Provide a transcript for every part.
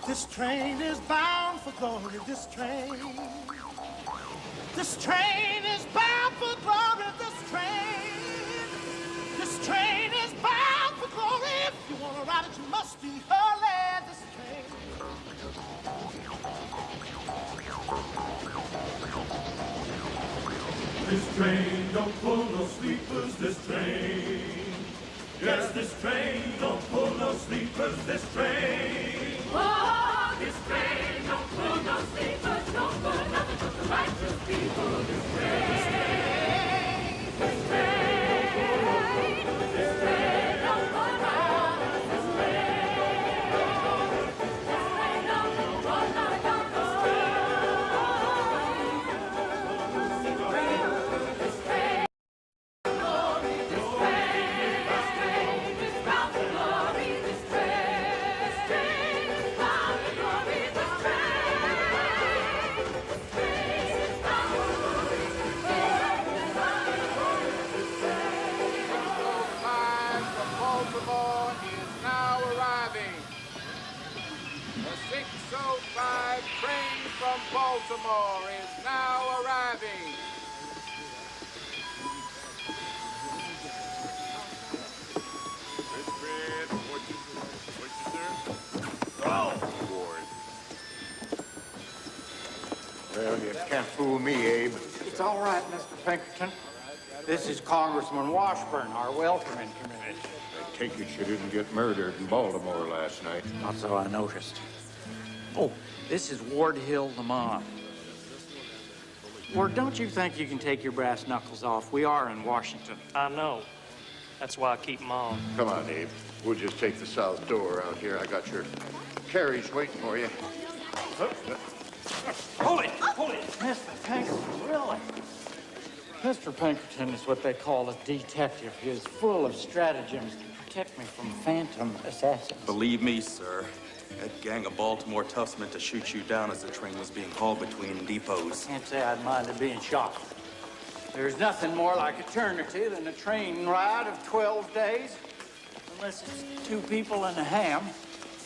This train is bound for glory, this train. This train is bound for glory, this train. This train is bound for glory. If you want to ride it, you must be early, this train. This train don't pull no sleepers, this train. Yes, this train don't pull no sleepers, this train. Oh, this train don't pull no sleepers, don't pull nothing but the righteous people. This train, this train, this train don't go round. This train don't go round, down the street. This train, glory, this train is bound for glory. This train is bound for glory. This train is bound for glory. This train is bound for glory. 605 from Baltimore is now arriving. The 605 train from Baltimore is now arriving. Well, you can't fool me, Abe. It's all right, Mr. Pinkerton. This is Congressman Washburn, our welcoming committee. I take it you didn't get murdered in Baltimore last night. Not so I noticed. Oh, this is Ward Hill Lamont. Ward, don't you think you can take your brass knuckles off? We are in Washington. I know. That's why I keep them on. Come on, Abe. We'll just take the south door out here. I got your carriage waiting for you. Hold it! Hold it! Mr. Pinkerton, really? Mr. Pinkerton is what they call a detective. He is full of stratagems to protect me from phantom assassins. Believe me, sir, that gang of Baltimore toughs meant to shoot you down as the train was being hauled between depots. Can't say I'd minded being shot. There's nothing more like eternity than a train ride of 12 days. Unless it's two people and a ham.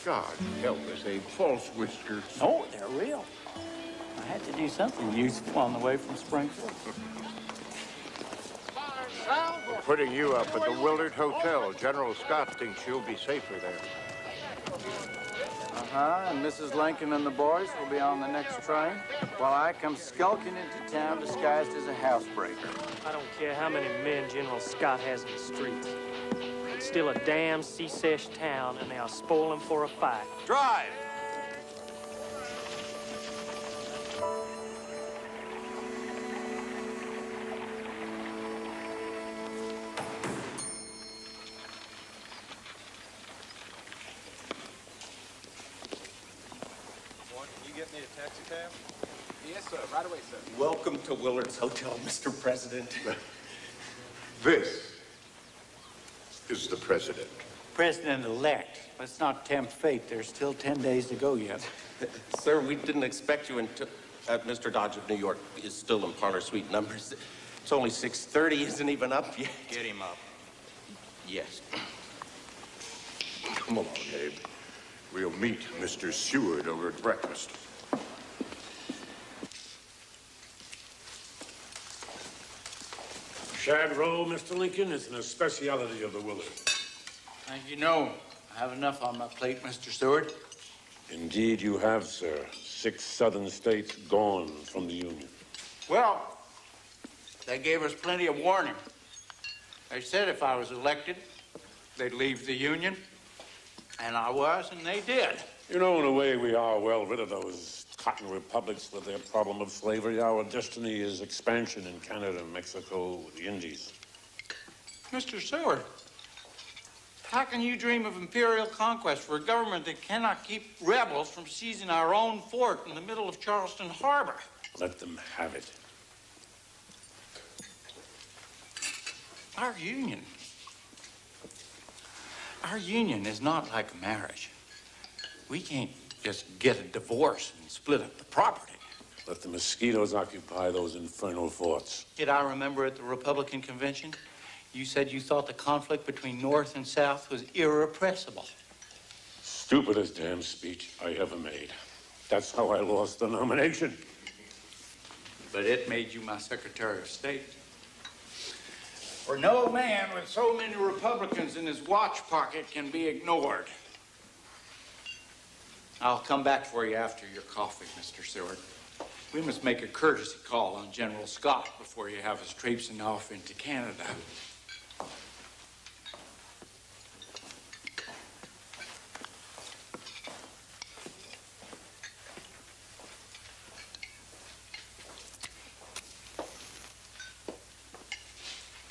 God help us, Abe. False whiskers. No, they're real. I had to do something useful on the way from Springfield. We're putting you up at the Willard Hotel. General Scott thinks you'll be safer there. And Mrs. Lincoln and the boys will be on the next train while I come skulking into town disguised as a housebreaker. I don't care how many men General Scott has in the streets. It's still a damn Secesh town, and they are spoiling for a fight. Drive! Get me a taxi cab? Yes, sir. Right away, sir. Welcome to Willard's Hotel, Mr. President. This is the president. President-elect. Let's not tempt fate. There's still 10 days to go yet. Sir, we didn't expect you until... Mr. Dodge of New York is still in parlor suite numbers. It's only 6:30, isn't even up yet. Get him up. Yes. Come along, Abe. We'll meet Mr. Seward over at breakfast. Shad roll, Mr. Lincoln, is a speciality of the Willard. You know, I have enough on my plate, Mr. Seward. Indeed you have, sir. 6 southern states gone from the Union. Well, they gave us plenty of warning. They said if I was elected, they'd leave the Union. And I was, and they did. You know, in a way, we are well rid of those cotton republics with their problem of slavery. Our destiny is expansion in Canada, Mexico, the Indies. Mr. Seward, how can you dream of imperial conquest for a government that cannot keep rebels from seizing our own fort in the middle of Charleston Harbor? Let them have it. Our union is not like marriage. We can't just get a divorce and split up the property. Let the mosquitoes occupy those infernal forts. Did I remember at the Republican convention, you said you thought the conflict between North and South was irrepressible? Stupidest damn speech I ever made. That's how I lost the nomination. But it made you my Secretary of State. For no man with so many Republicans in his watch pocket can be ignored. I'll come back for you after your coffee, Mr. Seward. We must make a courtesy call on General Scott before you have us traipsing off into Canada.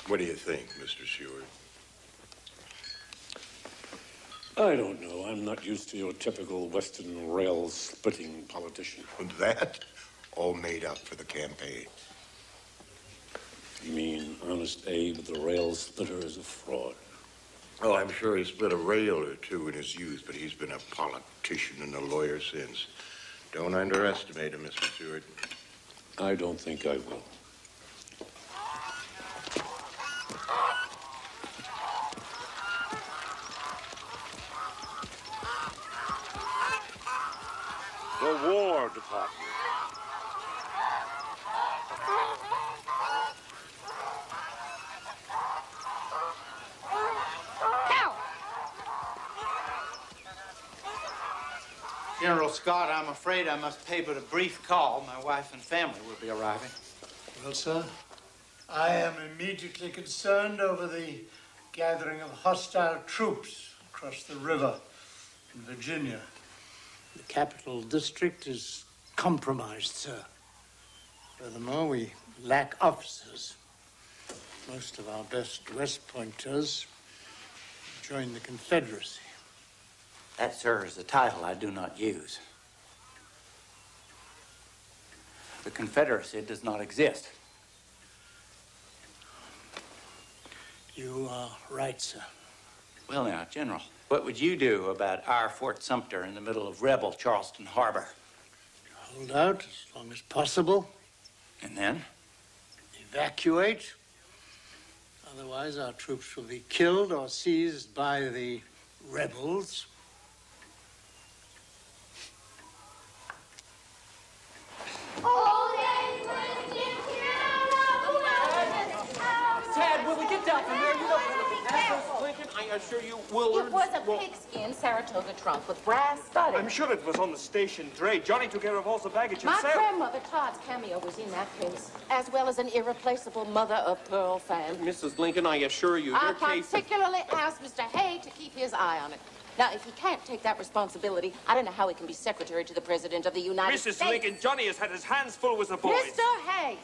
What do you think, Mr. Seward? I don't know. I'm not used to your typical Western rail-splitting politician. That all made up for the campaign. You mean Honest Abe, the rail splitter, is a fraud? Oh, I'm sure he split a rail or two in his youth, but he's been a politician and a lawyer since. Don't underestimate him, Mr. Seward. I don't think I will. The War Department. General Scott, I'm afraid I must pay but a brief call. My wife and family will be arriving. Well, sir, I am immediately concerned over the gathering of hostile troops across the river in Virginia. The capital district is compromised, sir. Furthermore, we lack officers. Most of our best West Pointers joined the Confederacy. That, sir, is a title I do not use. The Confederacy does not exist. You are right, sir. Well, now, General, what would you do about our Fort Sumter in the middle of rebel Charleston Harbor? Hold out as long as possible. And then? Evacuate. Otherwise, our troops will be killed or seized by the rebels. Tad, will we get down from there? You know, Lincoln, I assure you, Willard. It was a pigskin Saratoga trunk with brass studding. I'm sure it was on the station dray. Johnny took care of all the baggage My himself. grandmother Todd's cameo was in that case, as well as an irreplaceable mother-of-pearl fan. Mrs. Lincoln, I assure you, I your case... particularly asked Mr. Hay to keep his eye on it. Now, if he can't take that responsibility, I don't know how he can be secretary to the President of the United States. Mrs. Lincoln, Johnny has had his hands full with the boys. Mr. Hay,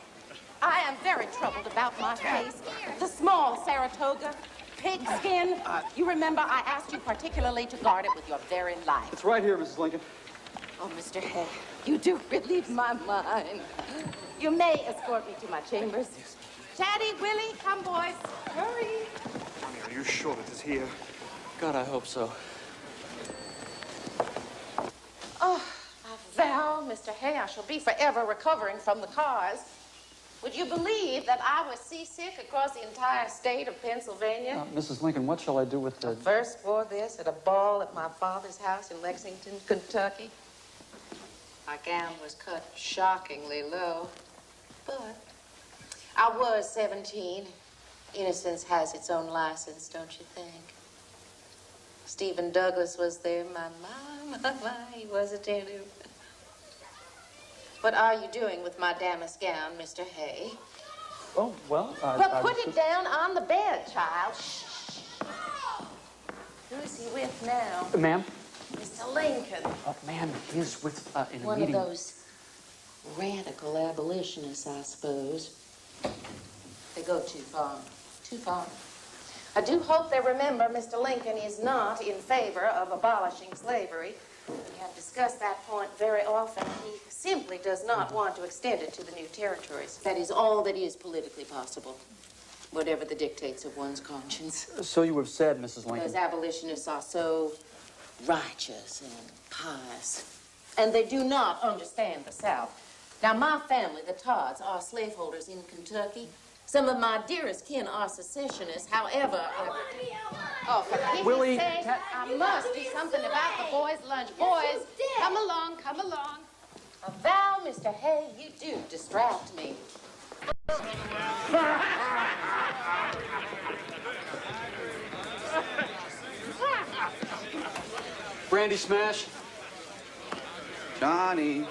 I am very troubled about my case. The small Saratoga, pigskin. You remember I asked you particularly to guard it with your very life. It's right here, Mrs. Lincoln. Oh, Mr. Hay, you do relieve my mind. You may escort me to my chambers. Chatty, Willie, come, boys. Hurry. Johnny, are you sure it is here? God, I hope so. Oh, I vow, Mr. Hay, I shall be forever recovering from the cars. Would you believe that I was seasick across the entire state of Pennsylvania? Mrs. Lincoln, what shall I do with the... First for this at a ball at my father's house in Lexington, Kentucky. My gown was cut shockingly low, but I was 17. Innocence has its own license, don't you think? Stephen Douglas was there. My, he was attentive. What are you doing with my damask gown, Mr. Hay? Oh, well, Well, put it down on the bed, child. Shh. Who is he with now? Ma'am? Mr. Lincoln. Ma'am, he is with, in a One meeting. of those radical abolitionists, I suppose. They go too far. Too far. I do hope they remember Mr. Lincoln is not in favor of abolishing slavery. We have discussed that point very often. He simply does not want to extend it to the new territories. That is all that is politically possible, whatever the dictates of one's conscience. So you have said, Mrs. Lincoln. Those abolitionists are so righteous and pious, and they do not understand the South. Now, my family, the Todds, are slaveholders in Kentucky. Some of my dearest kin are secessionists. However, Oh, for pity's Willie, sake, I must do something about the boys' lunch. Boys, come along, come along. Val, Mr. Hay, you do distract me. Brandy smash. Johnny,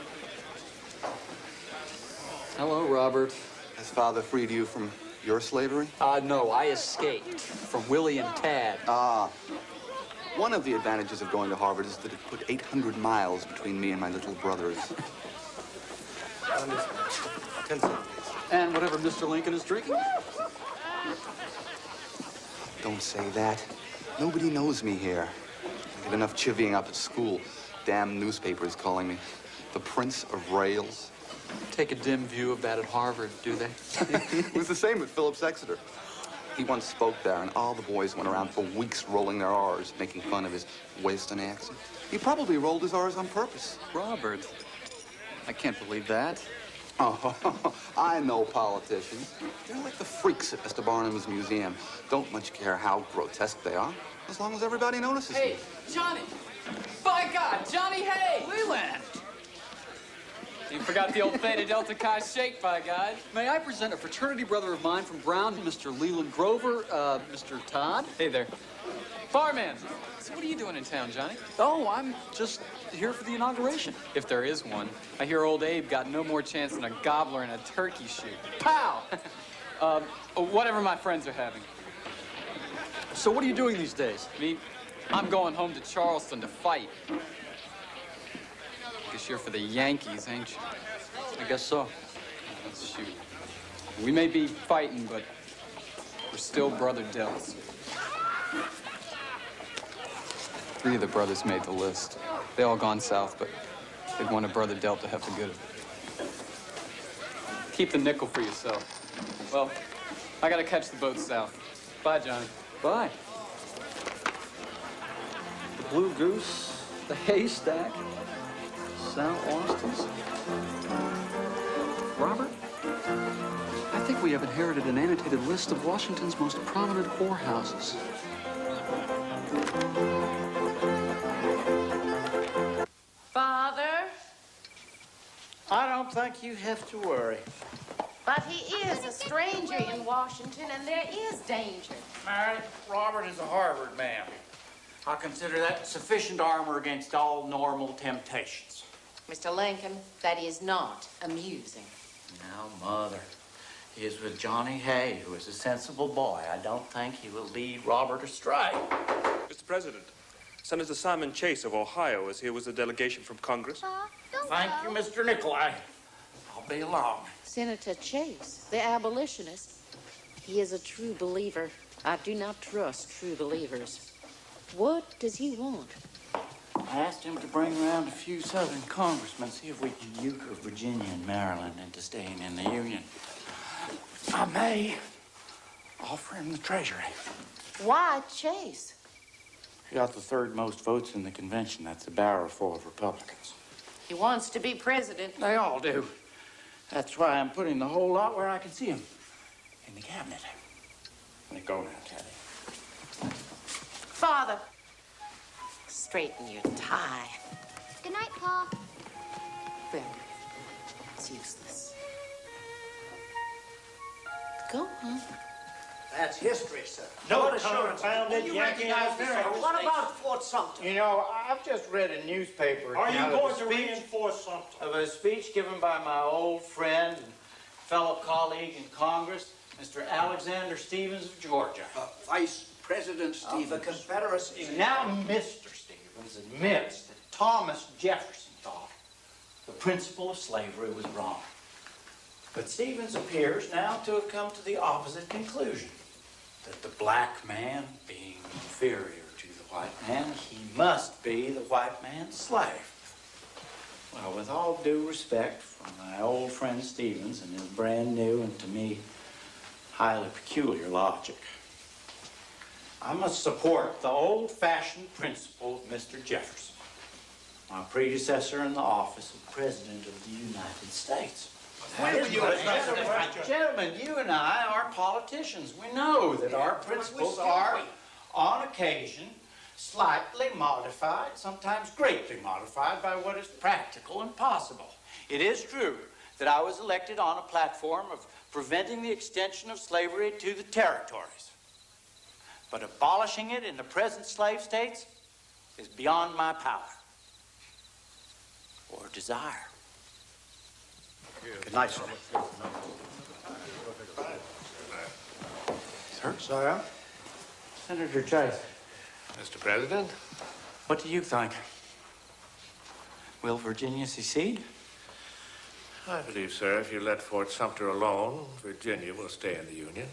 Hello, Robert. has Father freed you from your slavery? No, I escaped from Willie and Tad. One of the advantages of going to Harvard is that it put 800 miles between me and my little brothers. And whatever Mr. Lincoln is drinking? Don't say that. Nobody knows me here. I get enough chivying up at school. Damn newspapers calling me the Prince of Rails. Take a dim view of that at Harvard, do they? It was the same at Phillips Exeter. He once spoke there, and all the boys went around for weeks rolling their R's, making fun of his Western accent. He probably rolled his R's on purpose. Robert, I can't believe that. Oh, I know politicians. They're like the freaks at Mr. Barnum's museum. Don't much care how grotesque they are, as long as everybody notices Hey, them. Johnny! By God, Johnny Hay! Leland! You forgot the old Theta Delta Chi shake, by God. May I present a fraternity brother of mine from Brown, Mr. Leland Grover, Mr. Todd? Hey there. Barman, so what are you doing in town, Johnny? Oh, I'm just here for the inauguration. If there is one. I hear old Abe got no more chance than a gobbler in a turkey shoot. Pow! Whatever my friends are having. So what are you doing these days? Me? I'm going home to Charleston to fight. Guess you're for the Yankees, ain't you? I guess so. Shoot. We may be fighting, but we're still brother Dells. 3 of the brothers made the list. They all gone south, but they want a brother Delt to have the good of it. Keep the nickel for yourself. Well, I gotta catch the boat south. Bye, Johnny. Bye. The Blue Goose, the Haystack, St. Austin's. Robert, I think we have inherited an annotated list of Washington's most prominent whorehouses. Father, I don't think you have to worry. but he is a stranger in Washington, and there is danger. Mary, Robert is a Harvard man. I consider that sufficient armor against all normal temptations. Mr. Lincoln, that is not amusing. Now, Mother, he is with Johnny Hay, who is a sensible boy. I don't think he will lead Robert astray. Mr. President, Senator Simon Chase of Ohio is here with a delegation from Congress. Thank you, Mr. Nicolai. I'll be along. Senator Chase, the abolitionist, he is a true believer. I do not trust true believers. What does he want? I asked him to bring around a few Southern congressmen, see if we can euchre Virginia and Maryland into staying in the Union. I may offer him the Treasury. Why Chase? He got the 3rd most votes in the convention. That's a barrel full of Republicans. He wants to be president. They all do. That's why I'm putting the whole lot where I can see him. In the cabinet. Let me go now, Teddy. Father, straighten your tie. Good night, Pa. Well, it's useless. Go on. That's history, sir. No confounded Yankee American. What about Fort Sumter? You know, I've just read a newspaper Are you account of going a to speech- reinforce Sumter? of a speech given by my old friend and fellow colleague in Congress, Mr. Alexander Stevens of Georgia. Vice President Stevens. Of the Confederacy. Now, Mr. Stevens admits that Thomas Jefferson thought the principle of slavery was wrong. But Stevens appears now to have come to the opposite conclusion, that the black man being inferior to the white man, he must be the white man's slave. Well, with all due respect for my old friend Stevens and his brand new and to me highly peculiar logic, I must support the old-fashioned principle of Mr. Jefferson. my predecessor in the office of President of the United States. Gentlemen, you and I are politicians. We know that our principles are, on occasion, slightly modified, sometimes greatly modified by what is practical and possible. It is true that I was elected on a platform of preventing the extension of slavery to the territories. But abolishing it in the present slave states is beyond my power or desire. Good night, sir. Sir? Sir? Senator Chase. Mr. President? What do you think? Will Virginia secede? I believe, sir, if you let Fort Sumter alone, Virginia will stay in the Union.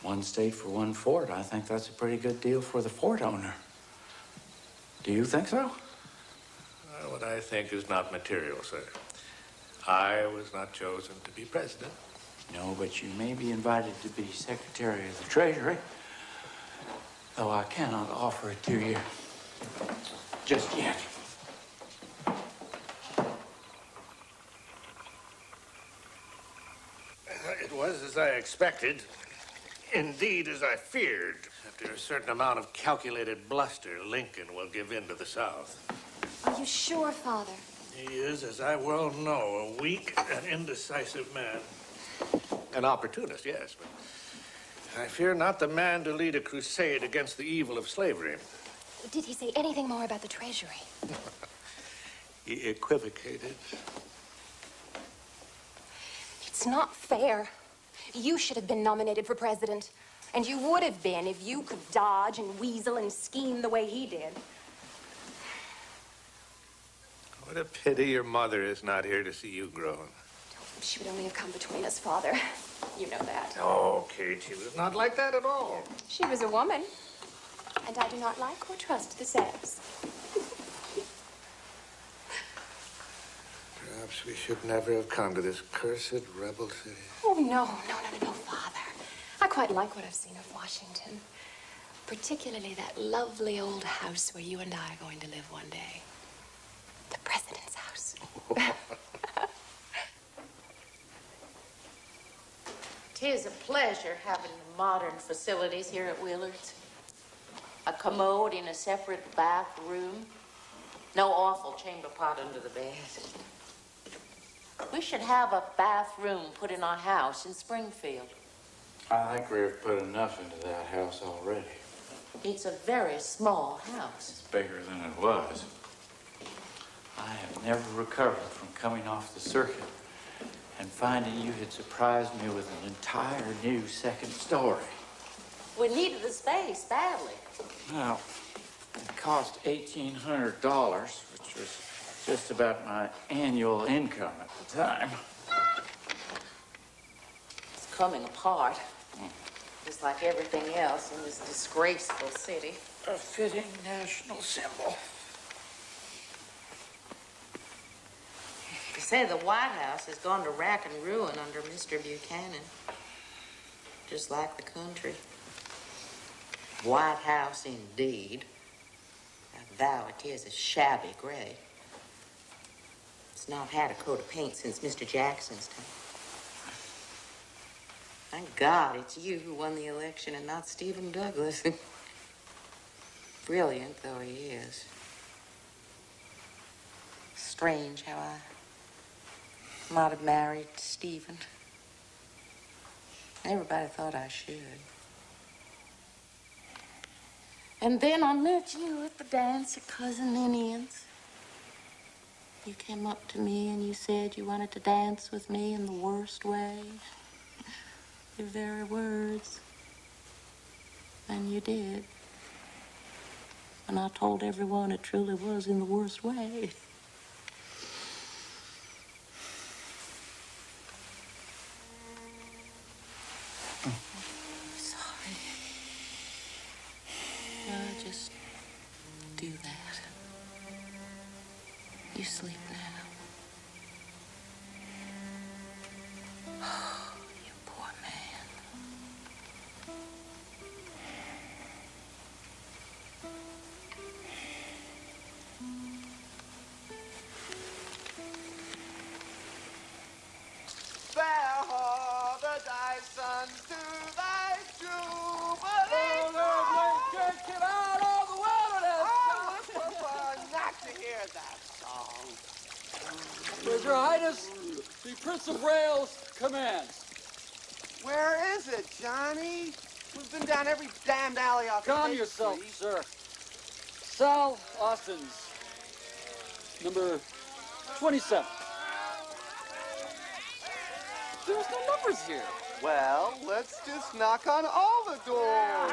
One state for one fort. I think that's a pretty good deal for the fort owner. Do you think so? What I think is not material, sir. I was not chosen to be president. No, but you may be invited to be Secretary of the Treasury, though I cannot offer it to you just yet. It was as I expected. Indeed, as I feared. After a certain amount of calculated bluster, Lincoln will give in to the South. Are you sure, Father? He is, as I well know, a weak and indecisive man. An opportunist, yes, but I fear not the man to lead a crusade against the evil of slavery. Did he say anything more about the Treasury? He equivocated. It's not fair. You should have been nominated for president. And you would have been if you could dodge and weasel and scheme the way he did. What a pity your mother is not here to see you grown. She would only have come between us, Father. You know that. Oh, Kate, she was not like that at all. She was a woman. And I do not like or trust the sex. Perhaps we should never have come to this cursed rebel city. Oh, no, Father. I quite like what I've seen of Washington. Particularly that lovely old house where you and I are going to live one day. The president's house. Tis a pleasure having modern facilities here at Willard's. A commode in a separate bathroom. No awful chamber pot under the bed. We should have a bathroom put in our house in Springfield. I think we've put enough into that house already. It's a very small house. It's bigger than it was. I have never recovered from coming off the circuit and finding you had surprised me with an entire new second story. We needed the space badly. Now, it cost $1,800, which was just about my annual income at the time. It's coming apart. Just like everything else in this disgraceful city. A fitting national symbol. They say the White House has gone to rack and ruin under Mr. Buchanan. Just like the country. White House, indeed. I vow it is a shabby gray. It's not had a coat of paint since Mr. Jackson's time. Thank God it's you who won the election and not Stephen Douglas. Brilliant though he is. Strange how I might have married Stephen. Everybody thought I should. And then I met you at the dance at Cousin Ninian's. You came up to me and you said you wanted to dance with me in the worst way. Your very words. And you did. And I told everyone it truly was in the worst way. Sorry. I'll just do that. You sleep now. You poor man. As Your Highness, the Prince of Wales commands. Where is it, Johnny? We've been down every damned alley off the Calm State yourself, Street. sir. Sal Austin's number 27. There's no numbers here. Well, let's just knock on all the doors.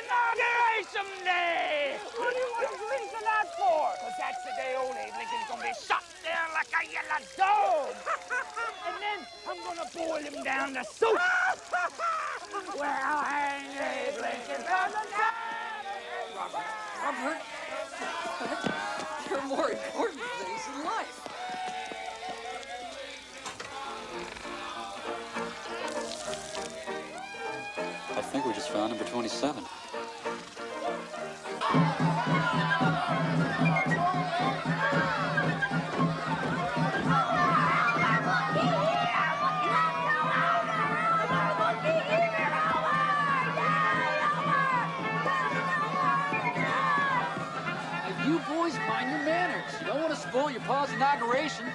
Inauguration Day! What do you want Lincoln out for? Because that's the day old Abe Lincoln's gonna be shot there like a yellow dog. And then I'm gonna boil him down to soup. Well, hang Abe Lincoln from the sky. Robert, there are more important things in life. I think we just found number 27. You boys mind your manners. You don't want to spoil your pa's inauguration.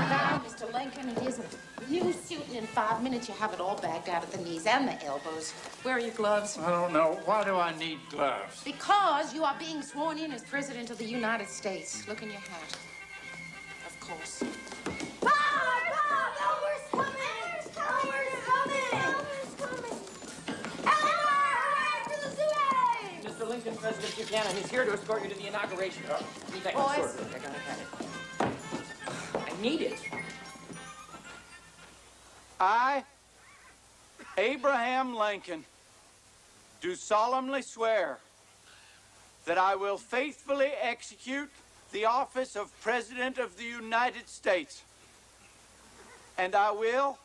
Now, Mr. Lincoln, it is a new suit, and in 5 minutes you have it all bagged out at the knees and the elbows. Where are your gloves? I don't know. Why do I need gloves? Because you are being sworn in as President of the United States. Look in your hat. Of course. Mr. Lincoln, President Buchanan is here to escort you to the inauguration. Need that Boys. sword. I gotta have it. I need it. I, Abraham Lincoln, do solemnly swear that I will faithfully execute the office of President of the United States, and I will,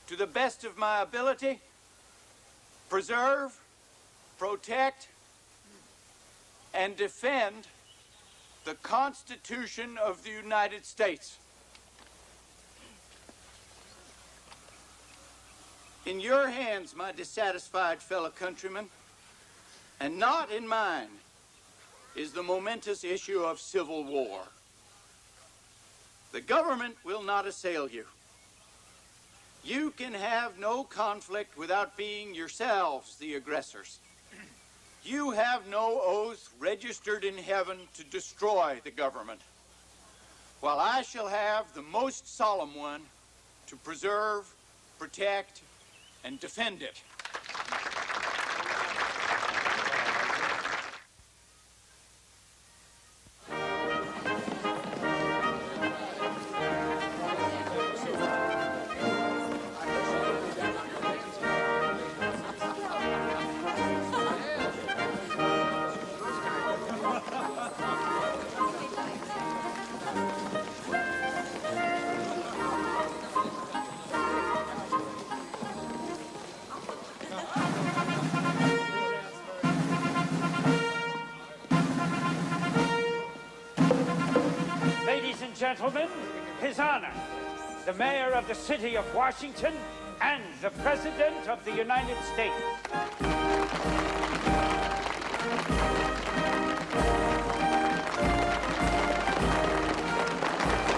to the best of my ability, preserve, protect, and defend the Constitution of the United States. In your hands, my dissatisfied fellow countrymen, and not in mine, is the momentous issue of civil war. The government will not assail you. You can have no conflict without being yourselves the aggressors. You have no oath registered in heaven to destroy the government, while I shall have the most solemn one to preserve, protect, and defend it. Ladies and gentlemen, His Honor, the Mayor of the City of Washington and the President of the United States.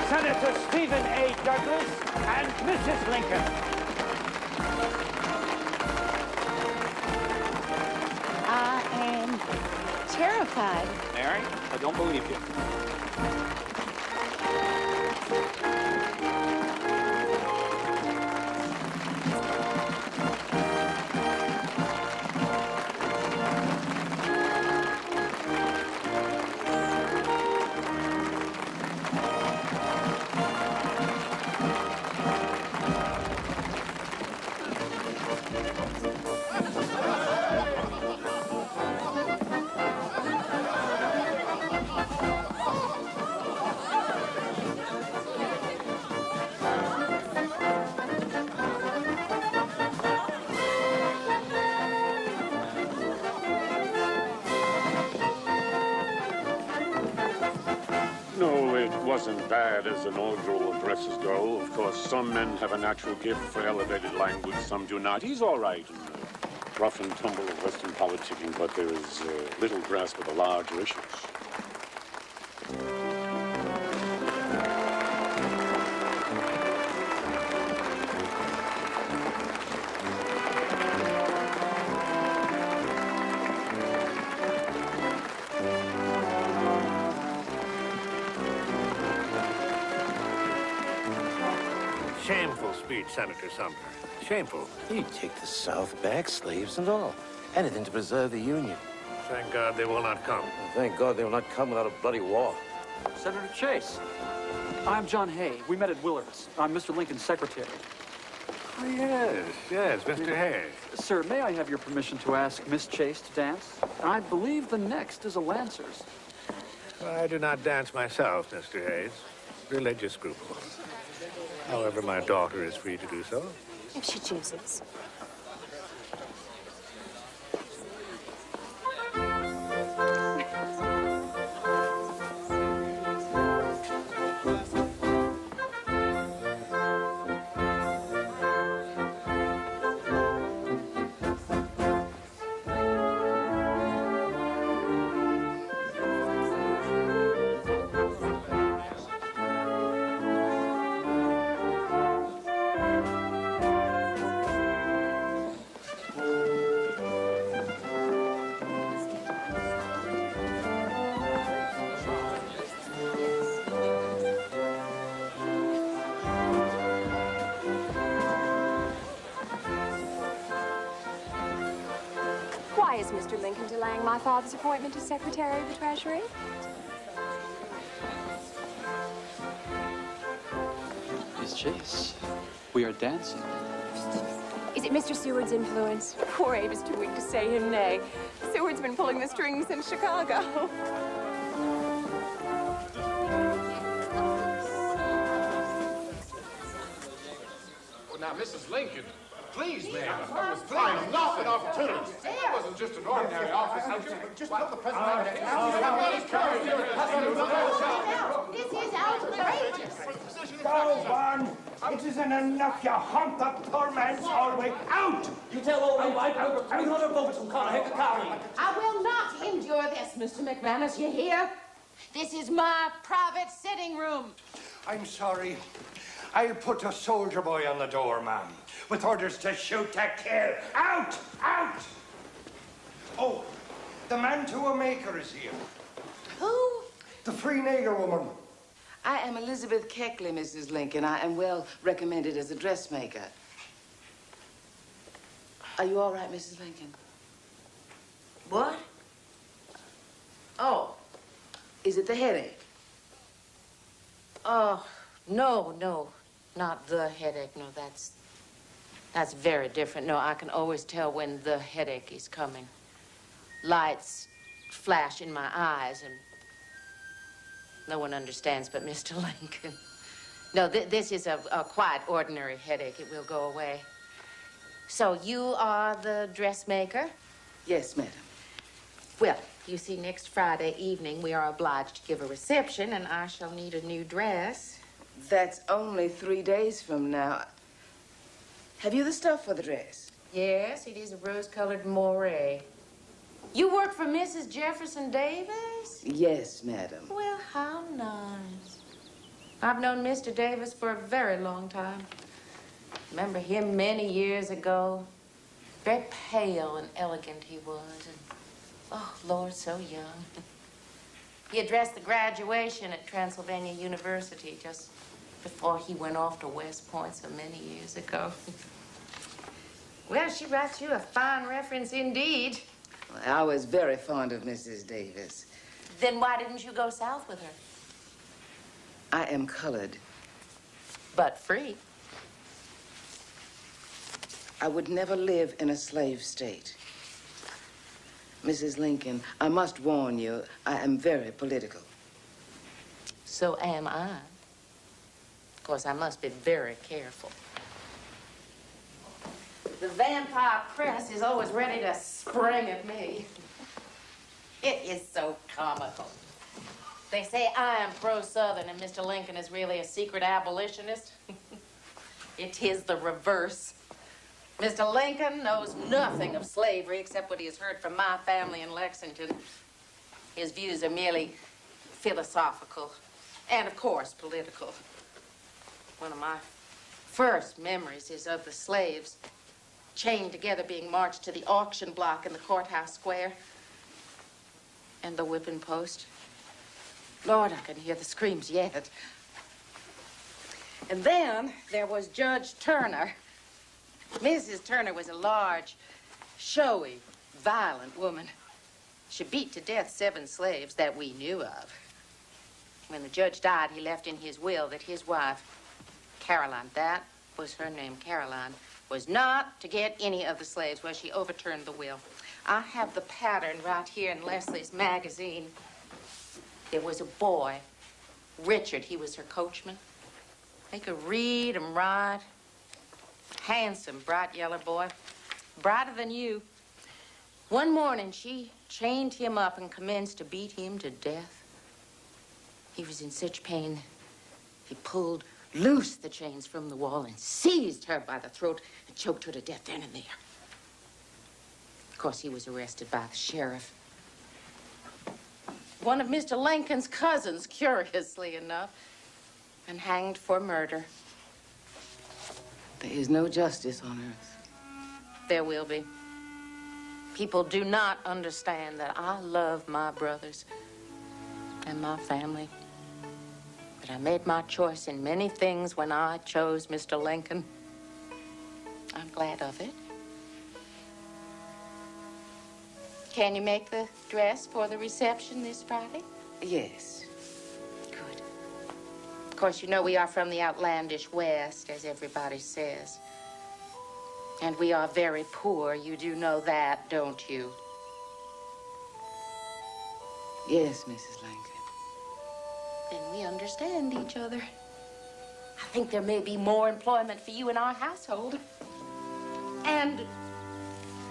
Senator Stephen A. Douglas and Mrs. Lincoln. I am terrified. Mary, I don't believe you. wasn't bad as inaugural addresses go. Of course, some men have a natural gift for elevated language, some do not. He's all right in the rough and tumble of Western politicking, but there is little grasp of the larger issues. Shameful speech, Senator Sumner. Shameful. He'd take the South back, slaves and all. Anything to preserve the Union. Thank God they will not come. Thank God they will not come without a bloody war. Senator Chase, I'm John Hay. We met at Willard's. I'm Mr. Lincoln's secretary. Oh, yes, Mr. Hay. Sir, may I have your permission to ask Miss Chase to dance? I believe the next is a Lancers. I do not dance myself, Mr. Hayes. Religious scruple. However, my daughter is free to do so. If she chooses. Why is Mr. Lincoln delaying my father's appointment as Secretary of the Treasury? Miss Chase, we are dancing. Is it Mr. Seward's influence? Poor Abe is too weak to say him nay. Seward's been pulling the strings in Chicago. Well, now, Mrs. Lincoln, please, ma'am. I'm not an opportunity. It wasn't just an ordinary office. Just put the president. This is outrageous. Go on. It isn't enough you hunt up torments all the way out. You tell old Abe I've over 300 votes from Conahick County. I will not endure this, Mr. McManus, you hear? This is my private sitting room. I'm sorry. I'll put a soldier boy on the door, ma'am, with orders to shoot to kill. Out! Out! Oh, the man to a maker is here. Who? The free nigger woman. I am Elizabeth Keckley, Mrs. Lincoln. I am well recommended as a dressmaker. Are you all right, Mrs. Lincoln? What? Oh. Is it the headache? Oh, no, not the headache. No, that's very different. No, I can always tell when the headache is coming. Lights flash in my eyes, and no one understands but Mr. Lincoln. No, this is a quite ordinary headache. It will go away. So you are the dressmaker? Yes, madam. Well, you see, next Friday evening, we are obliged to give a reception, and I shall need a new dress. That's only 3 days from now. Have you the stuff for the dress? Yes, it is a rose-colored moire. You work for Mrs. Jefferson Davis? Yes, madam. Well, how nice. I've known Mr. Davis for a very long time. Remember him many years ago. Very pale and elegant he was. And, oh, Lord, so young. He addressed the graduation at Transylvania University just before he went off to West Point so many years ago. Well, she writes you a fine reference indeed. I was very fond of Mrs. Davis. Then why didn't you go south with her? I am colored. But free. I would never live in a slave state. Mrs. Lincoln, I must warn you, I am very political. So am I. Of course, I must be very careful. The vampire press is always ready to spring at me. It is so comical. They say I am pro-Southern and Mr. Lincoln is really a secret abolitionist. It is the reverse. Mr. Lincoln knows nothing of slavery except what he has heard from my family in Lexington. His views are merely philosophical and, of course, political. One of my first memories is of the slaves chained together being marched to the auction block in the courthouse square and the whipping post. Lord, I can hear the screams yet. And then there was Judge Turner. Mrs. Turner was a large, showy, violent woman. She beat to death 7 slaves that we knew of. When the judge died, he left in his will that his wife, Caroline, that was her name, Caroline, was not to get any of the slaves. Well, she overturned the will. I have the pattern right here in Leslie's magazine. There was a boy, Richard, he was her coachman. He could read and write. Handsome, bright yellow boy, brighter than you. One morning, she chained him up and commenced to beat him to death. He was in such pain, he pulled loose the chains from the wall and seized her by the throat and choked her to death then and there. Of course, he was arrested by the sheriff. One of Mr. Lincoln's cousins, curiously enough, and hanged for murder. There is no justice on earth. There will be. People do not understand that I love my brothers and my family. But I made my choice in many things when I chose Mr. Lincoln. I'm glad of it. Can you make the dress for the reception this Friday? Yes. Good. Of course, you know we are from the outlandish West, as everybody says. And we are very poor. You do know that, don't you? Yes, Mrs. Lincoln. Then we understand each other. I think there may be more employment for you in our household. And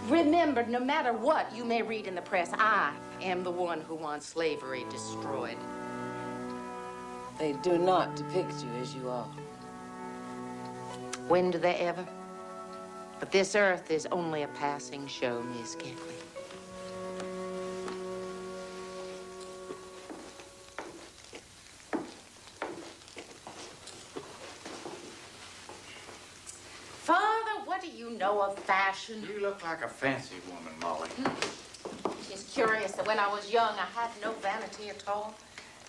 remember, no matter what you may read in the press, I am the one who wants slavery destroyed. They do not depict you as you are. When do they ever? But this earth is only a passing show, Miss Kentley. Father, what do you know of fashion? You look like a fancy woman, Molly. It's curious that when I was young, I had no vanity at all.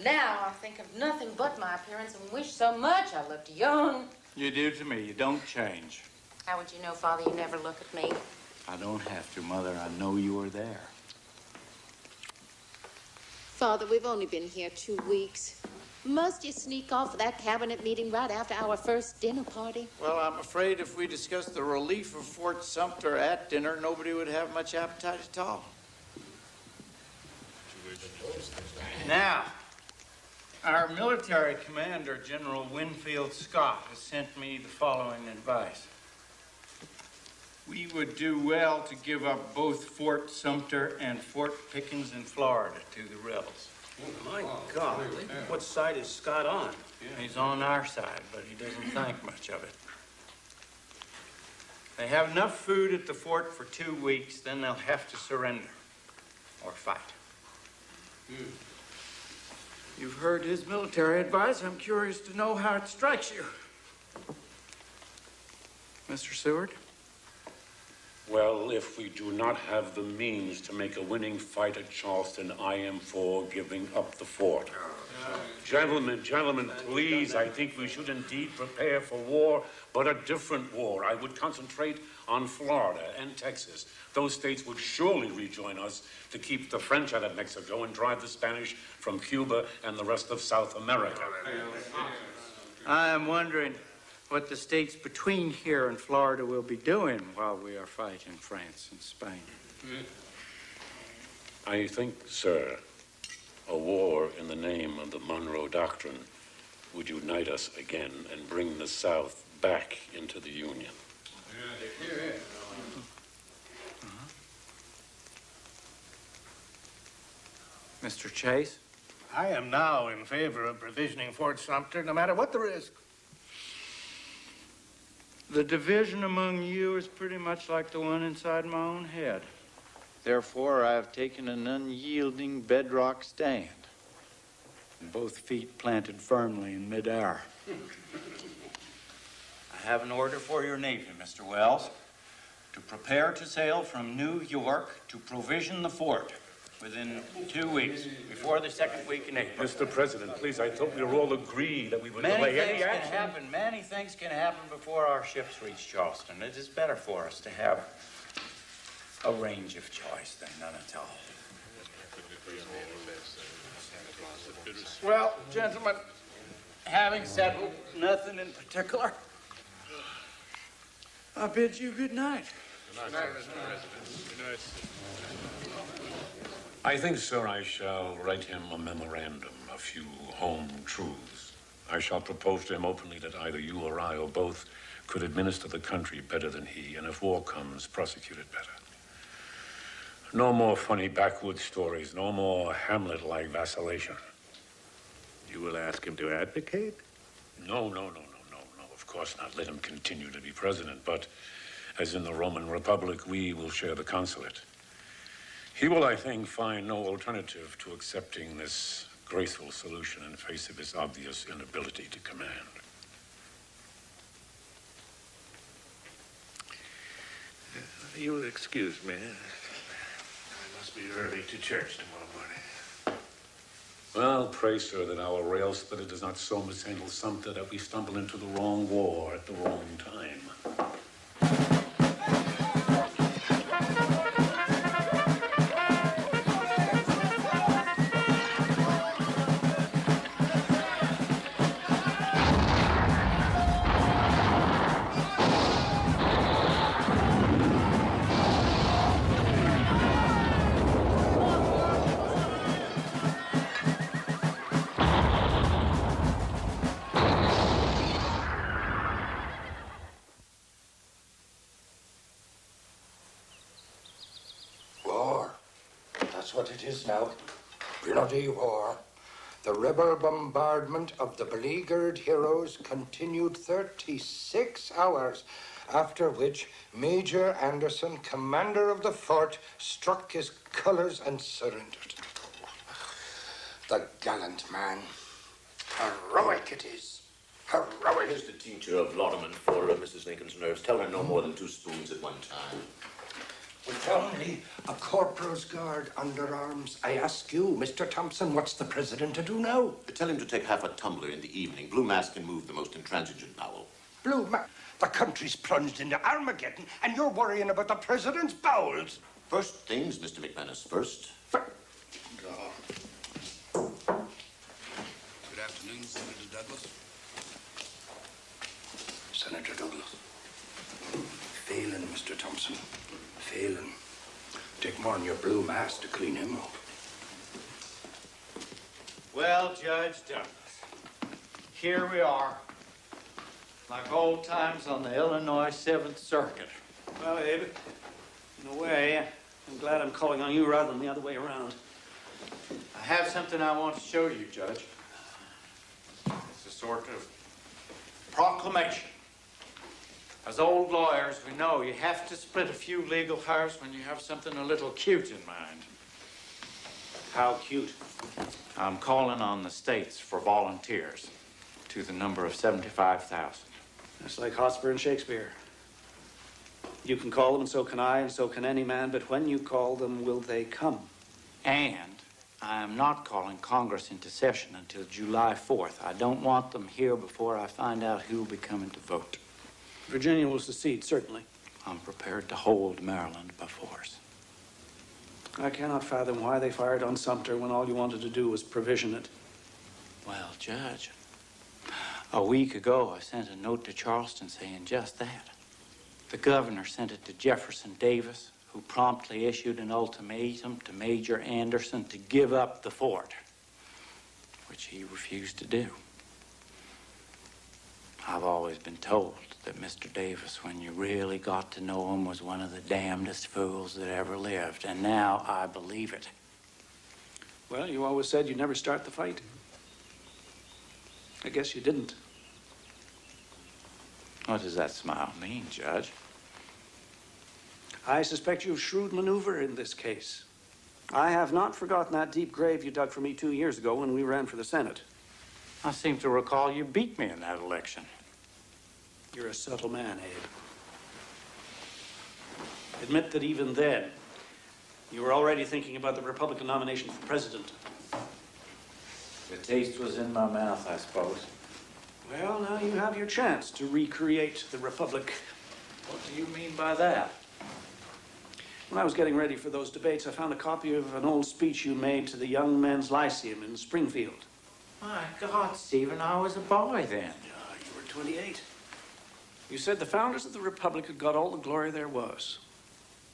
Now I think of nothing but my appearance and wish so much I looked young. You do to me. You don't change. How would you know, Father? You never look at me. I don't have to, Mother. I know you were there. Father, we've only been here 2 weeks. Must you sneak off for that cabinet meeting right after our first dinner party? Well, I'm afraid if we discussed the relief of Fort Sumter at dinner, nobody would have much appetite at all. Now, our military commander, General Winfield Scott, has sent me the following advice. We would do well to give up both Fort Sumter and Fort Pickens in Florida to the rebels. My God, what side is Scott on? He's on our side, but he doesn't think much of it. They have enough food at the fort for 2 weeks, then they'll have to surrender or fight. You've heard his military advice. I'm curious to know how it strikes you. Mr. Seward? Well, if we do not have the means to make a winning fight at Charleston, I am for giving up the fort. Gentlemen, please, I think we should indeed prepare for war, but a different war. I would concentrate on Florida and Texas. Those states would surely rejoin us to keep the French out of Mexico and drive the Spanish from Cuba and the rest of South America. I am wondering what the states between here and Florida will be doing while we are fighting France and Spain. I think, sir, a war in the name of the Monroe Doctrine would unite us again and bring the South back into the Union. Mr. Chase? I am now in favor of provisioning Fort Sumter, no matter what the risk. The division among you is pretty much like the one inside my own head. Therefore, I have taken an unyielding bedrock stand, both feet planted firmly in midair. I have an order for your Navy, Mr. Wells, to prepare to sail from New York to provision the fort within 2 weeks, before the second week in April. Mr. President, please, I thought we were all agreed that we would delay any action. Many things can happen before our ships reach Charleston. It is better for us to have a range of choice than none at all. Well, gentlemen, having settled nothing in particular, I bid you good night. Good night, Mr. President. Good night. I think, sir, I shall write him a memorandum, a few home truths. I shall propose to him openly that either you or I or both could administer the country better than he, and if war comes, prosecute it better. No more funny backwoods stories, no more Hamlet-like vacillation. You will ask him to advocate? No. Of course not. Let him continue to be president, but as in the Roman Republic, we will share the consulate. He will, I think, find no alternative to accepting this graceful solution in face of his obvious inability to command. You will excuse me. I must be early to church tomorrow morning. Well, pray, sir, that our rail splitter does not so mishandle Sumter that we stumble into the wrong war at the wrong time. What it is now. Bloody war. The rebel bombardment of the beleaguered heroes continued 36 hours, after which Major Anderson, commander of the fort, struck his colors and surrendered. The gallant man. Heroic it is. Heroic. Here's the tincture of laudanum for Mrs. Lincoln's nerves. Tell her no more than 2 spoons at one time. With only a corporal's guard under arms, I ask you, Mr. Thompson, what's the president to do now? Tell him to take half a tumbler in the evening. Blue Mask can move the most intransigent bowel. Blue Mask? The country's plunged into Armageddon, and you're worrying about the president's bowels. First things, Mr. McManus, first. Good afternoon, Senator Douglas. Senator Douglas. Failing, Mr. Thompson. Failing. Take more than your blue mask to clean him up. Well, Judge Douglas, here we are, like old times on the Illinois 7th Circuit. Well, Abe, in a way, I'm glad I'm calling on you rather than the other way around. I have something I want to show you, Judge. It's a sort of proclamation. As old lawyers, we know you have to split a few legal hairs when you have something a little cute in mind. How cute? I'm calling on the states for volunteers to the number of 75,000. That's like Hotspur and Shakespeare. You can call them, and so can I, and so can any man, but when you call them, will they come? And I am not calling Congress into session until July 4th. I don't want them here before I find out who will be coming to vote. Virginia will secede, certainly. I'm prepared to hold Maryland by force. I cannot fathom why they fired on Sumter when all you wanted to do was provision it. Well, Judge, a week ago I sent a note to Charleston saying just that. The governor sent it to Jefferson Davis, who promptly issued an ultimatum to Major Anderson to give up the fort, which he refused to do. I've always been told that Mr. Davis, when you really got to know him, was one of the damnedest fools that ever lived, and now I believe it. Well, you always said you'd never start the fight. I guess you didn't. What does that smile mean, Judge? I suspect you of shrewd maneuver in this case. I have not forgotten that deep grave you dug for me 2 years ago when we ran for the Senate. I seem to recall you beat me in that election. You're a subtle man, Abe. Admit that even then, you were already thinking about the Republican nomination for president. The taste was in my mouth, I suppose. Well, now you have your chance to recreate the Republic. What do you mean by that? When I was getting ready for those debates, I found a copy of an old speech you made to the Young Men's Lyceum in Springfield. My God, Stephen, I was a boy then. You were 28. You said the founders of the Republic had got all the glory there was.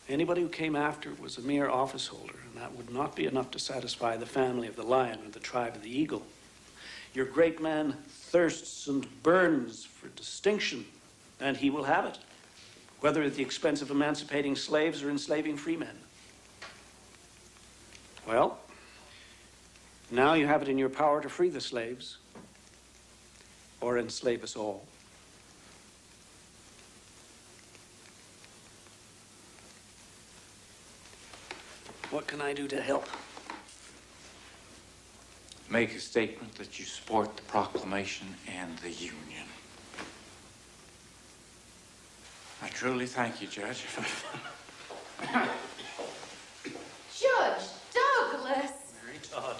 Anybody who came after was a mere office holder, and that would not be enough to satisfy the family of the lion or the tribe of the eagle. Your great man thirsts and burns for distinction, and he will have it, whether at the expense of emancipating slaves or enslaving free men. Well, now you have it in your power to free the slaves or enslave us all. What can I do to help? Make a statement that you support the proclamation and the Union. I truly thank you, Judge. Judge Douglas! Mary Todd.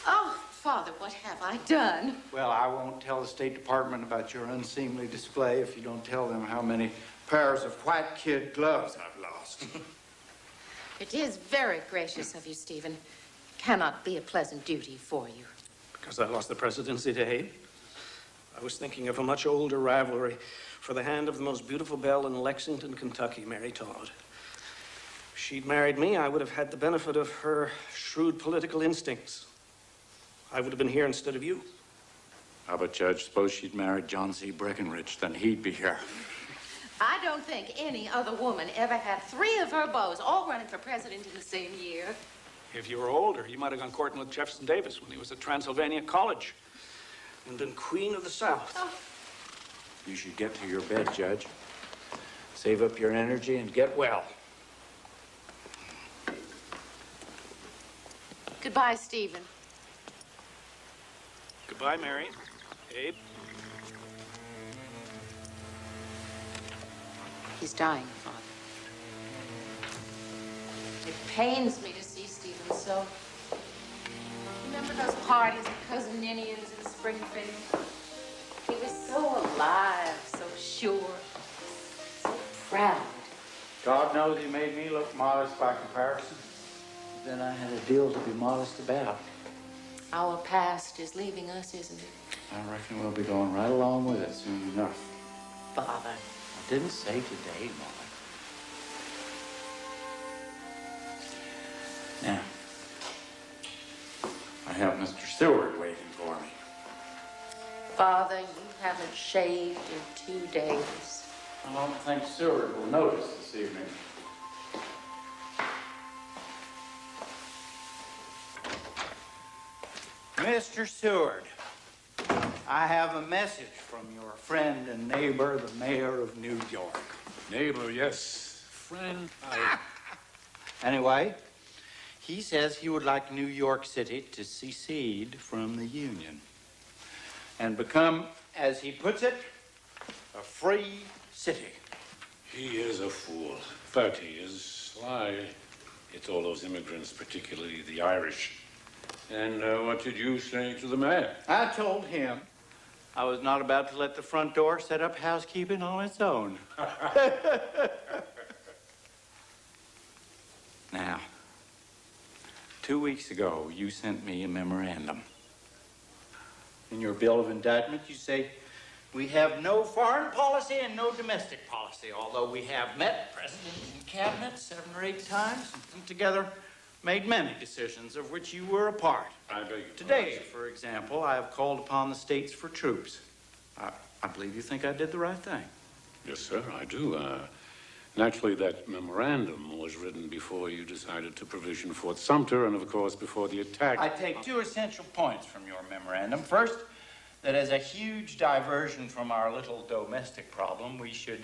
Oh, Father, what have I done? Well, I won't tell the State Department about your unseemly display if you don't tell them how many pairs of white kid gloves I've lost. It is very gracious of you, Stephen. Cannot be a pleasant duty for you. Because I lost the presidency to Abe? I was thinking of a much older rivalry for the hand of the most beautiful belle in Lexington, Kentucky, Mary Todd. If she'd married me, I would have had the benefit of her shrewd political instincts. I would have been here instead of you. How about, Judge, suppose she'd married John C. Breckinridge, then he'd be here. I don't think any other woman ever had 3 of her beaux all running for president in the same year. If you were older, you might have gone courting with Jefferson Davis when he was at Transylvania College and been Queen of the South. Oh. You should get to your bed, Judge. Save up your energy and get well. Goodbye, Stephen. Goodbye, Mary. Abe. He's dying, Father. It pains me to see Stephen so. Remember those parties at Cousin Ninian's in Springfield? He was so alive, so sure, so proud. God knows he made me look modest by comparison. Then I had a deal to be modest about. Our past is leaving us, isn't it? I reckon we'll be going right along with it soon enough. Father. I didn't say today, Mother. Now, I have Mr. Seward waiting for me. Father, you haven't shaved in 2 days. I don't think Seward will notice this evening. Mr. Seward, I have a message from your friend and neighbor, the mayor of New York. Neighbor, yes. Friend, Anyway, he says he would like New York City to secede from the Union and become, as he puts it, a free city. He is a fool, but he is sly. It's all those immigrants, particularly the Irish. And what did you say to the mayor? I told him I was not about to let the front door set up housekeeping on its own. Now, 2 weeks ago, you sent me a memorandum. In your bill of indictment, you say, we have no foreign policy and no domestic policy, although we have met president and cabinet 7 or 8 times and together made many decisions of which you were a part. I beg your Today, for example, I have called upon the states for troops. I believe you think I did the right thing. Yes, sir, I do. Naturally, that memorandum was written before you decided to provision Fort Sumter and, of course, before the attack. I take two essential points from your memorandum. First, that as a huge diversion from our little domestic problem, we should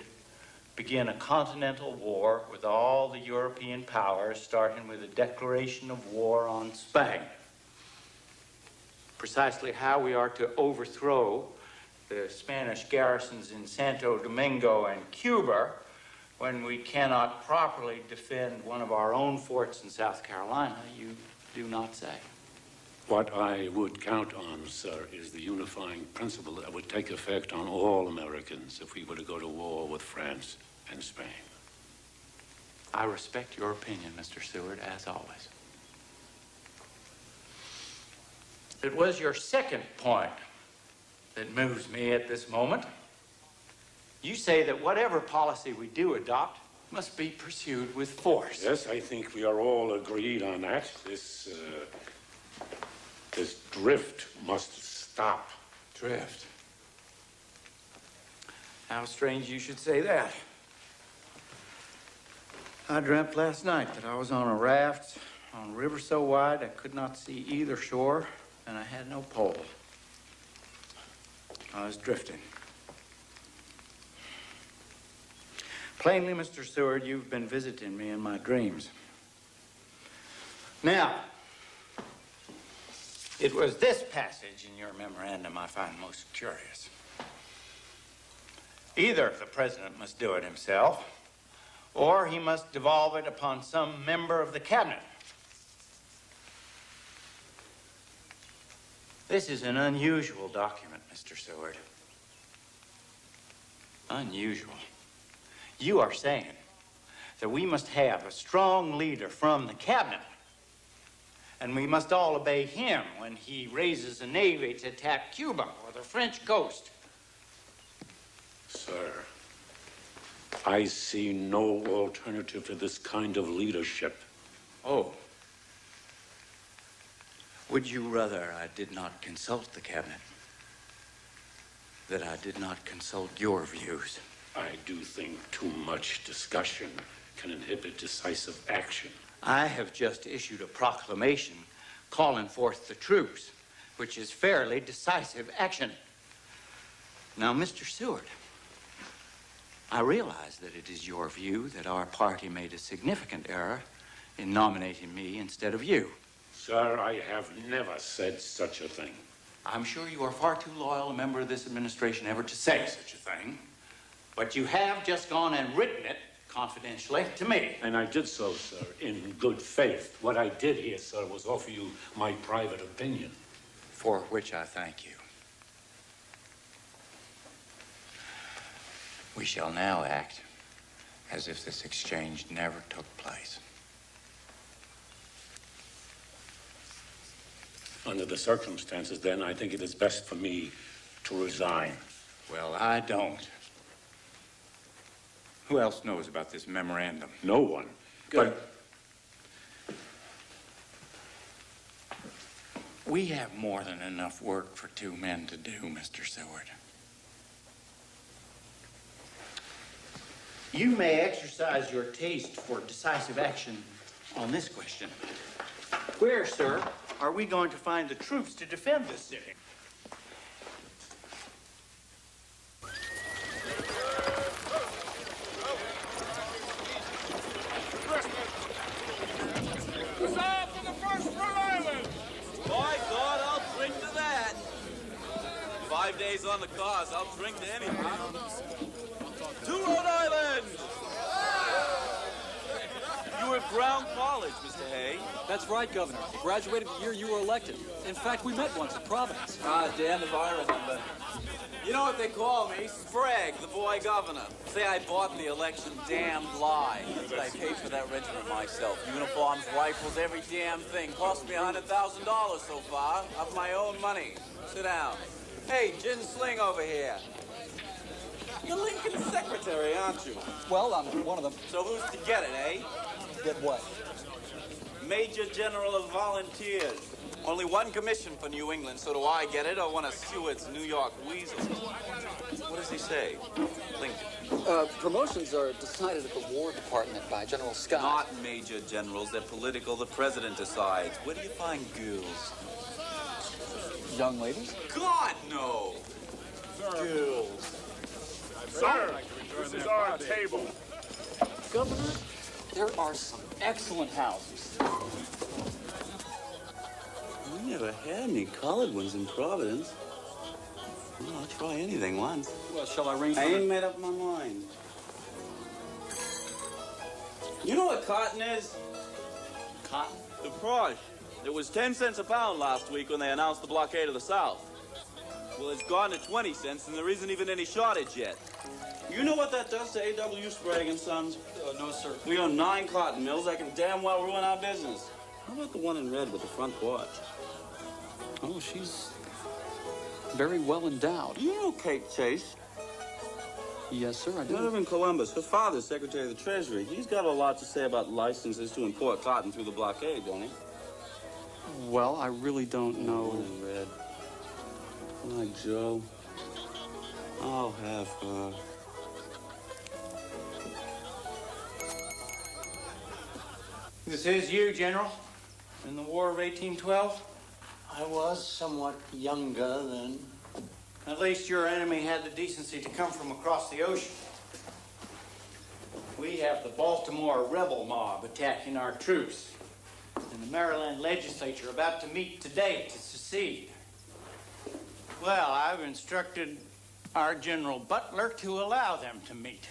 begin a continental war with all the European powers, starting with a declaration of war on Spain. Precisely how we are to overthrow the Spanish garrisons in Santo Domingo and Cuba when we cannot properly defend one of our own forts in South Carolina, you do not say. What I would count on, sir, is the unifying principle that would take effect on all Americans if we were to go to war with France and Spain. I respect your opinion, Mr. Seward, as always. It was your second point that moves me at this moment. You say that whatever policy we do adopt must be pursued with force. Yes, I think we are all agreed on that. This drift must stop. Drift? How strange you should say that. I dreamt last night that I was on a raft on a river so wide I could not see either shore, and I had no pole. I was drifting. Plainly, Mr. Seward, you've been visiting me in my dreams. Now, it was this passage in your memorandum I find most curious. Either the president must do it himself, or he must devolve it upon some member of the cabinet. This is an unusual document, Mr. Seward. Unusual. You are saying that we must have a strong leader from the cabinet, and we must all obey him when he raises a navy to attack Cuba or the French coast. Sir, I see no alternative to this kind of leadership. Oh. Would you rather I did not consult the cabinet? That I did not consult your views? I do think too much discussion can inhibit decisive action. I have just issued a proclamation calling forth the troops, which is fairly decisive action. Now, Mr. Seward, I realize that it is your view that our party made a significant error in nominating me instead of you. Sir, I have never said such a thing. I'm sure you are far too loyal a member of this administration ever to say such a thing. But you have just gone and written it confidentially to me. And I did so, sir, in good faith. What I did here, sir, was offer you my private opinion. For which I thank you. We shall now act as if this exchange never took place. Under the circumstances, then, I think it is best for me to resign. Well, I don't. Who else knows about this memorandum? No one. Good. We have more than enough work for two men to do, Mr. Seward. You may exercise your taste for decisive action on this question. Where, sir, are we going to find the troops to defend this city? For the first Rhode Island! By God, I'll drink to that. 5 days on the cause, I'll drink to anything. To Rhode Island! You were at Brown College, Mr. Hay. That's right, Governor. Graduated the year you were elected. In fact, we met once at Providence. Ah, damn if I remember. You know what they call me? Sprague, the boy governor. Say I bought the election damn lie. But I paid for that regiment myself. Uniforms, rifles, every damn thing. Cost me $100,000 so far, of my own money. Sit down. Hey, Gin Sling over here. You're Lincoln's secretary, aren't you? Well, I'm one of them. So who's to get it, eh? Get what? Major General of Volunteers. Only one commission for New England, so do I get it or want to sue its New York weasel? What does he say? Lincoln. Promotions are decided at the War Department by General Scott. Not major generals. They're political. The president decides. Where do you find girls? Young ladies? God, no! Girls. Sir, this is our table. Governor, there are some excellent houses. We never had any colored ones in Providence. Well, I'll try anything once. Well, shall I ring for I ain't made up my mind. You know what cotton is? Cotton? The price. It was 10 cents a pound last week when they announced the blockade of the South. Well, it's gone to 20 cents, and there isn't even any shortage yet. You know what that does to A.W. Sprague and Sons? No, sir. We own 9 cotton mills that can damn well ruin our business. How about the one in red with the front porch? Oh, she's very well endowed. You know Kate Chase? Yes, sir, I do. Live in Columbus. Her father's Secretary of the Treasury. He's got a lot to say about licenses to import cotton through the blockade, don't he? Well, I really don't know. Red. Like Joe. I'll have her. This is you, General. In the War of 1812? I was somewhat younger then. At least your enemy had the decency to come from across the ocean. We have the Baltimore rebel mob attacking our troops. And the Maryland legislature about to meet today to secede. Well, I've instructed our General Butler to allow them to meet.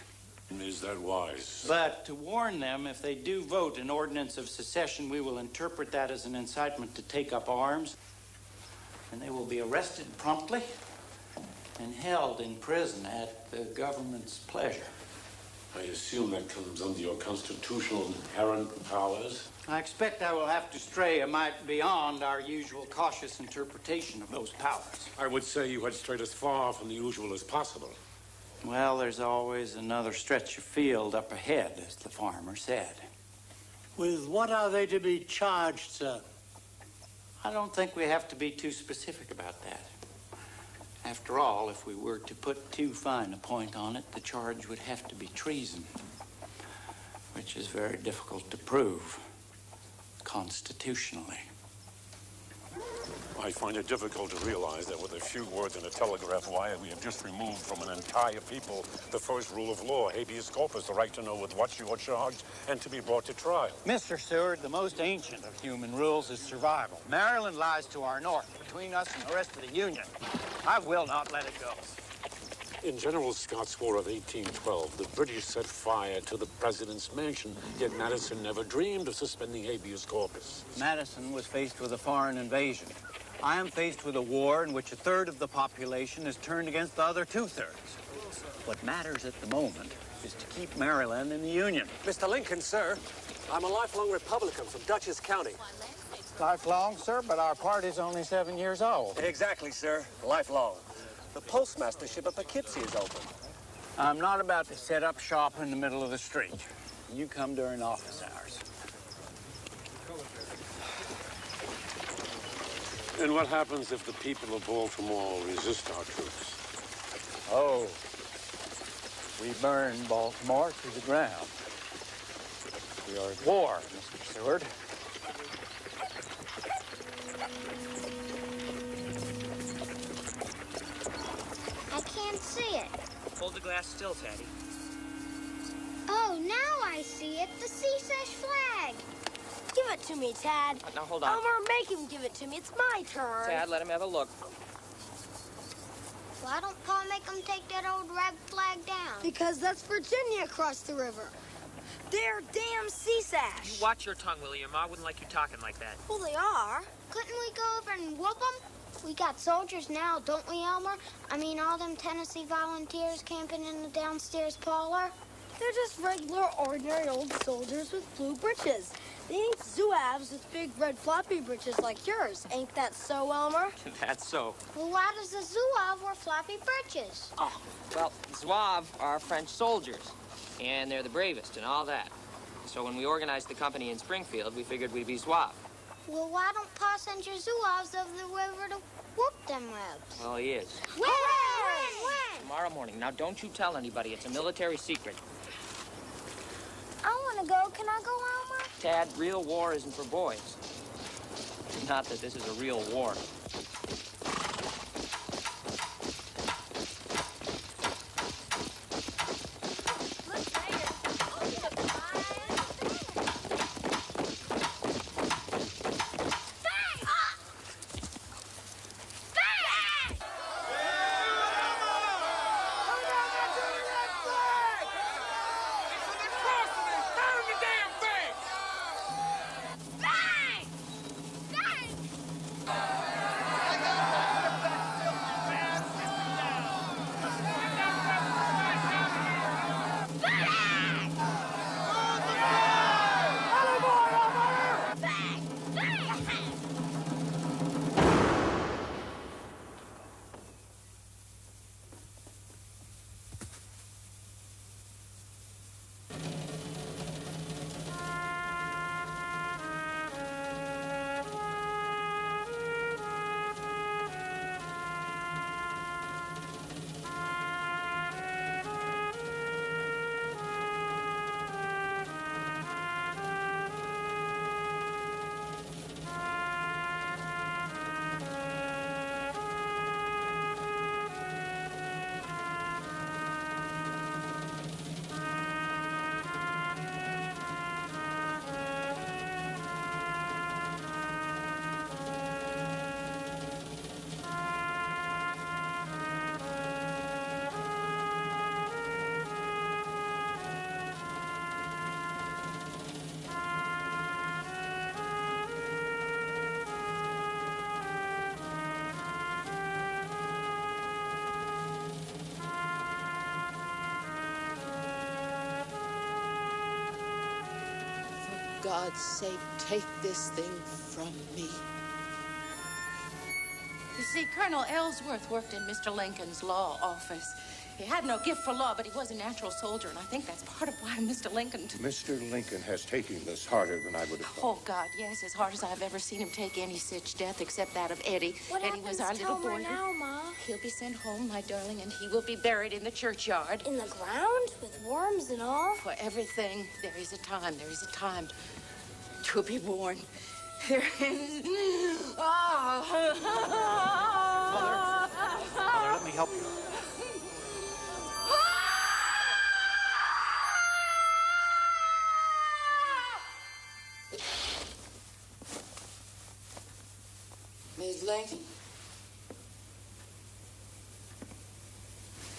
Is that wise? But to warn them, if they do vote an ordinance of secession, we will interpret that as an incitement to take up arms. And they will be arrested promptly and held in prison at the government's pleasure. I assume that comes under your constitutional inherent powers. I expect I will have to stray a mite beyond our usual cautious interpretation of those powers. I would say you had strayed as far from the usual as possible. Well, there's always another stretch of field up ahead, as the farmer said. With what are they to be charged, sir? I don't think we have to be too specific about that. After all, if we were to put too fine a point on it, the charge would have to be treason, which is very difficult to prove constitutionally. I find it difficult to realize that with a few words in a telegraph wire, we have just removed from an entire people the first rule of law, habeas corpus, the right to know with what you are charged and to be brought to trial. Mr. Seward, the most ancient of human rules is survival. Maryland lies to our north, between us and the rest of the Union. I will not let it go. In General Scott's War of 1812, the British set fire to the president's mansion, yet Madison never dreamed of suspending habeas corpus. Madison was faced with a foreign invasion. I am faced with a war in which a third of the population is turned against the other two-thirds. What matters at the moment is to keep Maryland in the Union. Mr. Lincoln, sir, I'm a lifelong Republican from Dutchess County. Lifelong, sir, but our party's only 7 years old. Exactly, sir. Lifelong. The postmastership at Poughkeepsie is open. I'm not about to set up shop in the middle of the street. You come during office hours. And what happens if the people of Baltimore resist our troops? Oh, we burn Baltimore to the ground. We are at war, Mr. Seward. I can't see it. Hold the glass still, Taddy. Oh, now I see it. The Secesh flag. Give it to me, Tad. Now, hold on. Elmer, make him give it to me. It's my turn. Tad, let him have a look. Why don't Pa make him take that old rag flag down? Because that's Virginia across the river. They're damn Secesh. You watch your tongue, Willie. Your ma wouldn't like you talking like that. Well, they are. Couldn't we go over and whoop them? We got soldiers now, don't we, Elmer? I mean, all them Tennessee volunteers camping in the downstairs parlor. They're just regular, ordinary old soldiers with blue breeches. They ain't zouaves with big red floppy breeches like yours. Ain't that so, Elmer? That's so. Well, why does the zouave wear floppy breeches? Oh, well, Zouave are French soldiers, and they're the bravest and all that. So when we organized the company in Springfield, we figured we'd be Zouave. Well, why don't Pa send your zouaves over the river to whoop them rebs? Well, he is. When? Tomorrow morning. Now, don't you tell anybody. It's a military secret. I want to go. Can I go, Elmer? Tad, real war isn't for boys. Not that this is a real war. For God's sake, take this thing from me. You see, Colonel Ellsworth worked in Mr. Lincoln's law office. He had no gift for law, but he was a natural soldier, and I think that's part of why Mr. Lincoln... Mr. Lincoln has taken this harder than I would have thought. Oh, God, yes, as hard as I've ever seen him take any such death, except that of Eddie. What Eddie was our happens to little Elmer boy. now, Ma? He'll be sent home, my darling, and he will be buried in the churchyard. In the ground? With worms and all? For everything, there is a time to be born. There is... Mother, let me help you. Miss Lincoln?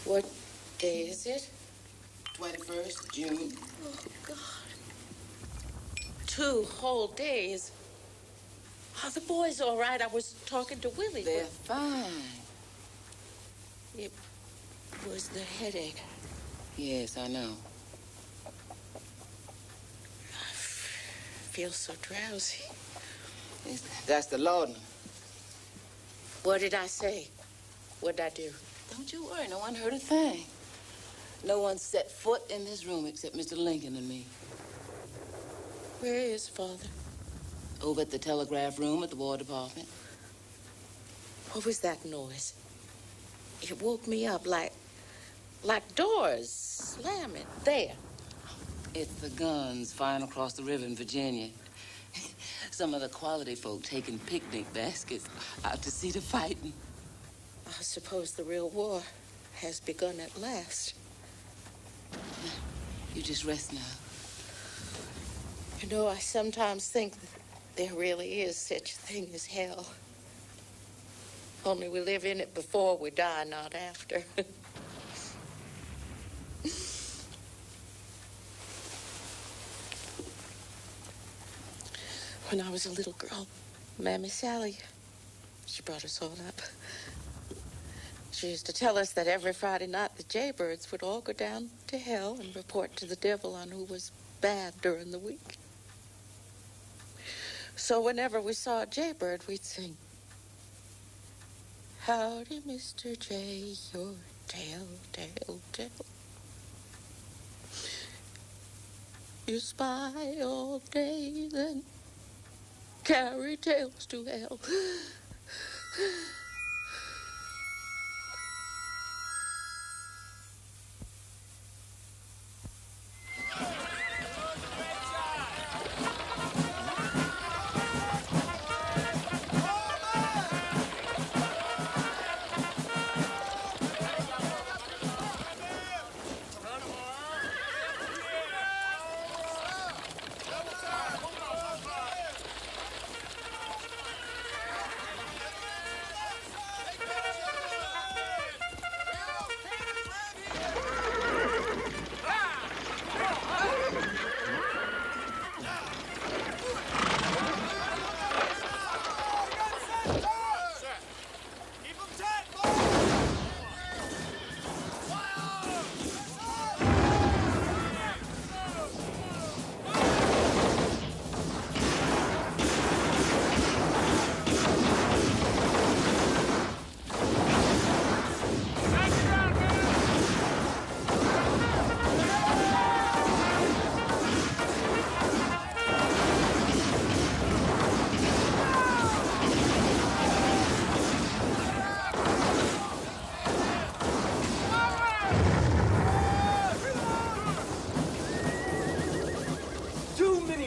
What day is it? 21st June. Oh, God. 2 whole days. Are the boys all right? I was talking to Willie. They're fine. It was the headache. Yes, I know. I feel so drowsy. That's the laudanum. What did I say? What did I do? Don't you worry. No one heard a thing. No one set foot in this room except Mr. Lincoln and me. Where is Father? Over at the telegraph room at the War Department. What was that noise? It woke me up like doors slamming. There. It's the guns firing across the river in Virginia. Some of the quality folk taking picnic baskets out to see the fighting. I suppose the real war has begun at last. You just rest now. You know, I sometimes think that there really is such a thing as hell. Only we live in it before we die, not after. When I was a little girl, Mammy Sally, she brought us all up. She used to tell us that every Friday night the jaybirds would all go down to hell and report to the devil on who was bad during the week. So whenever we saw a jaybird, we'd sing, "Howdy, Mr. Jay, your tail, tail, tail. You spy all day, then carry tales to hell.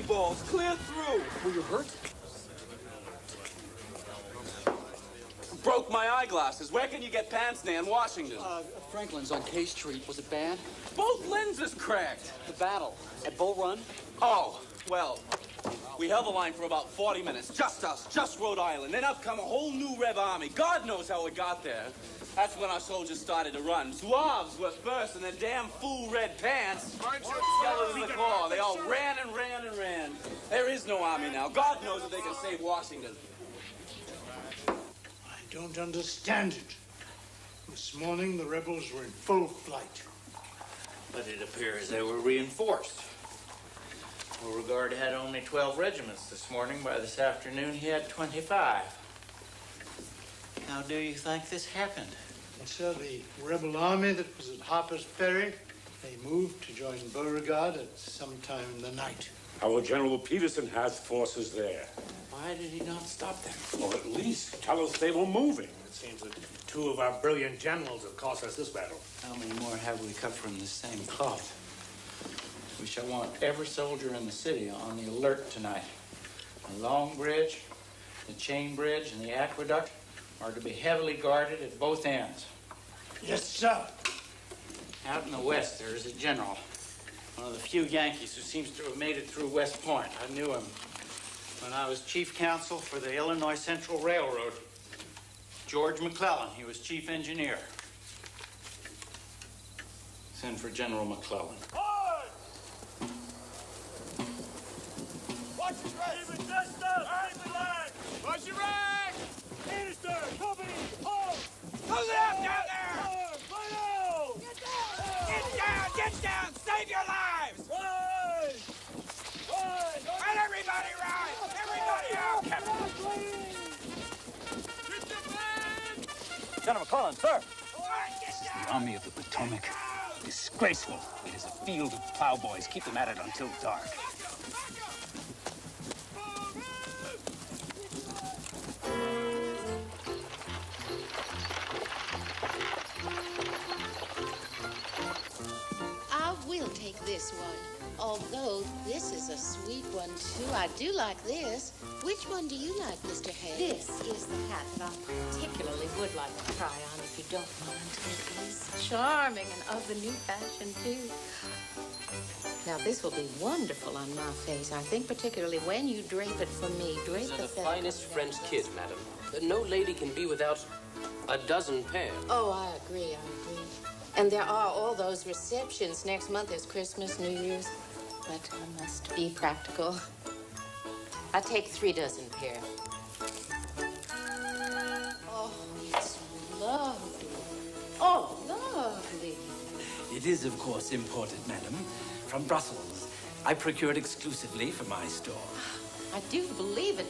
Balls, clear through. Were you hurt? Broke my eyeglasses. Where can you get pants now in Washington? Franklin's on K Street. Was it bad? Both lenses cracked. The battle at Bull Run? Oh, well, we held the line for about 40 minutes. Just us, just Rhode Island. Then up come a whole new Rev Army. God knows how it got there. That's when our soldiers started to run. Zouaves were first in their damn fool red pants. Yellow as the claw. They all ran and ran and ran. There is no army now. God knows if they can save Washington. I don't understand it. This morning, the rebels were in full flight. But it appears they were reinforced. Beauregard had only 12 regiments this morning. By this afternoon, he had 25. How do you think this happened? And so the rebel army that was at Harper's Ferry, they moved to join Beauregard at some time in the night. Our General Peterson has forces there. Why did he not stop them? Or at least tell us they were moving. It seems that two of our brilliant generals have cost us this battle. How many more have we cut from the same cloth? We shall want every soldier in the city on the alert tonight. The Long Bridge, the Chain Bridge, and the Aqueduct are to be heavily guarded at both ends. Yes, sir. Out in the west, there is a general, one of the few Yankees who seems to have made it through West Point. I knew him when I was chief counsel for the Illinois Central Railroad. George McClellan, he was chief engineer. Send for General McClellan. Watch your right! Keep it just up! Keep it line! Watch your right! Anderson! Company! Hold! Close it up down there! Final! Get down! Get down! Get down! Save your lives! Ride! Ride! Right, everybody ride! Everybody out! Get your plan! General McClellan, sir. The Army of the Potomac. Disgraceful. It is a field of plowboys. Keep them at it until dark. I will take this one. Although this is a sweet one, too. I do like this. Which one do you like, Mr. Hayes? This is the hat that I particularly would like to try on, if you don't mind. It is Charming and of the new fashion, too. Now, this will be wonderful on my face. I think particularly when you drape it for me. Drape These are the feather. finest French kid, madam. No lady can be without a dozen pair. Oh, I agree. And there are all those receptions. Next month is Christmas, New Year's. But I must be practical. I take 3 dozen pair. Oh, it's lovely. Oh, lovely. It is, of course, imported, madam, from Brussels. I procured exclusively for my store. I do believe it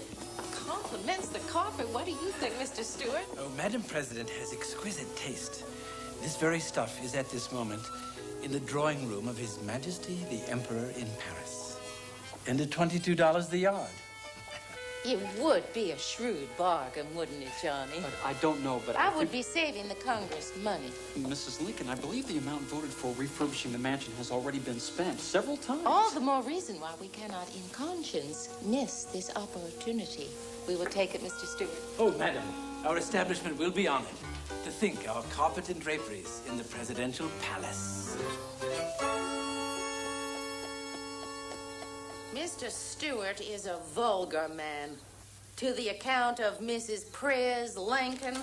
compliments the carpet. What do you think, Mr. Stewart? Oh, Madam President has exquisite taste. This very stuff is at this moment in the drawing room of His Majesty the Emperor in Paris. And at $22 the yard. It would be a shrewd bargain, wouldn't it, Johnny? I don't know, but I would be saving the Congress money. Mrs. Lincoln, I believe the amount voted for refurbishing the mansion has already been spent several times. All the more reason why we cannot, in conscience, miss this opportunity. We will take it, Mr. Stewart. Oh, madam, our establishment will be honored to think our carpet and draperies in the presidential palace. Mr. Stewart is a vulgar man. To the account of Mrs. Prez Lincoln,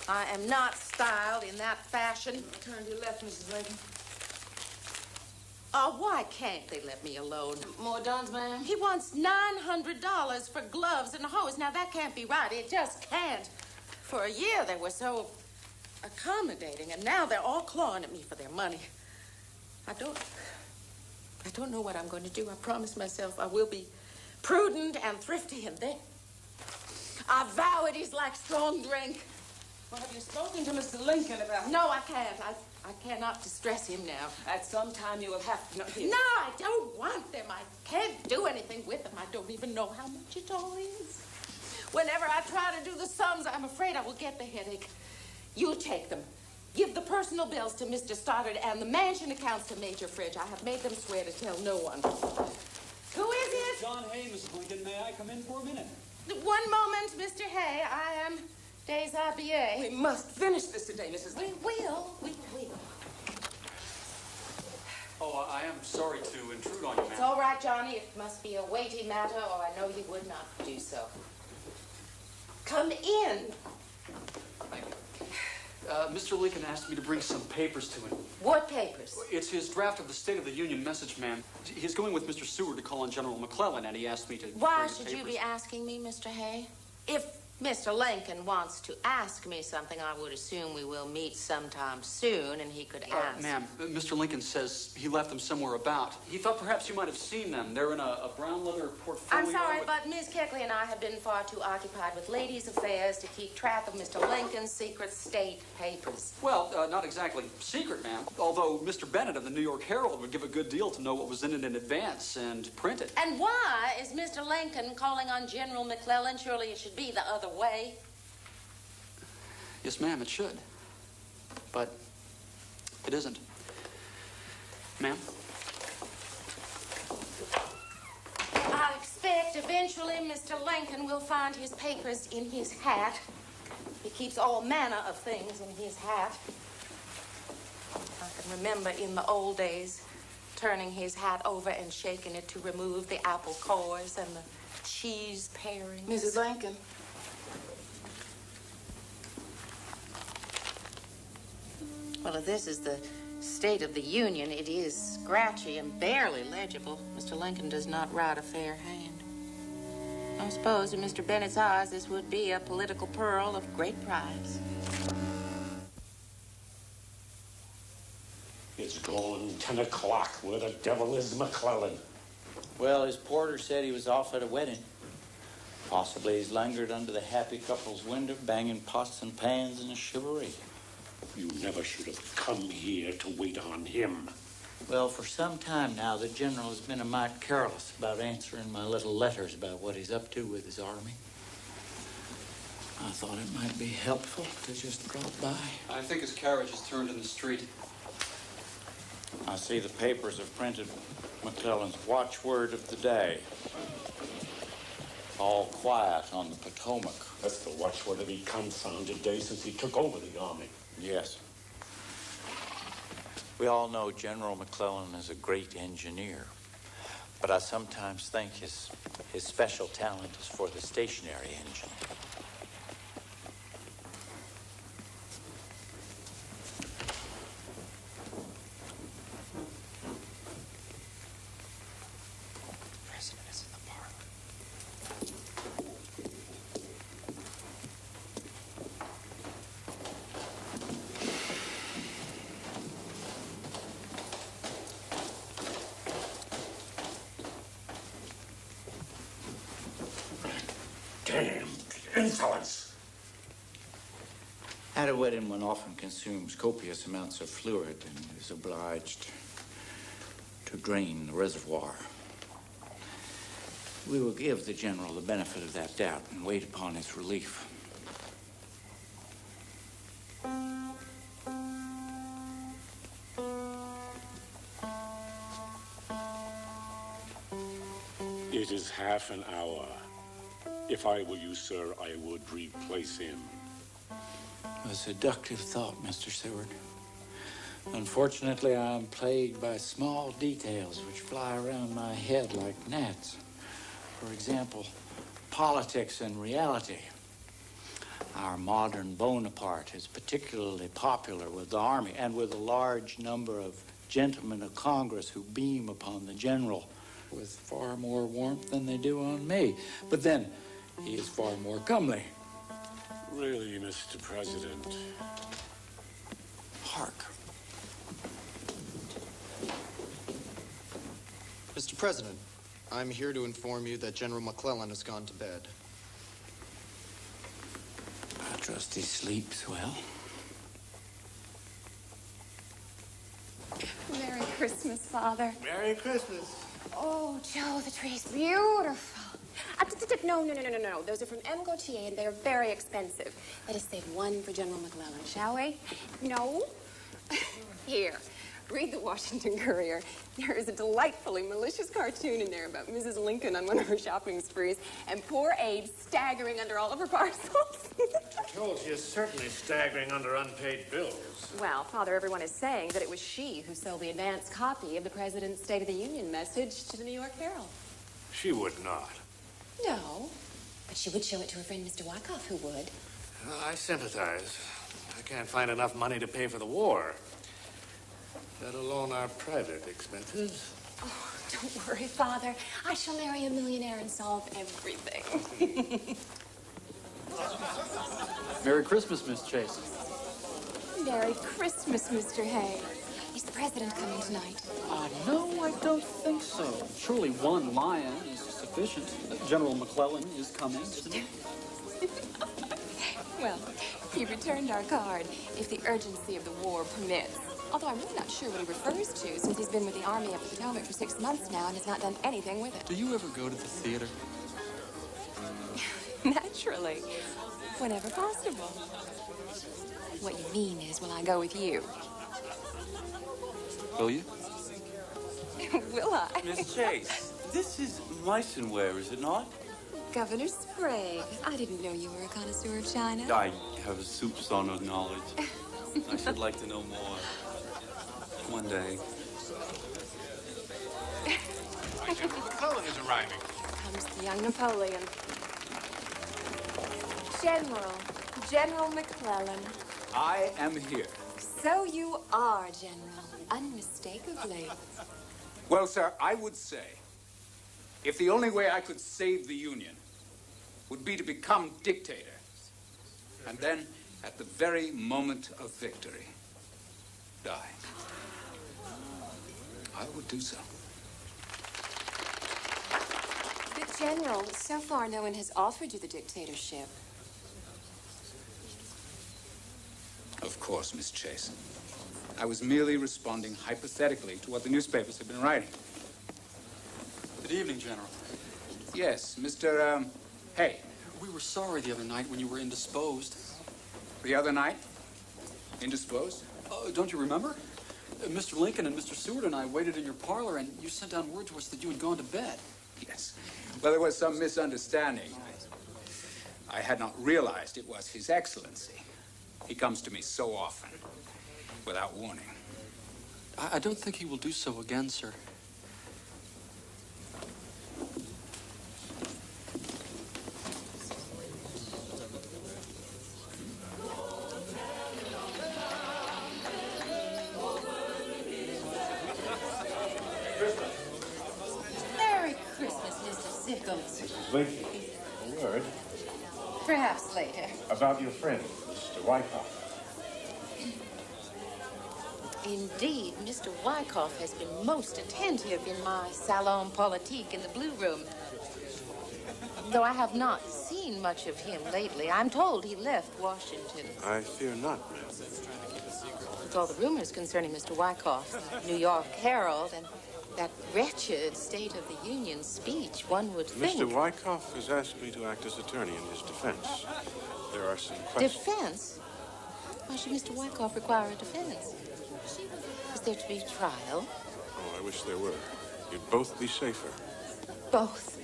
I am not styled in that fashion. Turn to your left, Mrs. Lincoln. Why can't they let me alone? More Duns, ma'am? He wants $900 for gloves and a hose. Now, that can't be right. It just can't. For a year, they were so accommodating, and now they're all clawing at me for their money. I don't know what I'm going to do. I promised myself I will be prudent and thrifty, and then I vow it is like strong drink. Well, have you spoken to Mr. Lincoln about... No, I can't. I cannot distress him now. At some time you will have to... No, I don't want them. I can't do anything with them. I don't even know how much it all is. Whenever I try to do the sums, I'm afraid I will get the headache. You take them. Give the personal bills to Mr. Stoddard and the mansion accounts to Major Fridge. I have made them swear to tell no one. Who is it? John Hay, Mrs. Lincoln. May I come in for a minute? One moment, Mr. Hay. I am déshabillé. We must finish this today, Mrs. Lincoln. We will. Oh, I am sorry to intrude on you, ma'am. It's all right, Johnny. It must be a weighty matter, or I know you would not do so. Come in. Mr. Lincoln asked me to bring some papers to him. What papers? It's his draft of the State of the Union message, ma'am. He's going with Mr. Seward to call on General McClellan, and he asked me to Why bring the should papers. you be asking me, Mr. Hay? If Mr. Lincoln wants to ask me something, I would assume we will meet sometime soon, and he could ask. Ma'am, Mr. Lincoln says he left them somewhere about. He thought perhaps you might have seen them. They're in a brown leather portfolio. I'm sorry, but Miss Keckley and I have been far too occupied with ladies' affairs to keep track of Mr. Lincoln's secret state papers. Well, not exactly secret, ma'am. Although Mr. Bennett of the New York Herald would give a good deal to know what was in it in advance and print it. And why is Mr. Lincoln calling on General McClellan? Surely it should be the other way. Yes, ma'am, it should. But it isn't. Ma'am? I expect eventually Mr. Lincoln will find his papers in his hat. He keeps all manner of things in his hat. I can remember in the old days turning his hat over and shaking it to remove the apple cores and the cheese parings. Mrs. Lincoln. Well, if this is the State of the Union, it is scratchy and barely legible. Mr. Lincoln does not write a fair hand. I suppose in Mr. Bennett's eyes, this would be a political pearl of great price. It's going 10 o'clock. Where the devil is McClellan? Well, his porter said he was off at a wedding. Possibly he's lingered under the happy couple's window, banging pots and pans in a chivalry. You never should have come here to wait on him. Well, for some time now, the general has been a mite careless about answering my little letters about what he's up to with his army. I thought it might be helpful to just drop by. I think his carriage has turned in the street. I see the papers have printed McClellan's watchword of the day. All quiet on the Potomac. That's the watchword of the confounded day since he took over the army. Yes. We all know General McClellan is a great engineer, but I sometimes think his special talent is for the stationary engine. President is in the parlor. Damn insolence! At a wedding, one often consumes copious amounts of fluid and is obliged to drain the reservoir. We will give the general the benefit of that doubt and wait upon his relief. It is half an hour. If I were you, sir, I would replace him. A seductive thought, Mr. Seward. Unfortunately, I'm plagued by small details which fly around my head like gnats. For example, politics and reality. Our modern Bonaparte is particularly popular with the army and with a large number of gentlemen of Congress who beam upon the general with far more warmth than they do on me. But then, he is far more comely. Really, Mr. President? Hark. Mr. President, I'm here to inform you that General McClellan has gone to bed. I trust he sleeps well. Merry Christmas, Father. Merry Christmas. Oh, Joe, the tree's beautiful. No. Those are from M. Gautier, and they're very expensive. Let us save one for General McClellan, shall we? No? Here, read the Washington Courier. There is a delightfully malicious cartoon in there about Mrs. Lincoln on one of her shopping sprees, and poor Abe staggering under all of her parcels. I told you, certainly staggering under unpaid bills. Well, Father, everyone is saying that it was she who sold the advance copy of the President's State of the Union message to the New York Herald. She would not. No, but she would show it to her friend Mr. Wyckoff, who would. I sympathize. I can't find enough money to pay for the war, let alone our private expenses. Oh, don't worry, Father. I shall marry a millionaire and solve everything. Merry Christmas, Miss Chase. Merry Christmas, Mr. Hay. Is the President coming tonight? No, I don't think so. Surely one lion is sufficient. General McClellan is coming, isn't he? Well, he returned our card, if the urgency of the war permits. Although I'm really not sure what he refers to, since he's been with the Army of the Potomac for 6 months now and has not done anything with it. Do you ever go to the theater? Naturally. Whenever possible. What you mean is, will I go with you? Will you? Will I? Miss Chase, this is Meisenware, is it not? Governor Sprague, I didn't know you were a connoisseur of China. I have a soupçon of knowledge. I should like to know more. One day. McClellan is arriving. Comes the young Napoleon. General McClellan. I am here. So you are, General, unmistakably. Well, sir, I would say, if the only way I could save the Union would be to become dictator, and then, at the very moment of victory, die, I would do so. But, General, so far no one has offered you the dictatorship. Of course, Miss Chase. I was merely responding hypothetically to what the newspapers have been writing. Good evening, General. Yes, Mr. Hay. We were sorry the other night when you were indisposed. The other night? Indisposed? Don't you remember? Mr. Lincoln and Mr. Seward and I waited in your parlor, and you sent down word to us that you had gone to bed. Yes. Well, there was some misunderstanding. I had not realized it was His Excellency. He comes to me so often, without warning. I don't think he will do so again, sir. Merry Christmas, Mr. Sickles. Mrs. Lincoln, a word Perhaps later. about your friend, Mr. Wyckoff. Indeed, Mr. Wyckoff has been most attentive in my salon politique in the Blue Room. Though I have not seen much of him lately. I'm told he left Washington. I fear not, ma'am. With all the rumors concerning Mr. Wyckoff, the New York Herald, and That wretched State of the Union speech, one would think. Mr. Wyckoff has asked me to act as attorney in his defense. There are some questions. Defense? Why should Mr. Wyckoff require a defense? Is there to be trial? Oh, I wish there were. You'd both be safer. Both?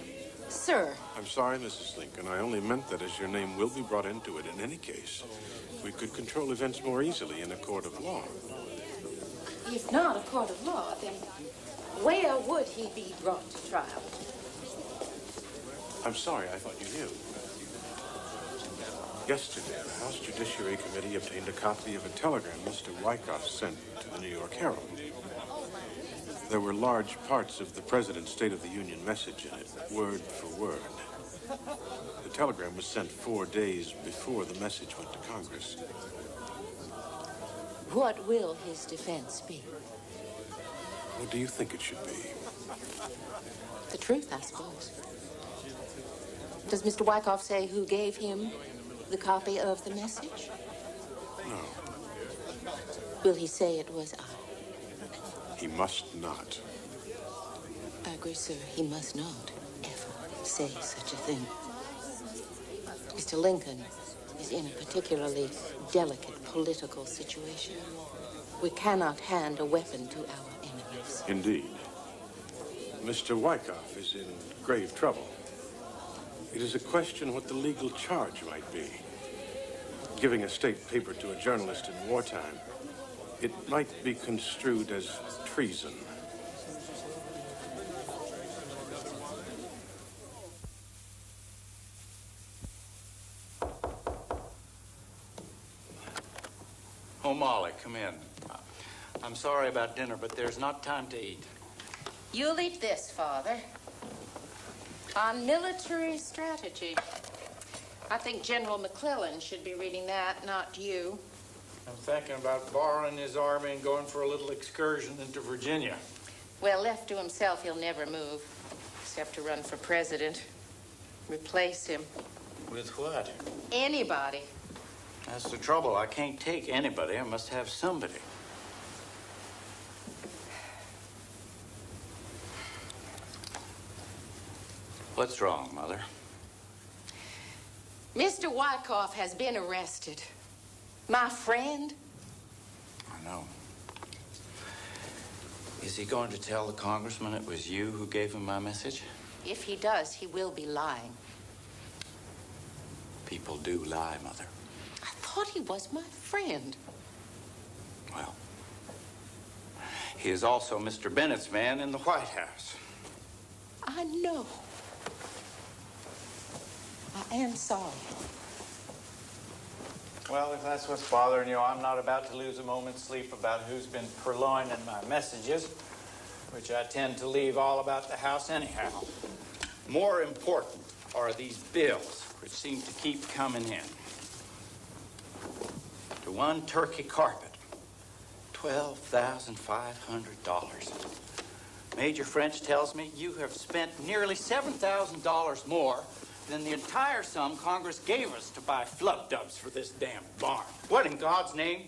Sir. I'm sorry, Mrs. Lincoln. I only meant that as your name will be brought into it in any case, we could control events more easily in a court of law. If not a court of law, then where would he be brought to trial? I'm sorry, I thought you knew. Yesterday, the House Judiciary Committee obtained a copy of a telegram Mr. Wyckoff sent to the New York Herald. There were large parts of the President's State of the Union message in it, word for word. The telegram was sent 4 days before the message went to Congress. What will his defense be? What do you think it should be? The truth, I suppose. Does Mr. Wyckoff say who gave him the copy of the message? No. Will he say it was I? He must not. I agree, sir. He must not ever say such a thing. Mr. Lincoln is in a particularly delicate political situation. We cannot hand a weapon to our enemies. Indeed. Mr. Wyckoff is in grave trouble. It is a question what the legal charge might be. Giving a state paper to a journalist in wartime, it might be construed as treason. Oh, Molly, come in. I'm sorry about dinner, but there's not time to eat. You'll eat this, Father. On military strategy. I think General McClellan should be reading that, not you. I'm thinking about borrowing his army and going for a little excursion into Virginia. Well, left to himself, he'll never move, except to run for president. Replace him. With what? Anybody. That's the trouble. I can't take anybody. I must have somebody. What's wrong, Mother? Mr. Wyckoff has been arrested. My friend. I know. Is he going to tell the congressman it was you who gave him my message? If he does, he will be lying. People do lie, Mother. I thought he was my friend. Well, he is also Mr. Bennett's man in the White House. I know. I am sorry. Well, if that's what's bothering you, I'm not about to lose a moment's sleep about who's been purloining my messages, which I tend to leave all about the house anyhow. More important are these bills, which seem to keep coming in. To one turkey carpet, $12,500. Major French tells me you have spent nearly $7,000 more than the entire sum Congress gave us to buy flub dubs for this damn barn. What in God's name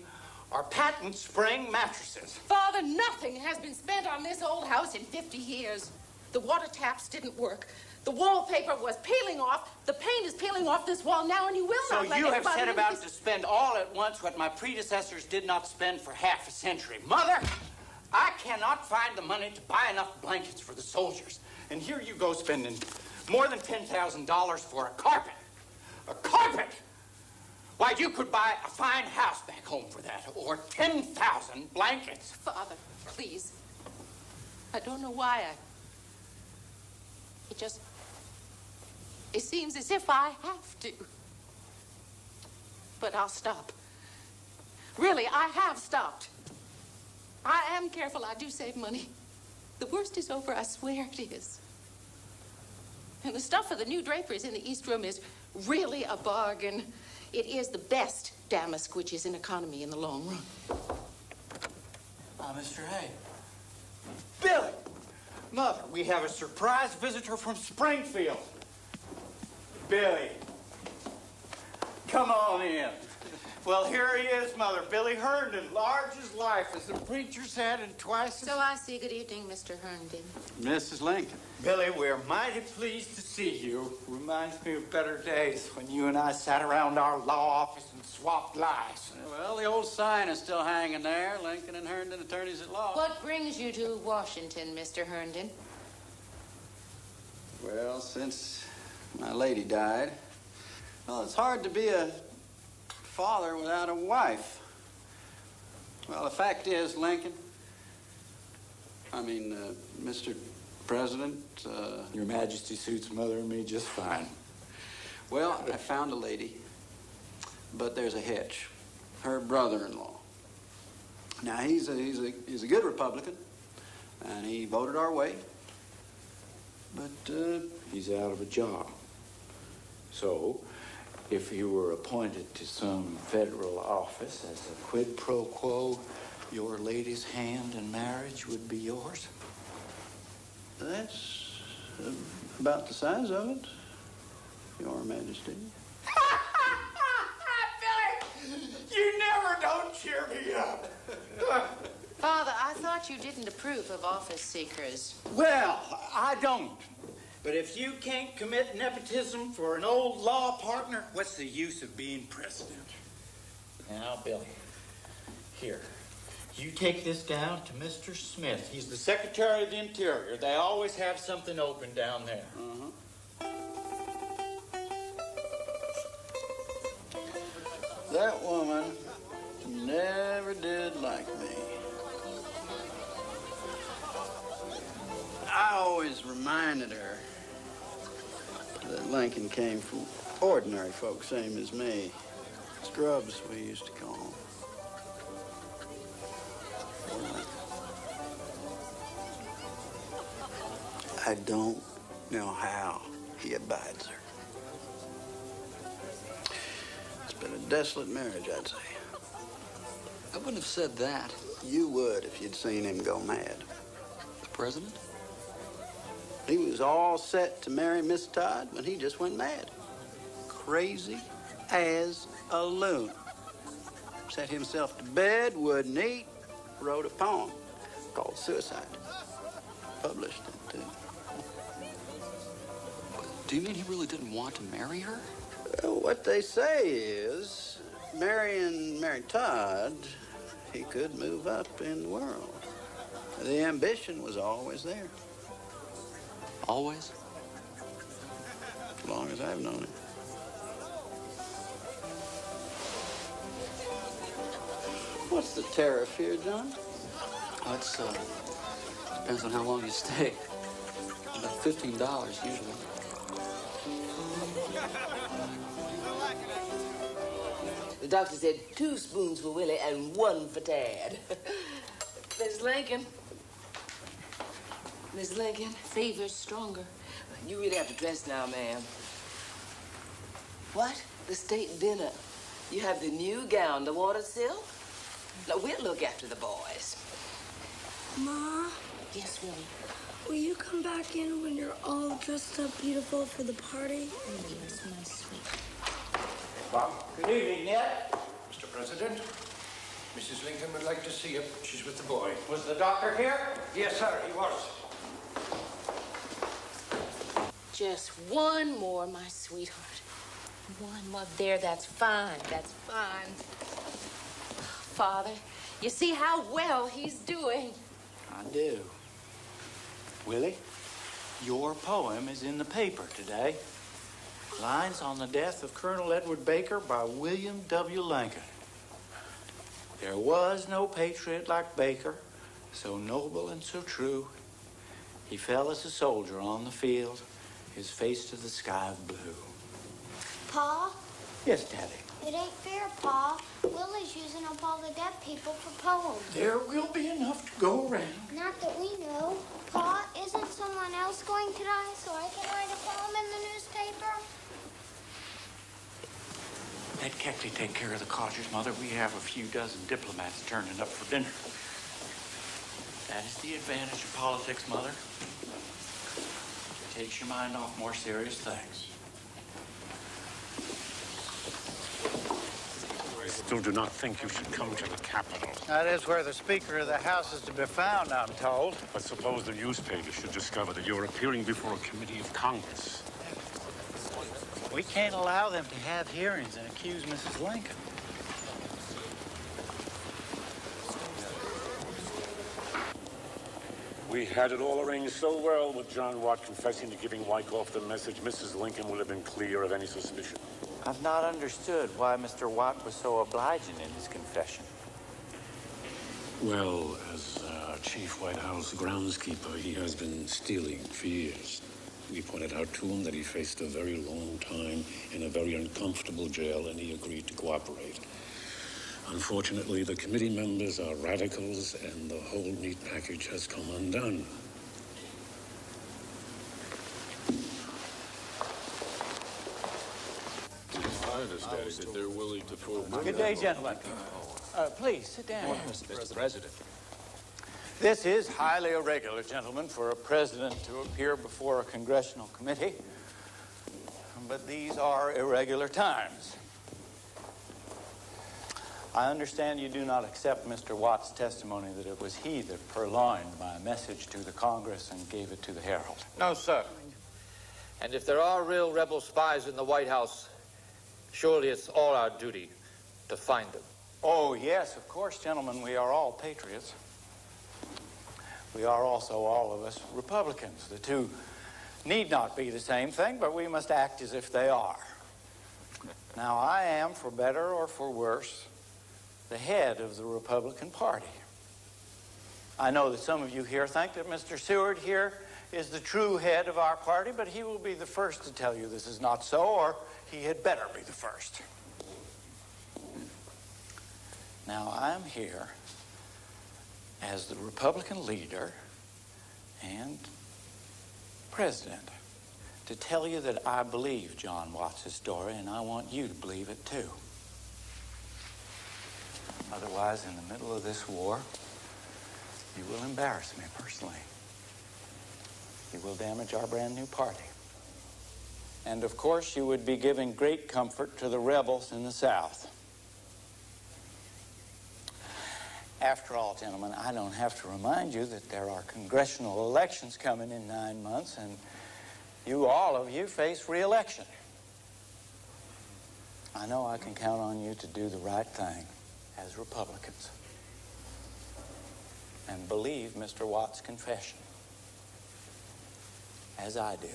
are patent spring mattresses? Father, nothing has been spent on this old house in 50 years. The water taps didn't work. The wallpaper was peeling off. The paint is peeling off this wall now, and you will not let So you have anybody set in about this- to spend all at once what my predecessors did not spend for half a century. Mother, I cannot find the money to buy enough blankets for the soldiers. And here you go spending more than $10,000 for a carpet. A carpet! Why, you could buy a fine house back home for that, or 10,000 blankets. Father, please. I don't know why it seems as if I have to. But I'll stop. Really, I have stopped. I am careful. I do save money. The worst is over. I swear it is. And the stuff for the new draperies in the East Room is really a bargain. It is the best damask, which is an economy in the long run. Mr. Hay. Billy! Mother, we have a surprise visitor from Springfield. Billy, come on in. Well, here he is, Mother. Billy Herndon, large as life, as the preacher said, and twice as... So I see. Good evening, Mr. Herndon. Mrs. Lincoln. Billy, we're mighty pleased to see you. Reminds me of better days when you and I sat around our law office and swapped lies. Well, the old sign is still hanging there. Lincoln and Herndon, attorneys at law. What brings you to Washington, Mr. Herndon? Well, since my lady died, well, it's hard to be a father without a wife. Well, the fact is, Lincoln, Mr. President, Your Majesty suits Mother and me just fine. well, I found a lady, but there's a hitch. Her brother-in-law. Now, he's a good Republican, and he voted our way, but He's out of a job. So, if you were appointed to some federal office as a quid pro quo, your lady's hand in marriage would be yours? that's about the size of it, Your Majesty. Billy, you never don't cheer me up. Father, I thought you didn't approve of office seekers. Well, I don't. But if you can't commit nepotism for an old law partner, what's the use of being president? Now, Billy, here. You take this down to Mr. Smith. He's the Secretary of the Interior. They always have something open down there. That woman never did like me. I always reminded her that Lincoln came from ordinary folks, same as me. Scrubs, we used to call them. I don't know how he abides her. It's been a desolate marriage, I'd say. I wouldn't have said that. You would if you'd seen him go mad. The president? He was all set to marry Miss Todd when he just went mad. Crazy as a loon. Set himself to bed, wouldn't eat, wrote a poem called Suicide. Published it, too. Do you mean he really didn't want to marry her? Well, what they say is, marrying Mary Todd, he could move up in the world. The ambition was always there. Always? As long as I've known him. What's the tariff here, John? Oh, it's, depends on how long you stay. About $15 usually. The doctor said 2 spoons for Willie and 1 for Tad. Miss Lincoln. Miss Lincoln. Fever's stronger. You really have to dress now, ma'am. What? The state dinner. You have the new gown, the water silk? No, we'll look after the boys. Ma, Yes, Willie. will you come back in when you're all dressed up beautiful for the party? Yes, my sweet. Good evening, Ned. Mr. President, Mrs. Lincoln would like to see you. She's with the boy. Was the doctor here? Yes, sir, he was. Just one more, my sweetheart. One more. There, that's fine. That's fine. Father, you see how well he's doing. I do. Willie, your poem is in the paper today. Lines on the death of Colonel Edward Baker by William W. Lincoln. There was no patriot like Baker, so noble and so true. He fell as a soldier on the field, his face to the sky of blue. Pa, Yes, Daddy. it ain't fair, Pa. Willie's using up all the dead people for poems. There will be enough to go around. Not that we know. Pa, isn't someone else going to die so I can write a poem in the newspaper? Let Keckley take care of the codgers, Mother. We have a few dozen diplomats turning up for dinner. That is the advantage of politics, Mother. It takes your mind off more serious things. still do not think you should come to the Capitol. That is where the Speaker of the House is to be found, I'm told. But suppose the newspapers should discover that you're appearing before a committee of Congress. We can't allow them to have hearings and accuse Mrs. Lincoln. We had it all arranged so well with John Watt confessing to giving Wyckoff the message. Mrs. Lincoln would have been clear of any suspicion. I've not understood why Mr. Watt was so obliging in his confession. Well, as Chief White House groundskeeper, he has been stealing for years. We pointed out to him that he faced a very long time in a very uncomfortable jail, and he agreed to cooperate. Unfortunately, the committee members are radicals, and the whole meat package has come undone. I understand that they're willing to pull... Good day, gentlemen. Please, sit down. Mr. President. This is highly irregular, gentlemen, for a president to appear before a congressional committee. But these are irregular times. I understand you do not accept Mr. Watt's testimony that it was he that purloined my message to the Congress and gave it to the Herald. No, sir. And if there are real rebel spies in the White House, surely it's all our duty to find them. Oh, yes, of course, gentlemen, we are all patriots. We are also, all of us, Republicans. The two need not be the same thing, but we must act as if they are. Now, I am, for better or for worse, the head of the Republican Party. I know that some of you here think that Mr. Seward here is the true head of our party, but he will be the first to tell you this is not so, or he had better be the first. Now, I'm here as the Republican leader and president to tell you that I believe John Watts' story, and I want you to believe it too. Otherwise, in the middle of this war, you will embarrass me personally. You will damage our brand new party. And of course, you would be giving great comfort to the rebels in the South. After all, gentlemen, I don't have to remind you that there are congressional elections coming in 9 months, and you, all of you, face re-election. I know I can count on you to do the right thing as Republicans and believe Mr. Watt's confession, as I do.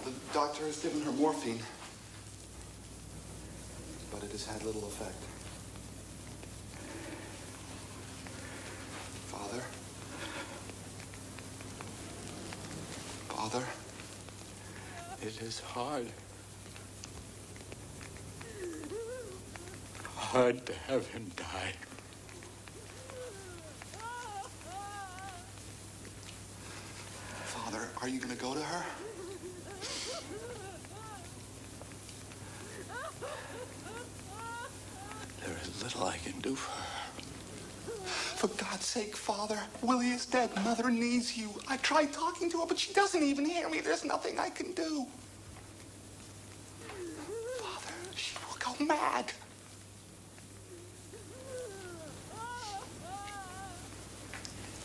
The doctor has given her morphine, but it has had little effect. Father? Father? It is hard. Hard to have him die. Father, are you going to go to her? There is little I can do for her. For God's sake, Father, Willie is dead. Mother needs you. I tried talking to her, but she doesn't even hear me. There's nothing I can do. Father, she will go mad.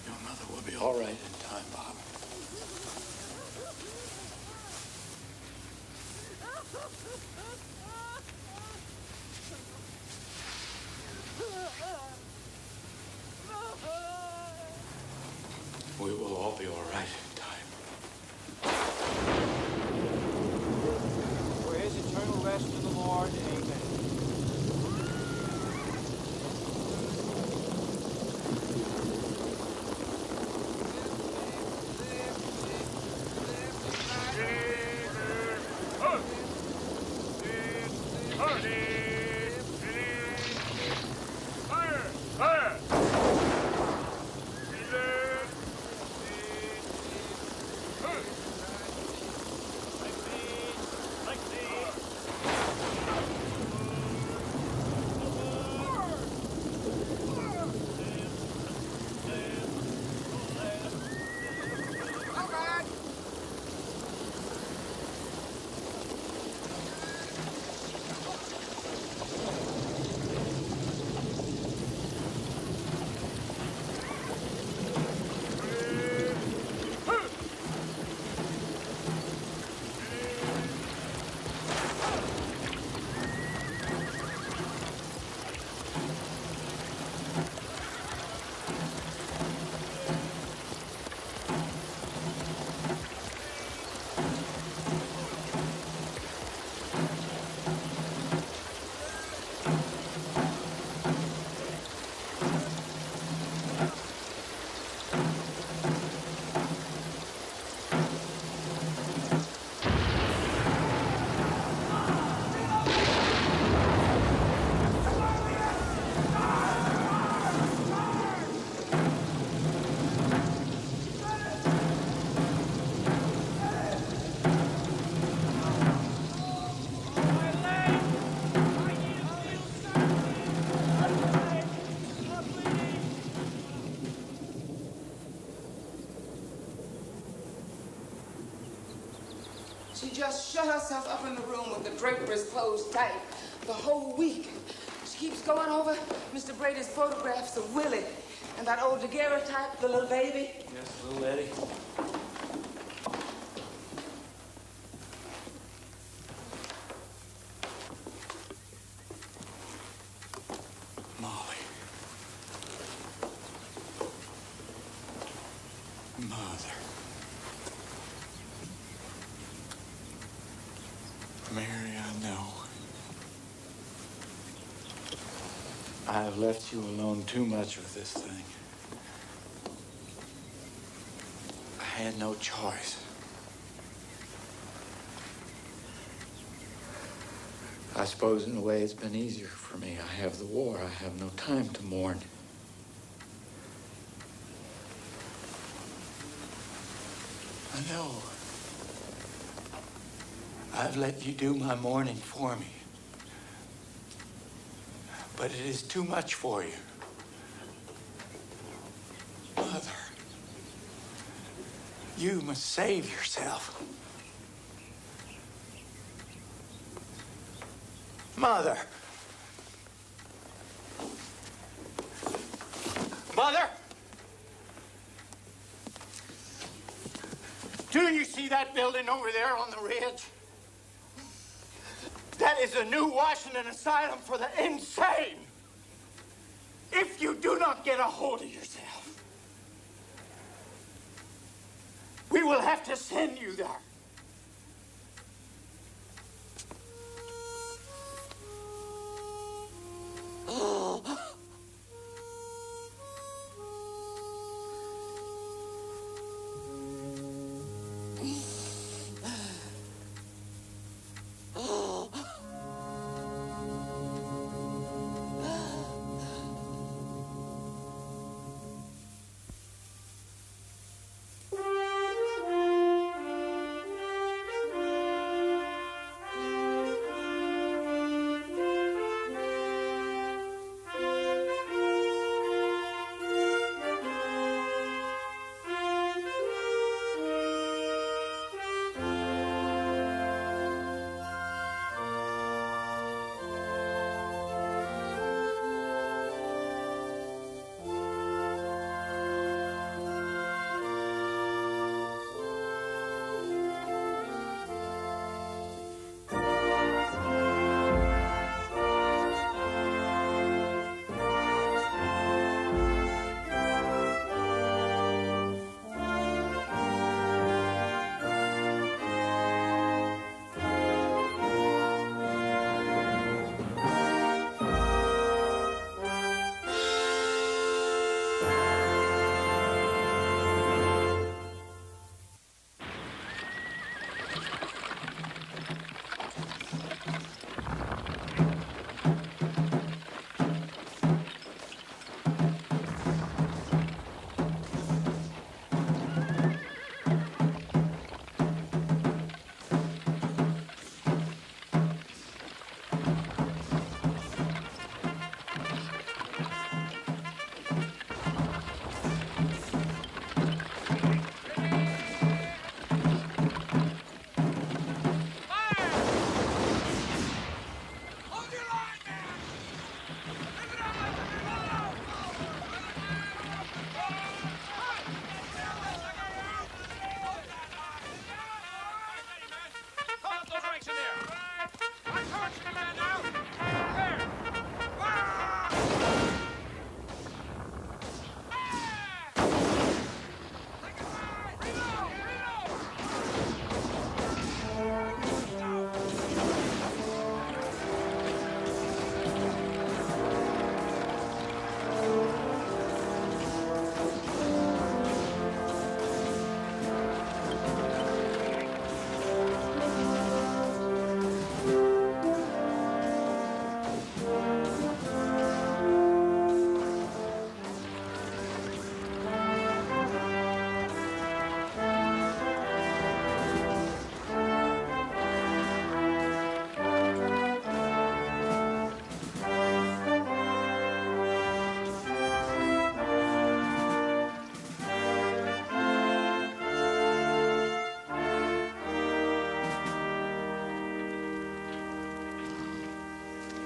Your mother will be all right in time, Bob. We will She just shut herself up in the room with the draperies closed tight the whole week. She keeps going over Mr. Brady's photographs of Willie and that old daguerreotype, the little baby. Yes, little Eddie. Molly. Mother. Mary, I know. I have left you alone too much with this thing. I had no choice. I suppose in a way it's been easier for me. I have the war. I have no time to mourn. I know. I've let you do my mourning for me. But it is too much for you. Mother, you must save yourself. Mother. Mother! Do you see that building over there on the ridge? That is a new Washington asylum for the insane. If you do not get a hold of yourself, we will have to send you there.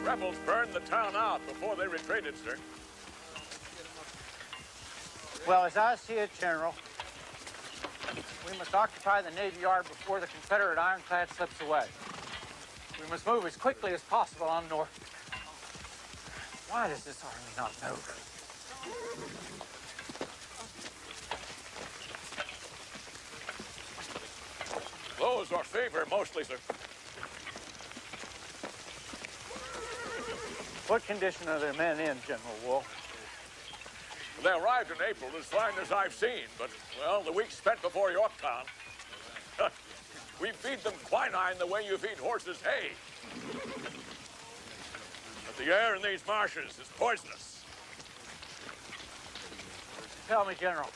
Rebels burned the town out before they retreated, sir. Well, as I see it, General, we must occupy the Navy Yard before the Confederate ironclad slips away. We must move as quickly as possible on north. Why does this army not move? Those are favor mostly, sir. What condition are their men in, General Wolfe? They arrived in April as fine as I've seen, but, well, the week spent before Yorktown. We feed them quinine the way you feed horses hay. But the air in these marshes is poisonous. Tell me, General,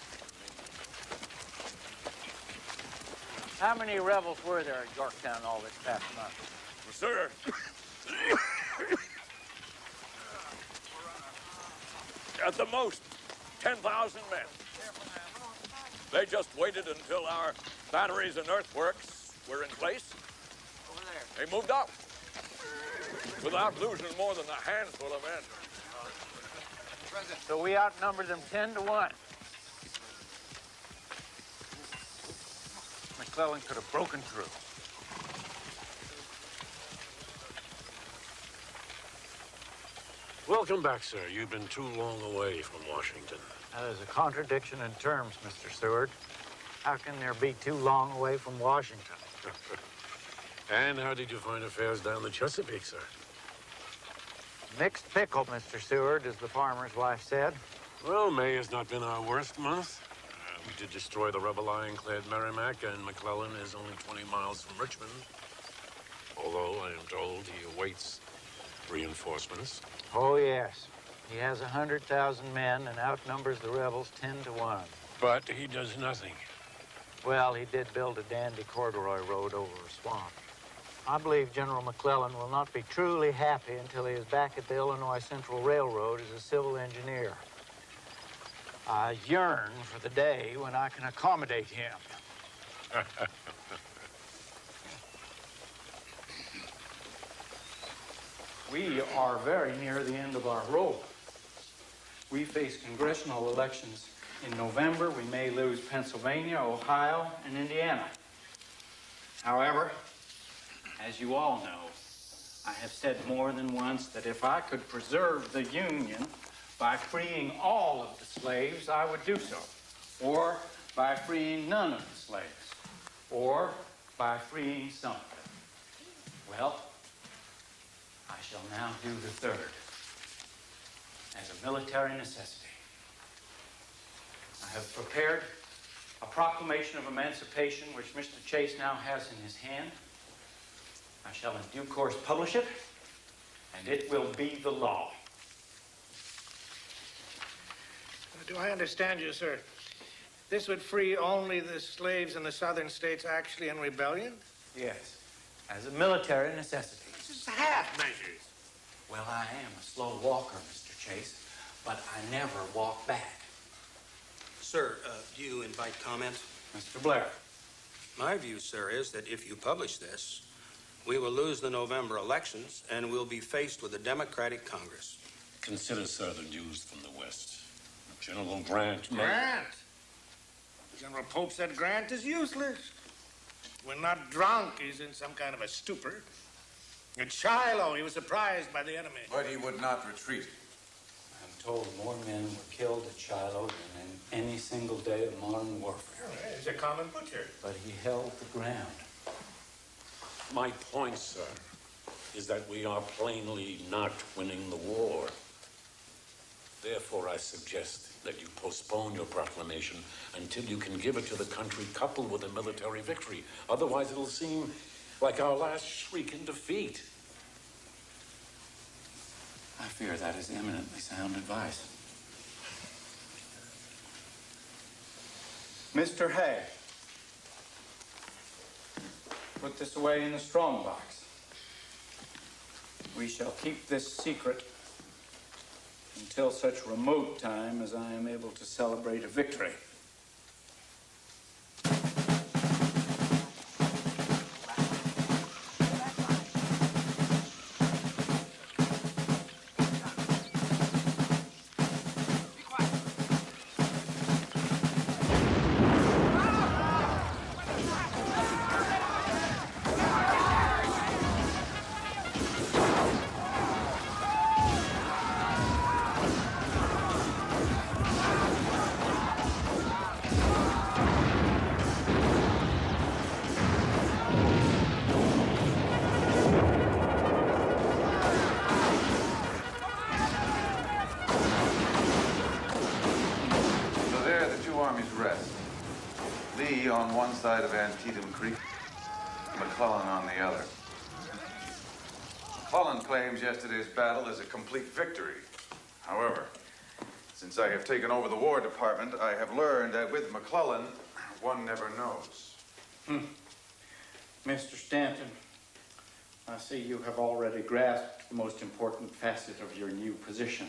how many rebels were there at Yorktown all this past month? Sir, at the most, 10,000 men. They just waited until our batteries and earthworks were in place. They moved out without losing more than a handful of men. So we outnumbered them 10 to 1. McClellan could have broken through. Welcome back, sir. You've been too long away from Washington. That is a contradiction in terms, Mr. Seward. How can there be too long away from Washington? And how did you find affairs down the Chesapeake, sir? Mixed pickle, Mr. Seward, as the farmer's wife said. Well, May has not been our worst month. We did destroy the rebel ironclad Merrimack, and McClellan is only 20 miles from Richmond. Although I am told he awaits reinforcements. Oh, yes. He has 100,000 men and outnumbers the rebels 10 to 1. But he does nothing. Well, he did build a dandy corduroy road over a swamp. I believe General McClellan will not be truly happy until he is back at the Illinois Central Railroad as a civil engineer. I yearn for the day when I can accommodate him. We are very near the end of our road. We face congressional elections in November. We may lose Pennsylvania, Ohio, and Indiana. However, as you all know, I have said more than once that if I could preserve the Union by freeing all of the slaves, I would do so. Or by freeing none of the slaves. Or by freeing some of them. Well, I shall now do the third, as a military necessity. I have prepared a proclamation of emancipation, which Mr. Chase now has in his hand. I shall in due course publish it, and it will be the law. Do I understand you, sir? This would free only the slaves in the southern states actually in rebellion? Yes, as a military necessity. This is half measures. Well, I am a slow walker, Mr. Chase, but I never walk back. Sir, do you invite comment? Mr. Blair. My view, sir, is that if you publish this, we will lose the November elections and we'll be faced with a Democratic Congress. Consider, sir, the news from the West. General Grant. Grant? General Pope said Grant is useless. When not drunk, he's in some kind of a stupor. At Shiloh, he was surprised by the enemy. But he would not retreat. I'm told more men were killed at Shiloh than in any single day of modern warfare. Oh, he's a common butcher. But he held the ground. My point, sir, is that we are plainly not winning the war. Therefore, I suggest that you postpone your proclamation until you can give it to the country coupled with a military victory. Otherwise, it'll seem like our last shriek in defeat. I fear that is eminently sound advice. Mr. Hay, put this away in the strong box. We shall keep this secret until such remote time as I am able to celebrate a victory. side of Antietam Creek, McClellan on the other. McClellan claims yesterday's battle is a complete victory. However, since I have taken over the War Department, I have learned that with McClellan, one never knows. Mr. Stanton, I see you have already grasped the most important facet of your new position.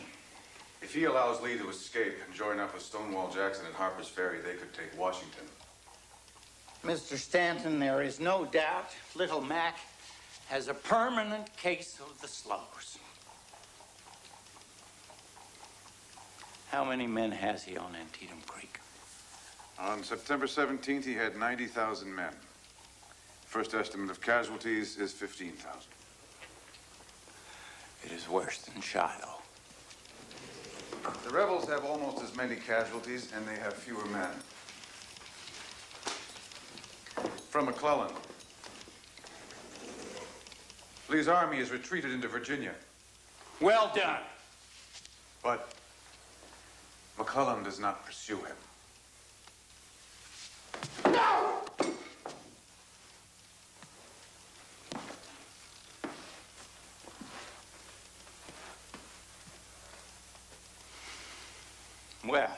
If he allows Lee to escape and join up with Stonewall Jackson at Harper's Ferry, they could take Washington. Mr. Stanton, there is no doubt Little Mac has a permanent case of the slows. How many men has he on Antietam Creek? On September 17th, he had 90,000 men. First estimate of casualties is 15,000. It is worse than Shiloh. The rebels have almost as many casualties, and they have fewer men. From McClellan. Lee's army has retreated into Virginia. Well done. But McClellan does not pursue him. No! Well,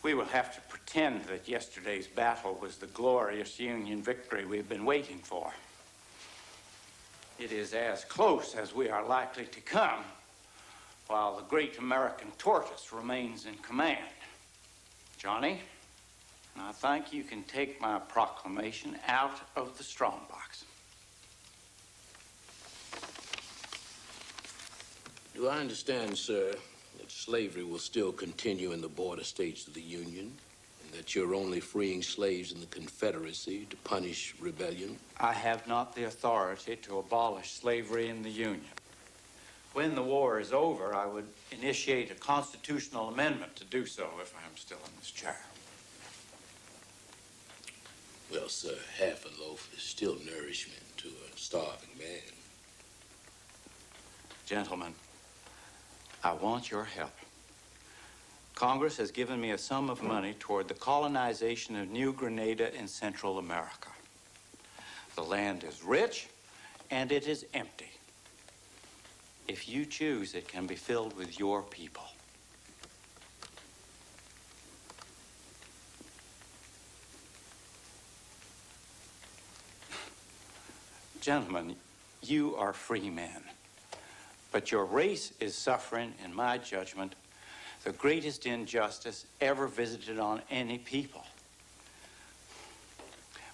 we will have to pretend that yesterday's battle was the glorious Union victory we've been waiting for. It is as close as we are likely to come while the great American tortoise remains in command. Johnny, I think you can take my proclamation out of the strongbox. Do I understand, sir, that slavery will still continue in the border states of the Union, and that you're only freeing slaves in the Confederacy to punish rebellion? I have not the authority to abolish slavery in the Union. When the war is over, I would initiate a constitutional amendment to do so if I am still in this chair. Well, sir, half a loaf is still nourishment to a starving man. Gentlemen, I want your help. Congress has given me a sum of money toward the colonization of New Grenada in Central America. The land is rich, and it is empty. If you choose, it can be filled with your people. Gentlemen, you are free men, but your race is suffering, in my judgment, the greatest injustice ever visited on any people.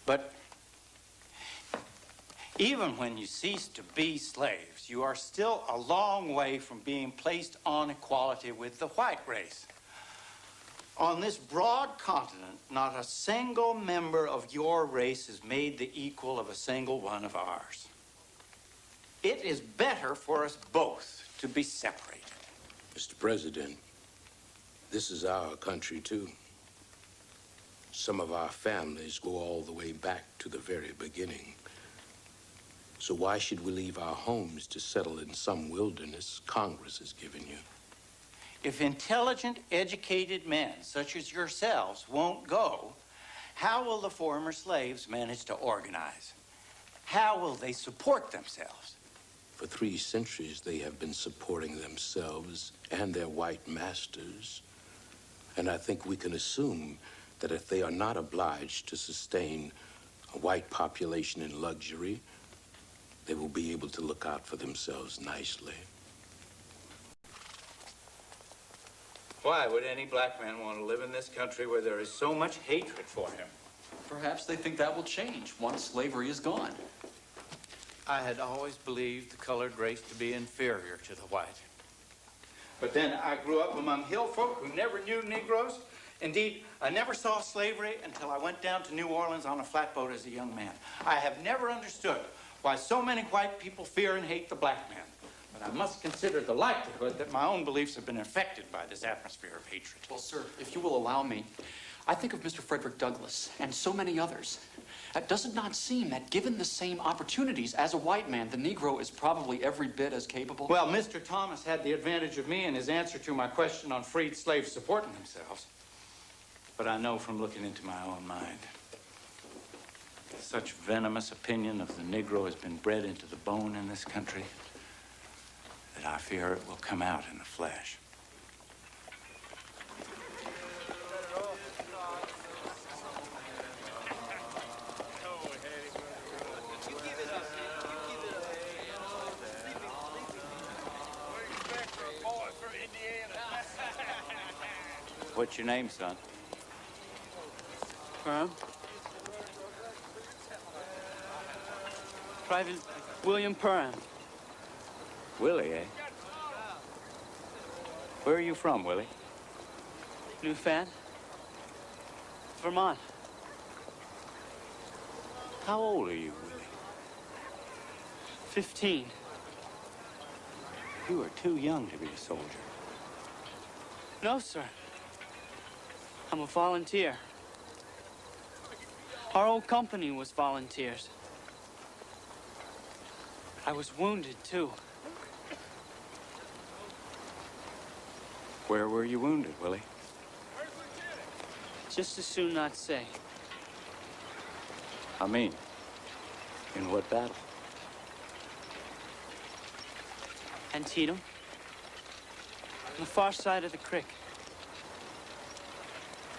But even when you cease to be slaves, you are still a long way from being placed on equality with the white race. On this broad continent, not a single member of your race is made the equal of a single one of ours. It is better for us both to be separated. Mr. President, this is our country, too. Some of our families go all the way back to the very beginning. So why should we leave our homes to settle in some wilderness Congress has given you? If intelligent, educated men, such as yourselves, won't go, how will the former slaves manage to organize? How will they support themselves? For 3 centuries, they have been supporting themselves and their white masters. And I think we can assume that if they are not obliged to sustain a white population in luxury, they will be able to look out for themselves nicely. Why would any black man want to live in this country where there is so much hatred for him? Perhaps they think that will change once slavery is gone. I had always believed the colored race to be inferior to the white. But then I grew up among hill folk who never knew Negroes. Indeed, I never saw slavery until I went down to New Orleans on a flatboat as a young man. I have never understood why so many white people fear and hate the black man. But I must consider the likelihood that my own beliefs have been affected by this atmosphere of hatred. Well, sir, if you will allow me, I think of Mr. Frederick Douglass and so many others. Does it not seem that given the same opportunities as a white man, the Negro is probably every bit as capable? Well, Mr. Thomas had the advantage of me in his answer to my question on freed slaves supporting themselves. But I know from looking into my own mind, such venomous opinion of the Negro has been bred into the bone in this country that I fear it will come out in the flesh. What's your name, son? Private William Perham. Willie, eh? Where are you from, Willie? New Fan. Vermont. How old are you, Willie? 15. You are too young to be a soldier. No, sir. I'm a volunteer. Our whole company was volunteers. I was wounded, too. Where were you wounded, Willie? Just as soon not say. I mean, in what battle? Antietam. On the far side of the creek.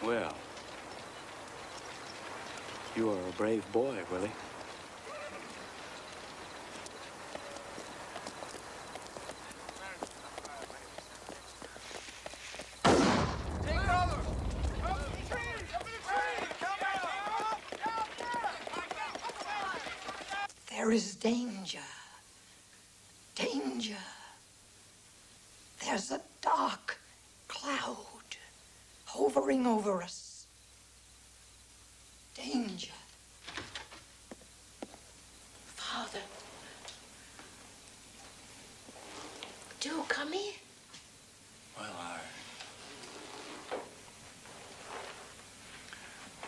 Well, you are a brave boy, Willie. There is danger. Danger. There's a dark cloud hovering over us. Danger. Father. Do come in. Well,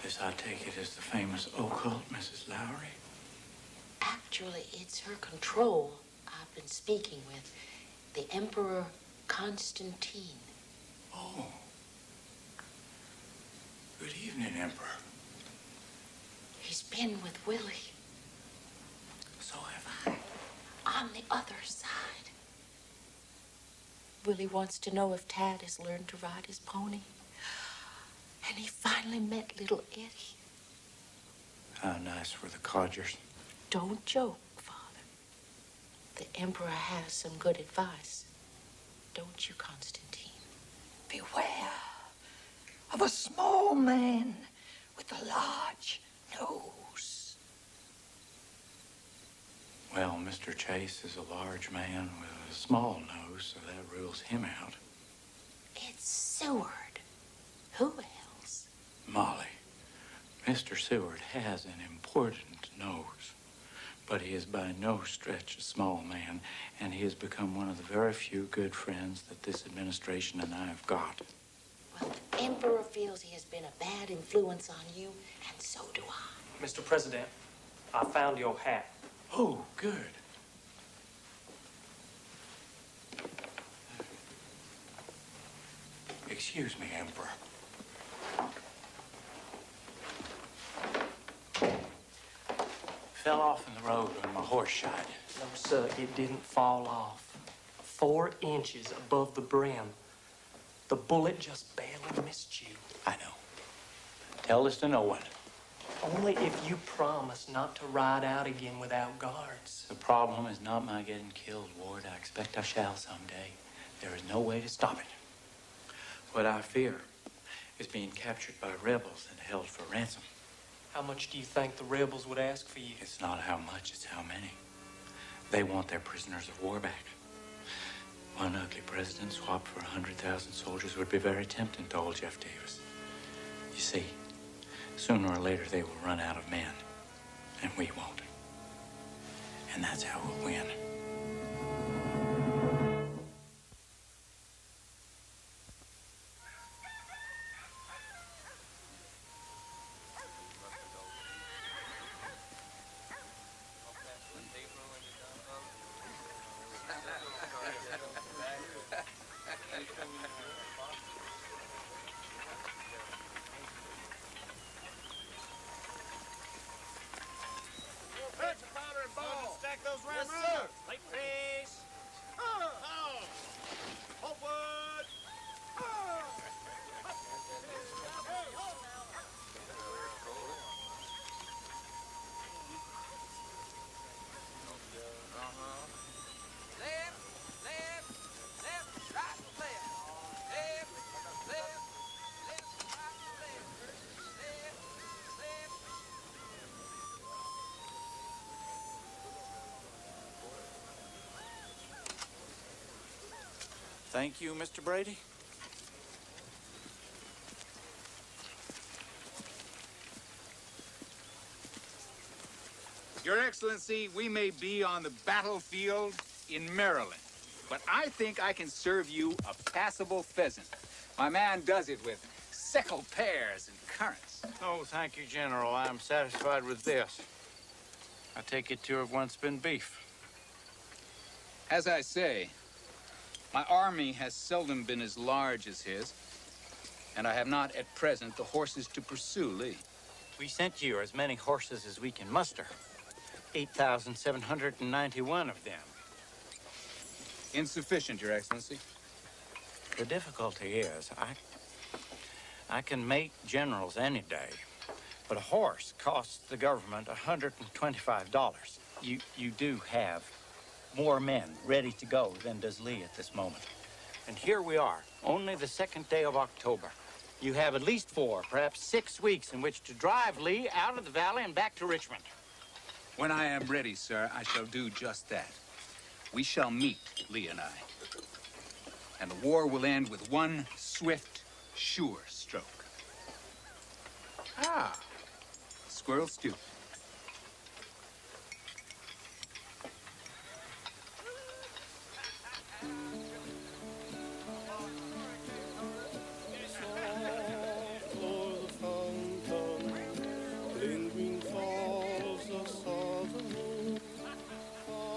this, I take it, is the famous occult, Mrs. Lowry? Actually, it's her control I've been speaking with. The Emperor Constantine. Oh. Good evening, Emperor. He's been with Willie. So have I. On the other side. Willie wants to know if Tad has learned to ride his pony. And he finally met little Eddie. How nice for the codgers. Don't joke, Father. The Emperor has some good advice. Don't you, Constantine? Beware of a small man with a large nose. Well, Mr. Chase is a large man with a small nose, so that rules him out. It's Seward. Who else? Molly, Mr. Seward has an important nose, but he is by no stretch a small man, and he has become one of the very few good friends that this administration and I have got. Well, the Emperor feels he has been a bad influence on you, and so do I. Mr. President, I found your hat. Oh, good. Excuse me, Emperor. Fell off in the road when my horse shied. No, sir, it didn't fall off. 4 inches above the brim. The bullet just barely missed you. I know. Tell this to no one. Only if you promise not to ride out again without guards. The problem is not my getting killed, Ward. I expect I shall someday. There is no way to stop it. What I fear is being captured by rebels and held for ransom. How much do you think the rebels would ask for you? It's not how much, it's how many. They want their prisoners of war back. One ugly president swapped for 100,000 soldiers would be very tempting to old Jeff Davis. You see, sooner or later they will run out of men, and we won't. And that's how we'll win. Thank you, Mr. Brady. Your Excellency, we may be on the battlefield in Maryland, but I think I can serve you a passable pheasant. My man does it with sickle pears and currants. Oh, thank you, General. I'm satisfied with this. I take it to have once been beef. As I say, my army has seldom been as large as his, and I have not at present the horses to pursue Lee. We sent you as many horses as we can muster. 8,791 of them. Insufficient, Your Excellency. The difficulty is, I can make generals any day, but a horse costs the government $125. You do have more men ready to go than does Lee at this moment. And here we are, only the 2nd day of October. You have at least 4, perhaps 6 weeks in which to drive Lee out of the valley and back to Richmond. When I am ready, sir, I shall do just that. We shall meet, Lee and I. And the war will end with one swift, sure stroke. Ah, squirrel stew.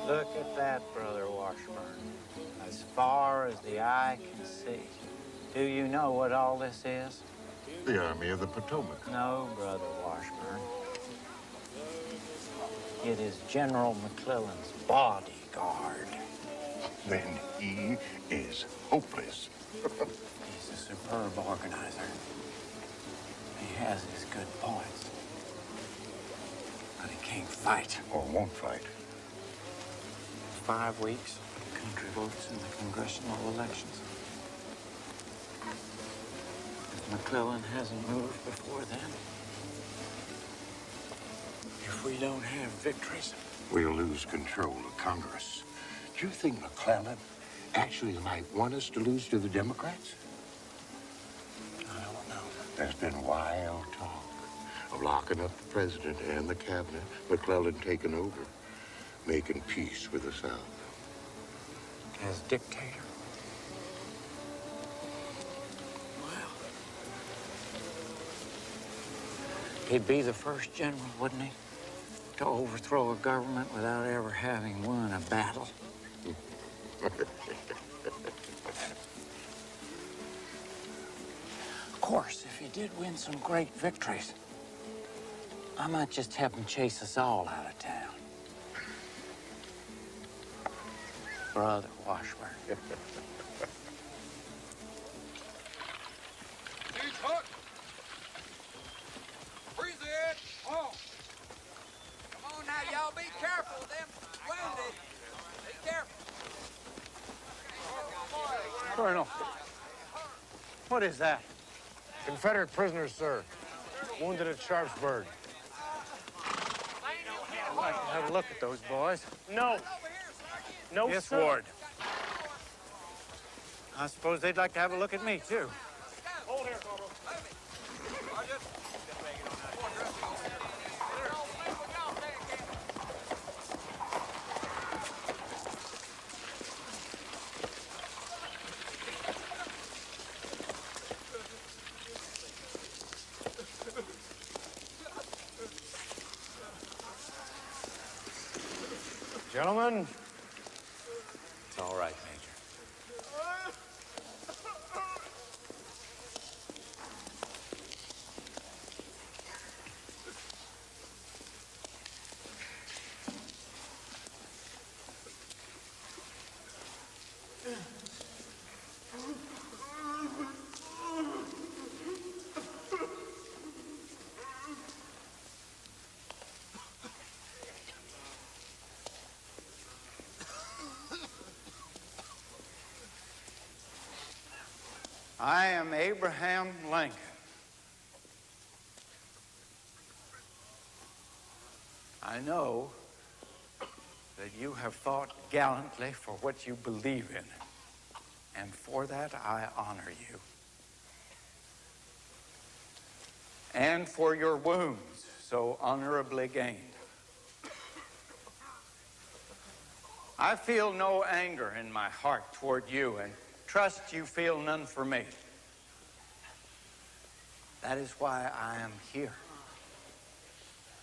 Look at that, Brother Washburn. As far as the eye can see. Do you know what all this is? The Army of the Potomac. No, Brother Washburn. It is General McClellan's bodyguard. Then he is hopeless. He's a superb organizer. He has his good points. But he can't fight. Or won't fight. 5 weeks, the country votes in the congressional elections. If McClellan hasn't moved before then, if we don't have victories, We'll lose control of Congress. Do you think McClellan actually might want us to lose to the Democrats? I don't know. There's been wild talk of locking up the president and the cabinet, McClellan taking over, making peace with the South. As dictator? Well, he'd be the first general, wouldn't he? To overthrow a government without ever having won a battle. Of course, if he did win some great victories, I might just have him chase us all out of town. Brother Washburn. Huge hook! Freeze it! Oh! Come on now, y'all be careful. Them wounded. Be careful. Colonel. What is that? Confederate prisoners, sir. Wounded at Sharpsburg. I'd like to have a look at those boys. No. No, Yes, sir. Ward. I suppose they'd like to have a look at me, too. Hold here, Corporal. Gentlemen. It's all right, Major. I am Abraham Lincoln. I know that you have fought gallantly for what you believe in. And for that, I honor you. And for your wounds so honorably gained. I feel no anger in my heart toward you, and trust you feel none for me. That is why I am here.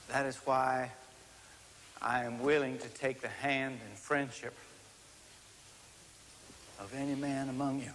That is why I am willing to take the hand in friendship of any man among you.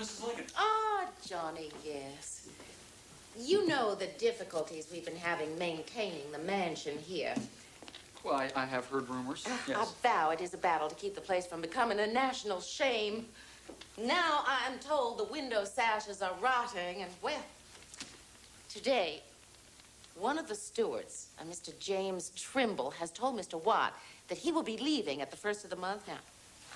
Mrs. Lincoln. Ah, Johnny, yes. You know the difficulties we've been having maintaining the mansion here. Well, I have heard rumors. Yes. I vow it is a battle to keep the place from becoming a national shame. Now I am told the window sashes are rotting, and well, today, one of the stewards, Mr. James Trimble, has told Mr. Watt that he will be leaving at the first of the month. Now,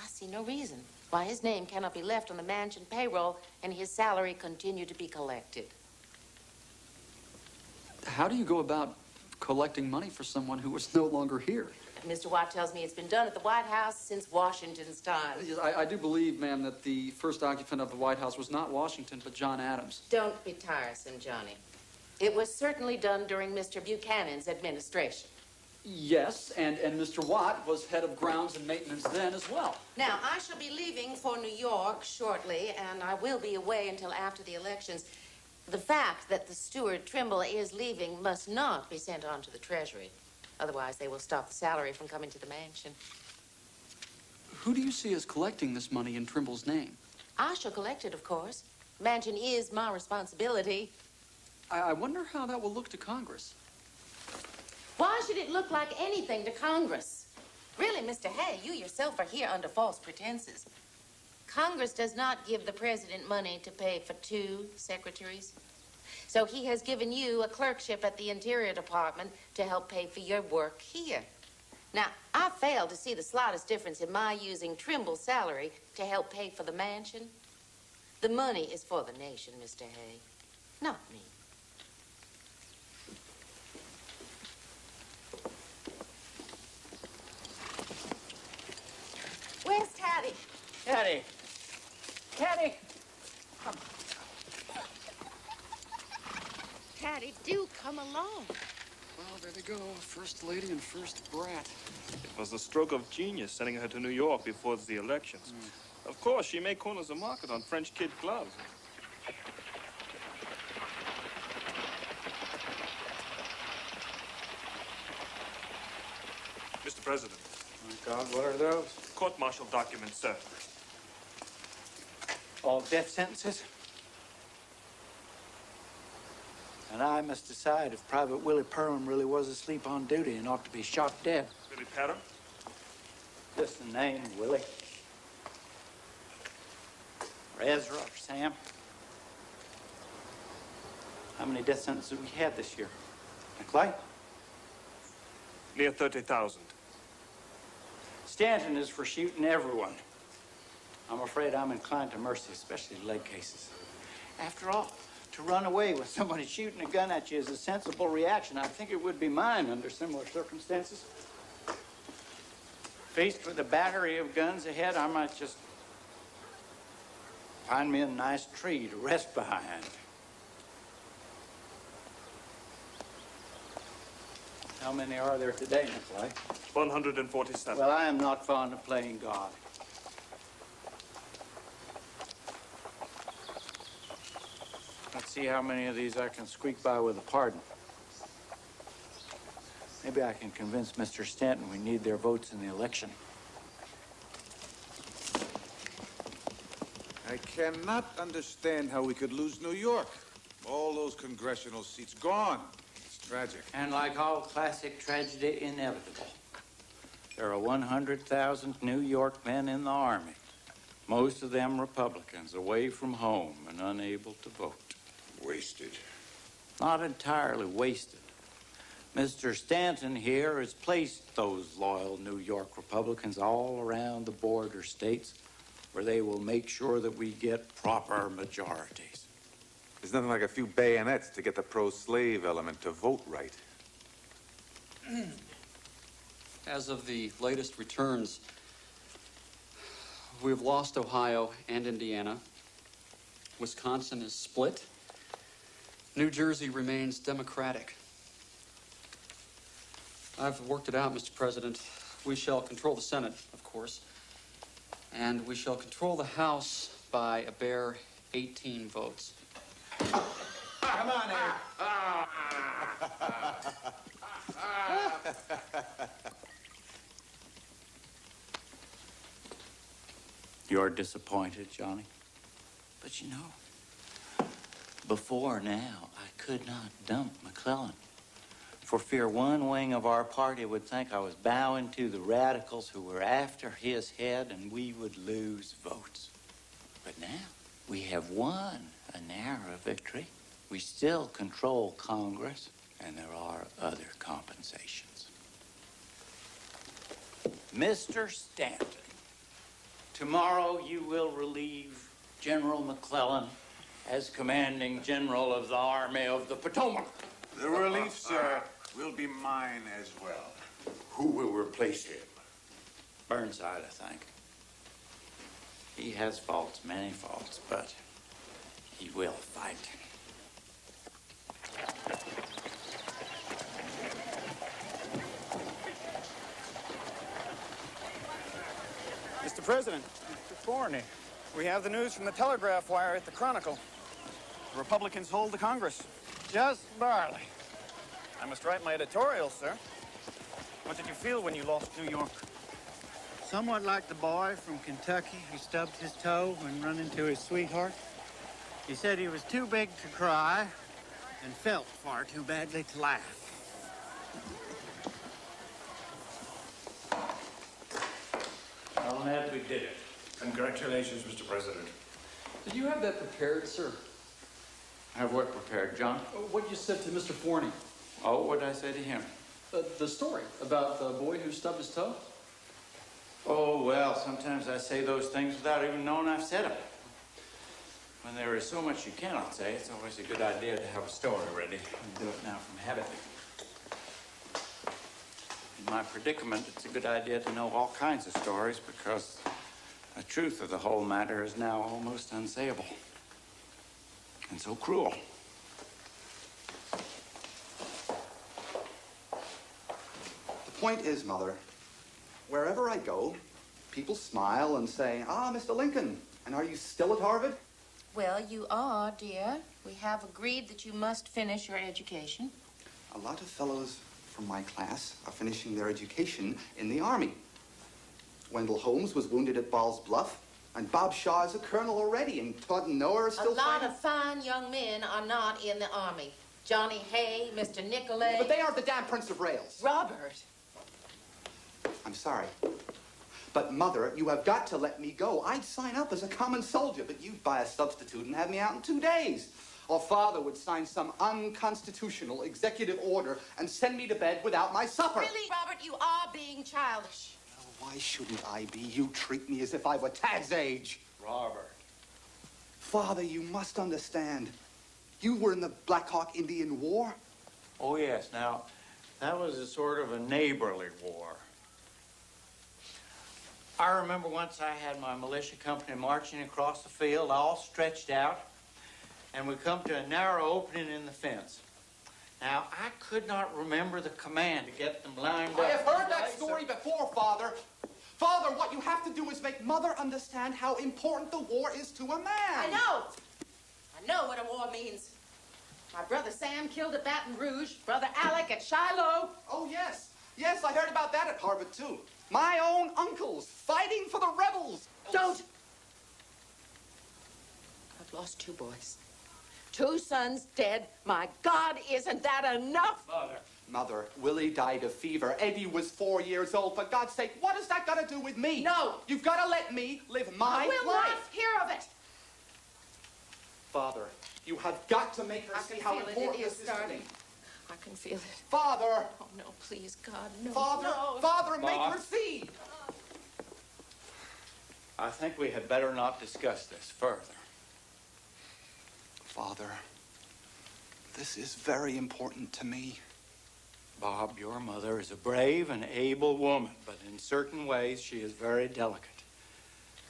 I see no reason why his name cannot be left on the mansion payroll and his salary continue to be collected. How do you go about collecting money for someone who is no longer here? Mr. Watt tells me it's been done at the White House since Washington's time. Yes, I do believe, ma'am, that the first occupant of the White House was not Washington, but John Adams. Don't be tiresome, Johnny. It was certainly done during Mr. Buchanan's administration. Yes, and Mr. Watt was head of grounds and maintenance then as well. Now, I shall be leaving for New York shortly, and I will be away until after the elections. The fact that the steward Trimble is leaving must not be sent on to the Treasury. Otherwise, they will stop the salary from coming to the mansion. Who do you see as collecting this money in Trimble's name? I shall collect it, of course. Mansion is my responsibility. I wonder how that will look to Congress. Why should it look like anything to Congress? Really, Mr. Hay, you yourself are here under false pretenses. Congress does not give the president money to pay for 2 secretaries. So he has given you a clerkship at the Interior Department to help pay for your work here. Now, I fail to see the slightest difference in my using Trimble's salary to help pay for the mansion. The money is for the nation, Mr. Hay, not me. Where's Taddy? Taddy. Taddy. Taddy, do come along. Well, there they go. First lady and first brat. It was a stroke of genius sending her to New York before the elections. Of course, she may corner the market on French kid gloves. Mr. President. My God, what are those? Court-martial documents, sir. All death sentences? And I must decide if Private Willie Perham really was asleep on duty and ought to be shot dead. Willie Perham? Just the name, Willie. Or Ezra, or Sam. How many death sentences have we had this year? Clay? Near 30,000. Stanton is for shooting everyone. I'm afraid I'm inclined to mercy, especially leg cases. After all, to run away with somebody shooting a gun at you is a sensible reaction. I think it would be mine under similar circumstances. Faced with a battery of guns ahead, I might just find me a nice tree to rest behind. How many are there today, Nikolai? 147. Well, I am not fond of playing God. Let's see how many of these I can squeak by with a pardon. Maybe maybe I can convince Mr. Stanton we need their votes in the election. I cannot understand how we could lose New York. All those congressional seats gone. It's tragic. And like all classic tragedy, inevitable. There are 100,000 New York men in the Army. Most of them Republicans, away from home and unable to vote. Wasted. Not entirely wasted. Mr. Stanton here has placed those loyal New York Republicans all around the border states where they will make sure that we get proper majorities. There's nothing like a few bayonets to get the pro-slave element to vote right. As of the latest returns, we've lost Ohio and Indiana. Wisconsin is split. New Jersey remains Democratic. I've worked it out, Mr. President. We shall control the Senate, of course, and we shall control the House by a bare 18 votes. Come on, Abe. You're disappointed, Johnny? But you know, before now, I could not dump McClellan for fear one wing of our party would think I was bowing to the radicals who were after his head and we would lose votes. But now we have won a narrow victory. We still control Congress, and there are other compensations. Mr. Stanton, tomorrow you will relieve General McClellan as commanding general of the Army of the Potomac. The relief, sir, will be mine as well. Who will replace him? Burnside, I think. He has faults, many faults, but he will fight. Mr. President, Mr. Forney, we have the news from the telegraph wire at the Chronicle. The Republicans hold the Congress. Just barely. I must write my editorial, sir. What did you feel when you lost New York? Somewhat like the boy from Kentucky who stubbed his toe and run into his sweetheart. He said he was too big to cry and felt far too badly to laugh. I'm glad we did it. Congratulations, Mr. President. Did you have that prepared, sir? Have what prepared, John? What you said to Mr. Forney. Oh, what did I say to him? The story about the boy who stubbed his toe? Oh, well, sometimes I say those things without even knowing I've said them. When there is so much you cannot say, it's always a good idea to have a story ready. I do it now from habit. In my predicament, it's a good idea to know all kinds of stories because the truth of the whole matter is now almost unsayable. And so cruel. The point is, Mother, wherever I go, people smile and say, "Ah, Mr. Lincoln, and are you still at Harvard?" Well, you are, dear. We have agreed that you must finish your education. A lot of fellows from my class are finishing their education in the Army. Wendell Holmes was wounded at Ball's Bluff, and Bob Shaw is a colonel already, and Todd and Noah are still A lot fighting. of fine young men are not in the Army. Johnny Hay, Mr. Nicolay. But they aren't the damn Prince of Rails. Robert. I'm sorry. But, Mother, you have got to let me go. I'd sign up as a common soldier, but you'd buy a substitute and have me out in 2 days. Or Father would sign some unconstitutional executive order and send me to bed without my supper. Really, Robert, you are being childish. Why shouldn't I be? You treat me as if I were Tad's age. Robert. Father, you must understand. You were in the Black Hawk Indian War. Oh, yes. Now, that was a sort of a neighborly war. I remember once I had my militia company marching across the field, all stretched out, and we come to a narrow opening in the fence. Now, I could not remember the command to get them lined up. I have heard that story before, Father. Father, what you have to do is make Mother understand how important the war is to a man. I know. I know what a war means. My brother Sam killed at Baton Rouge, brother Alec at Shiloh. Oh, yes. Yes, I heard about that at Harvard, too. My own uncles fighting for the rebels. Don't! I've lost 2 boys. 2 sons dead. My God, isn't that enough? Mother, Willie died of fever. Eddie was 4 years old. For God's sake, what has that got to do with me? No. You've got to let me live my I will life. not hear of it. Father, you have got to make her see how important It is this is to me. starting. I can feel it. Father! Oh, no, please, God, no. Father! No. Father, make Ma. her see! I think we had better not discuss this further. Father, this is very important to me. Bob, your mother is a brave and able woman, but in certain ways she is very delicate.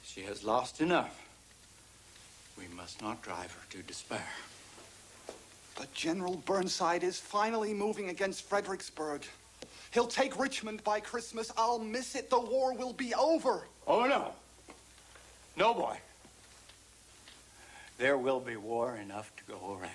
She has lost enough. We must not drive her to despair. But General Burnside is finally moving against Fredericksburg. He'll take Richmond by Christmas. I'll miss it. The war will be over. Oh, no. No, boy. There will be war enough to go around.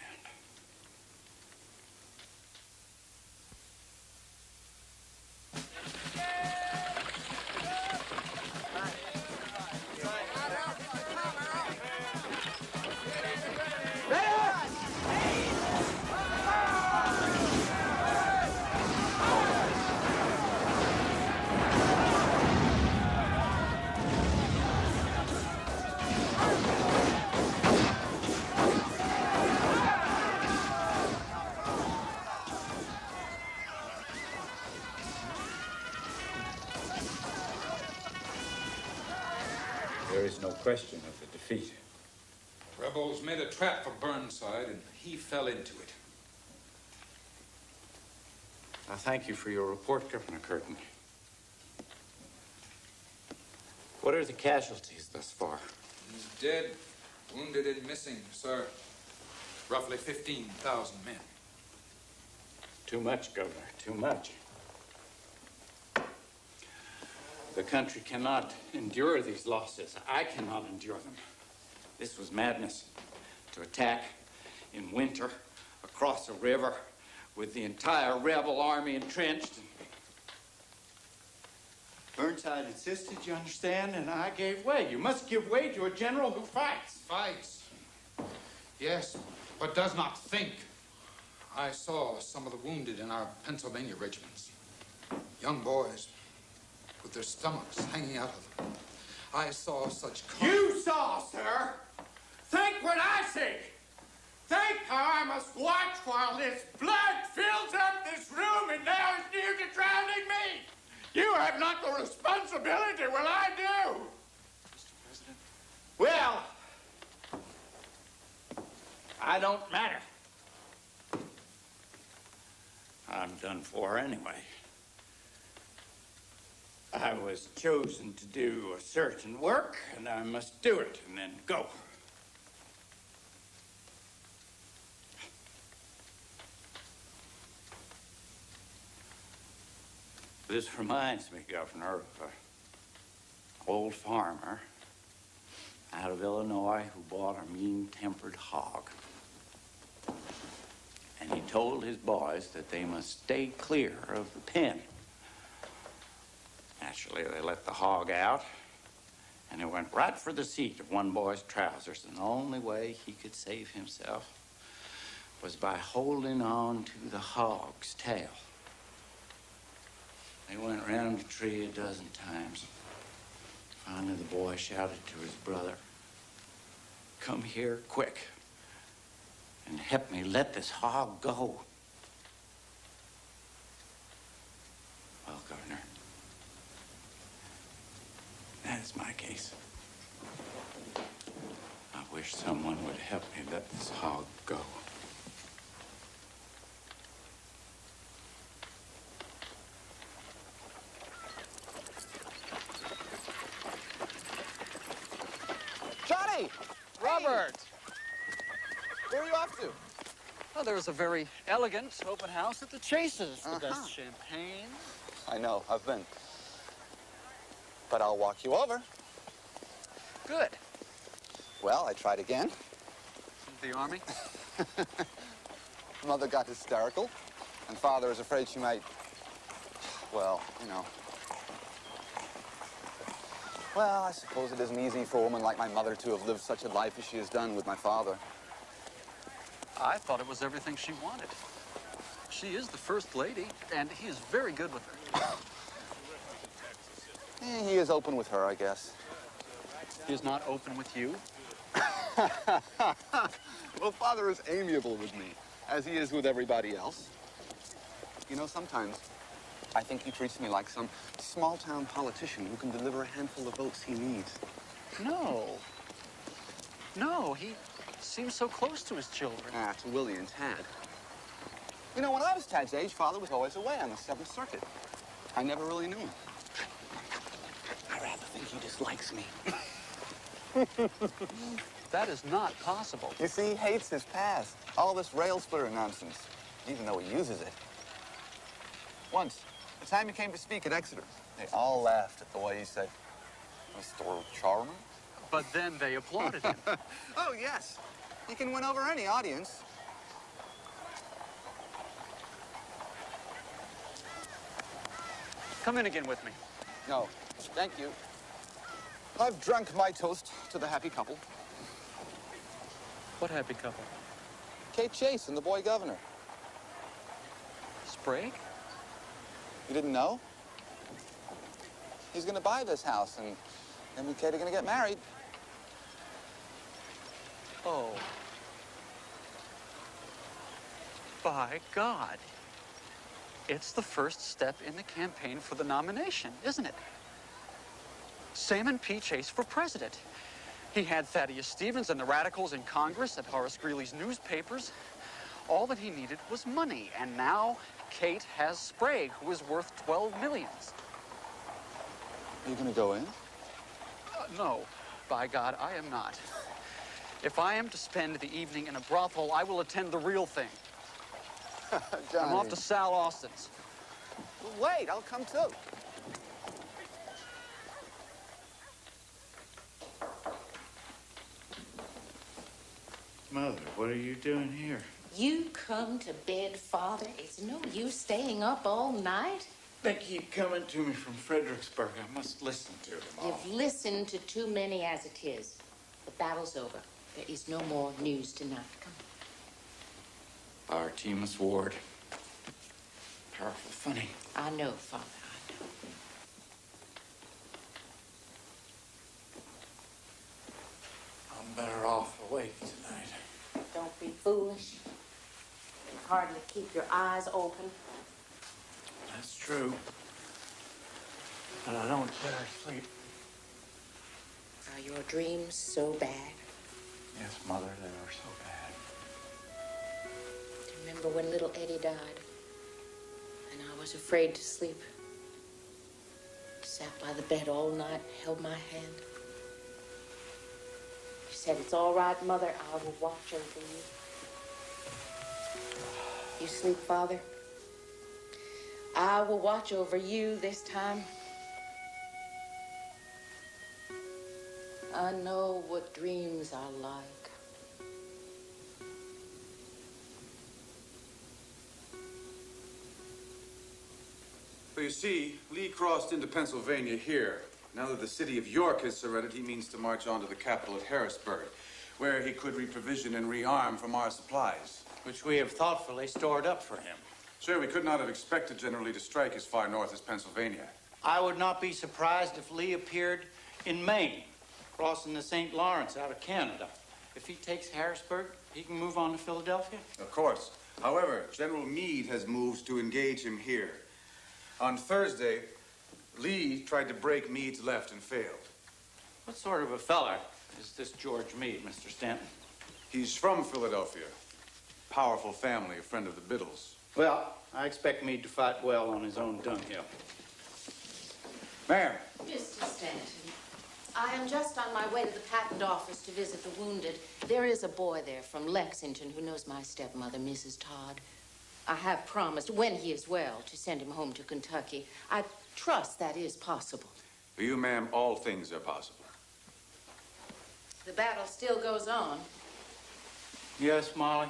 There is no question of the defeat. Rebels made a trap for Burnside, and he fell into it. I thank you for your report, Governor Curtin. What are the casualties thus far? He's dead, wounded, and missing, sir. Roughly 15,000 men. Too much, Governor, too much. The country cannot endure these losses. I cannot endure them. This was madness. To attack in winter across a river with the entire rebel army entrenched. Burnside insisted, you understand, and I gave way. You must give way to a general who fights. Fights. Yes, but does not think. I saw some of the wounded in our Pennsylvania regiments. Young boys with their stomachs hanging out of them. I saw such... You saw, sir! Think what I see! Think how I must watch while this blood fills up this room and now is near to drowning me! You have not the responsibility, well, I do! Mr. President? Well, I don't matter. I'm done for anyway. I was chosen to do a certain work, and I must do it and then go. This reminds me, Governor, of an old farmer out of Illinois who bought a mean-tempered hog. And he told his boys that they must stay clear of the pen. Naturally, they let the hog out, and it went right for the seat of one boy's trousers. And the only way he could save himself was by holding on to the hog's tail. They went round the tree a dozen times. Finally, the boy shouted to his brother, "Come here quick and help me let this hog go." Well, Governor, that is my case. I wish someone would help me let this hog go. Johnny! Robert! Where are you off to? Oh, there was a very elegant open house at the Chases. The best champagne. I know, I've been. But I'll walk you over. Good. Well, I tried again. The Army? Mother got hysterical, and Father is afraid she might, well, you know. Well, I suppose it isn't easy for a woman like my mother to have lived such a life as she has done with my father. I thought it was everything she wanted. She is the First Lady, and he is very good with her. He is open with her, I guess. He is not open with you? Well, Father is amiable with me, as he is with everybody else. You know, sometimes I think he treats me like some small-town politician who can deliver a handful of votes he needs. No. No, he seems so close to his children. Ah, to Willie and Tad. You know, when I was Tad's age, Father was always away on the 7th Circuit. I never really knew him. I rather think he dislikes me. That is not possible. You see, he hates his past. All this rail splitter nonsense, even though he uses it. Once, the time he came to speak at Exeter, they all laughed at the way he said, Mr. Charmer. But then they applauded him. Oh, yes. He can win over any audience. Come in again with me. No, thank you. I've drunk my toast to the happy couple. What happy couple? Kate Chase and the boy governor. Sprague? You didn't know? He's going to buy this house, and him and Kate are going to get married. Oh. By God. It's the first step in the campaign for the nomination, isn't it? Sam and P. Chase for president. He had Thaddeus Stevens and the radicals in Congress and Horace Greeley's newspapers. All that he needed was money, and now Kate has Sprague, who is worth 12 millions. Are you going to go in? No, by God, I am not. If I am to spend the evening in a brothel, I will attend the real thing. I'm off to Sal Austin's. Well, wait, I'll come too. Mother, what are you doing here? You come to bed, Father. It's no use staying up all night. They keep coming to me from Fredericksburg. I must listen to them all. You've listened to too many as it is. The battle's over. There is no more news tonight. Come. Our Teamus Ward. Powerful funny. I know, Father. I'm better off awake tonight. Don't be foolish. You can hardly keep your eyes open. That's true. But I don't dare sleep. Are your dreams so bad? Yes, Mother, they are so bad. Remember when little Eddie died? And I was afraid to sleep. Sat by the bed all night, held my hand. You said, "It's all right, Mother. I will watch over you." You sleep, Father? I will watch over you this time. I know what dreams are like. Well, you see, Lee crossed into Pennsylvania here. Now that the city of York has surrendered, he means to march on to the capital at Harrisburg, where he could reprovision and rearm from our supplies. Which we have thoughtfully stored up for him. Sir, we could not have expected General Lee to strike as far north as Pennsylvania. I would not be surprised if Lee appeared in Maine, crossing the St. Lawrence out of Canada. If he takes Harrisburg, he can move on to Philadelphia. Of course. However, General Meade has moved to engage him here. On Thursday, Lee tried to break Meade's left and failed. What sort of a fella is this George Meade, Mr. Stanton? He's from Philadelphia. Powerful family, a friend of the Biddles. Well, I expect Meade to fight well on his own dunghill. Ma'am. Mr. Stanton, I am just on my way to the patent office to visit the wounded. There is a boy there from Lexington who knows my stepmother, Mrs. Todd. I have promised, when he is well, to send him home to Kentucky. I trust that is possible. For you, ma'am, all things are possible. The battle still goes on. Yes, Molly.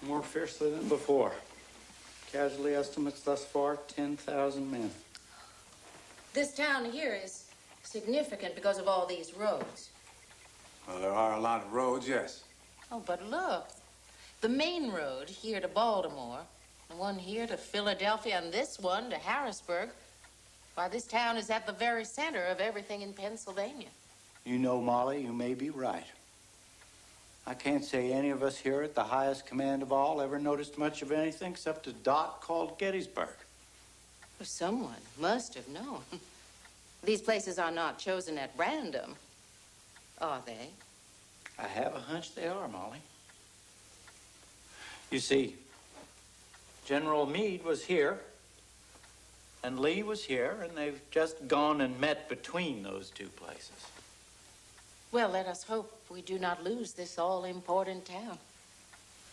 more fiercely than before. Casualty estimates thus far, 10,000 men. This town here is significant because of all these roads. Well, there are a lot of roads, yes. Oh, but look. The main road here to Baltimore, the one here to Philadelphia, and this one to Harrisburg. Why, this town is at the very center of everything in Pennsylvania. You know, Molly, you may be right. I can't say any of us here at the highest command of all ever noticed much of anything except a dot called Gettysburg. Well, someone must have known. These places are not chosen at random, are they? I have a hunch they are, Molly. You see, General Meade was here, and Lee was here, and they've just gone and met between those two places. Well, let us hope we do not lose this all-important town.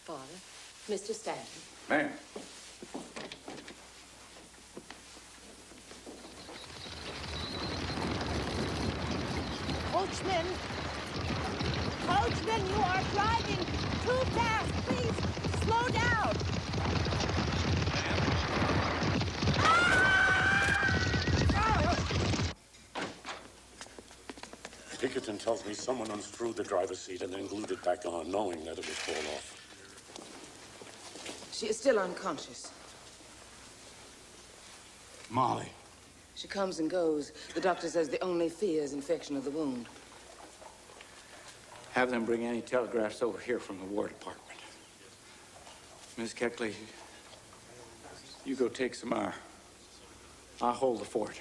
Father, Mr. Stanton. Ma'am. Coachman! Coachman, you are driving too fast. Please, slow down. Pinkerton tells me someone unscrewed the driver's seat and then glued it back on, knowing that it would fall off. She is still unconscious. Molly. She comes and goes. The doctor says the only fear is infection of the wound. Have them bring any telegraphs over here from the War Department. Miss Keckley, you go take some air. I'll hold the fort.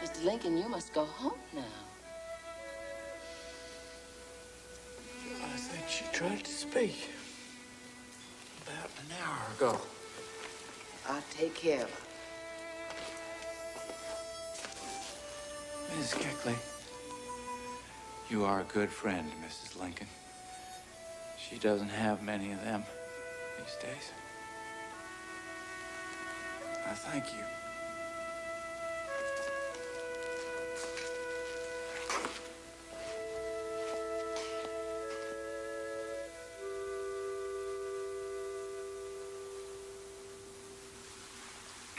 Mr. Lincoln, you must go home now. I think she tried to speak about an hour ago. I'll take care of her. Miss Keckley, you are a good friend, Mrs. Lincoln. She doesn't have many of them these days. I thank you.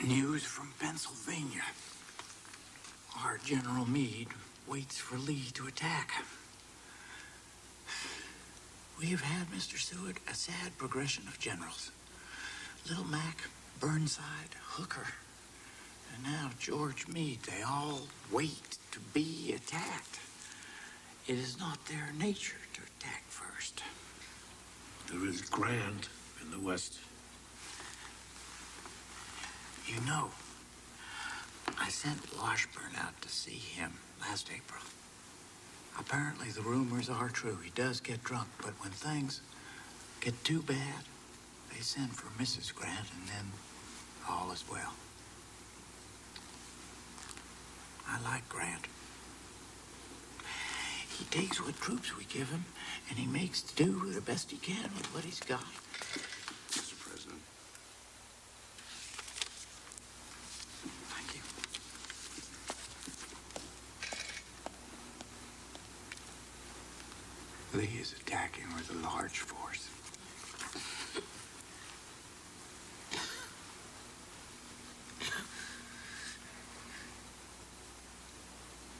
News from Pennsylvania. Our General Meade waits for Lee to attack. We have had, Mr. Seward, a sad progression of generals. Little Mac, Burnside, Hooker, and now George Meade. They all wait to be attacked. It is not their nature to attack first. There is Grant in the West. You know, I sent Washburn out to see him last April. Apparently the rumors are true. He does get drunk, but when things get too bad, they send for Mrs. Grant, and then all is well. I like Grant. He takes what troops we give him, and he makes do the best he can with what he's got. Mr. President. Thank you. Lee is attacking with a large force.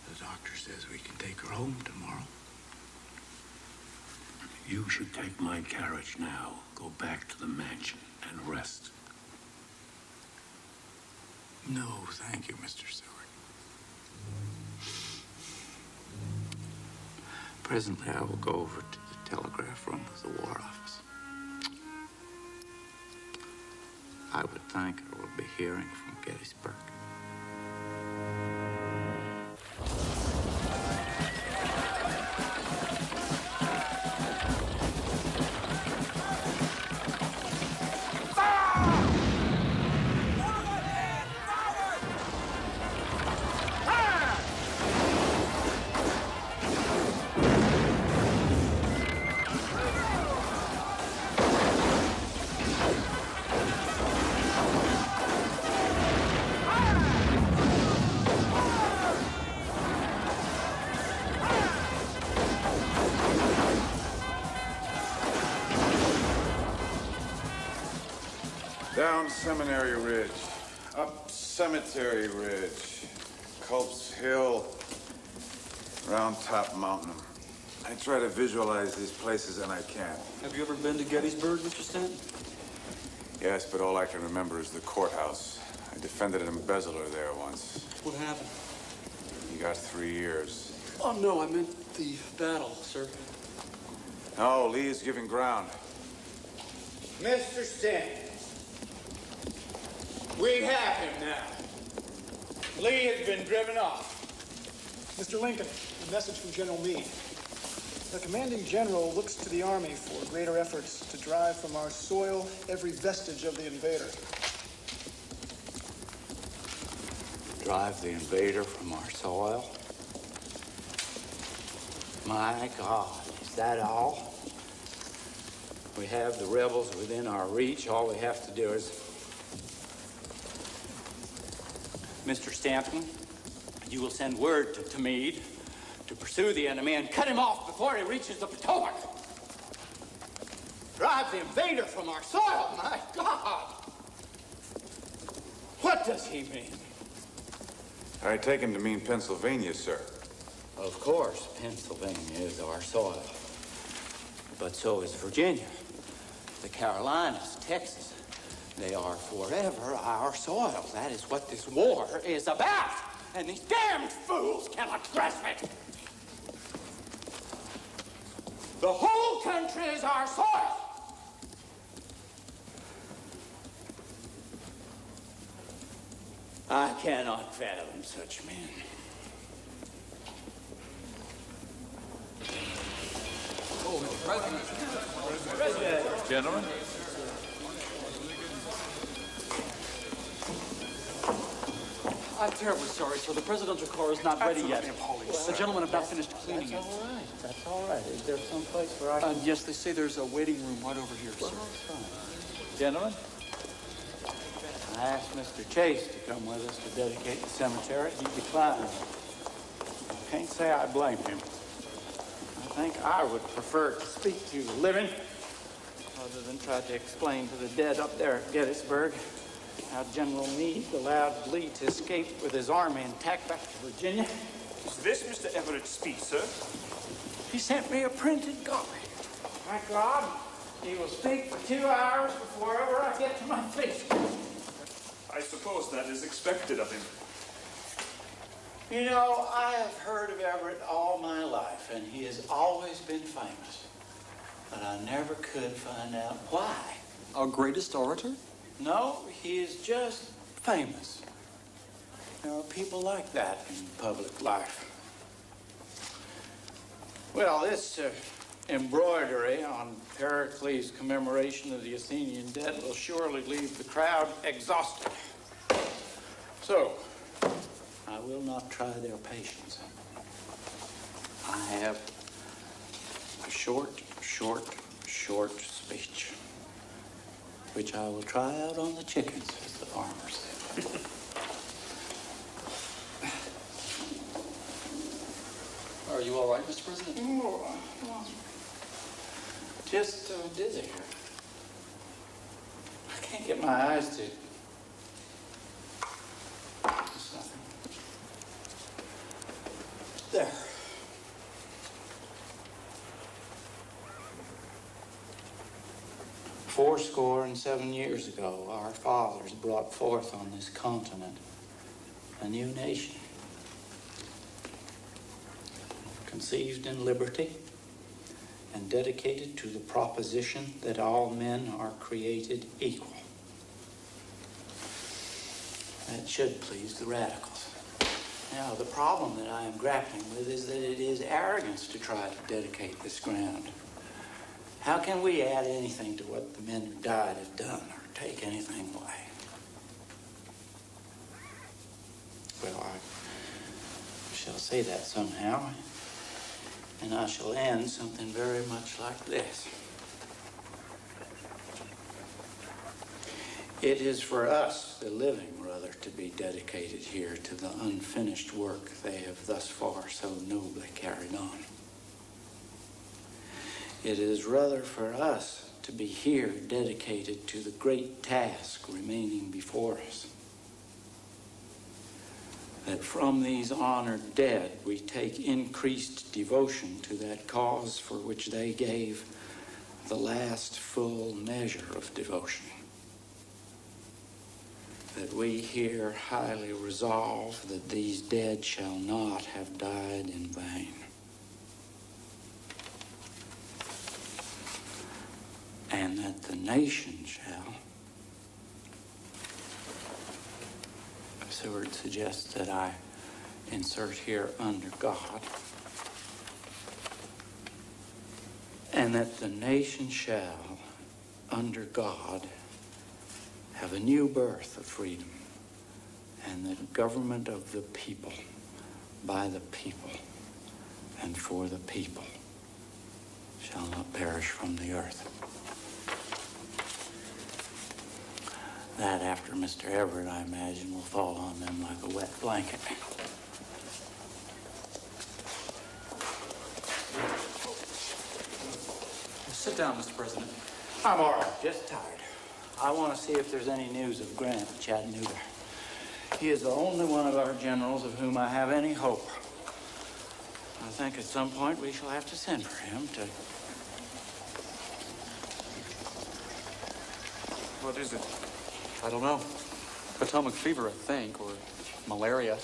The doctor says we can take her home tomorrow. You should take my carriage now, go back to the mansion, and rest. No, thank you, Mr. Seward. Presently, I will go over to the telegraph room of the War Office. I would think I will be hearing from Gettysburg. Down Seminary Ridge, up Cemetery Ridge, Culp's Hill, round Top Mountain. I try to visualize these places and I can't. Have you ever been to Gettysburg, Mr. Stanton? Yes, but all I can remember is the courthouse. I defended an embezzler there once. What happened? He got 3 years. Oh, no, I meant the battle, sir. No, Lee is giving ground. Mr. Stanton, we have him now. Lee has been driven off. Mr. Lincoln, a message from General Meade. The commanding general looks to the Army for greater efforts to drive from our soil every vestige of the invader. Drive the invader from our soil? My God, is that all? We have the rebels within our reach. All we have to do is... Mr. Stanton, you will send word to Meade to pursue the enemy and cut him off before he reaches the Potomac. Drive the invader from our soil, my God! What does he mean? I take him to mean Pennsylvania, sir. Of course, Pennsylvania is our soil. But so is Virginia, the Carolinas, Texas. They are forever our soil. That is what this war is about. And these damned fools cannot grasp it. The whole country is our soil. I cannot fathom such men. President. Gentlemen. I'm terribly sorry, sir. The presidential car is not ready yet. The gentlemen have not finished cleaning it. That's all right. That's all right. Is there some place where I can... Yes, they say there's a waiting room right over here, sir. Gentlemen, I asked Mr. Chase to come with us to dedicate the cemetery. He declined. I can't say I blame him. I think I would prefer to speak to the living rather than try to explain to the dead up there at Gettysburg how General Meade allowed Lee to escape with his army intact back to Virginia. Is this Mr. Everett's speech, sir? He sent me a printed copy. My God, he will speak for 2 hours before ever I get to my feet. I suppose that is expected of him. You know, I have heard of Everett all my life, and he has always been famous. But I never could find out why. Our greatest orator? No, he is just famous. There are people like that in public life. Well, this embroidery on Pericles' commemoration of the Athenian dead will surely leave the crowd exhausted. So, I will not try their patience. I have a short speech, which I will try out on the chickens, as the farmers say. Are you all right, Mr. President? Just dizzy here. I can't get my eyes to... It's nothing. There. Fourscore and 7 years ago, our fathers brought forth on this continent a new nation, conceived in liberty and dedicated to the proposition that all men are created equal. That should please the radicals. Now, the problem that I am grappling with is that it is arrogance to try to dedicate this ground. How can we add anything to what the men who died have done or take anything away? Well, I shall say that somehow, and I shall end something very much like this. It is for us, the living, rather, to be dedicated here to the unfinished work they have thus far so nobly carried on. It is rather for us to be here dedicated to the great task remaining before us. That from these honored dead we take increased devotion to that cause for which they gave the last full measure of devotion. That we here highly resolve that these dead shall not have died in vain. And that the nation shall. Seward suggests that I insert here under God. And that the nation shall, under God, have a new birth of freedom, and the government of the people, by the people, and for the people, shall not perish from the earth. That, after Mr. Everett, I imagine, will fall on them like a wet blanket. Sit down, Mr. President. I'm all right, just tired. I want to see if there's any news of Grant at Chattanooga. He is the only one of our generals of whom I have any hope. I think at some point we shall have to send for him to... What is it? I don't know. Potomac fever, I think, or malaria.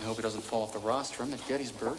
I hope he doesn't fall off the rostrum at Gettysburg.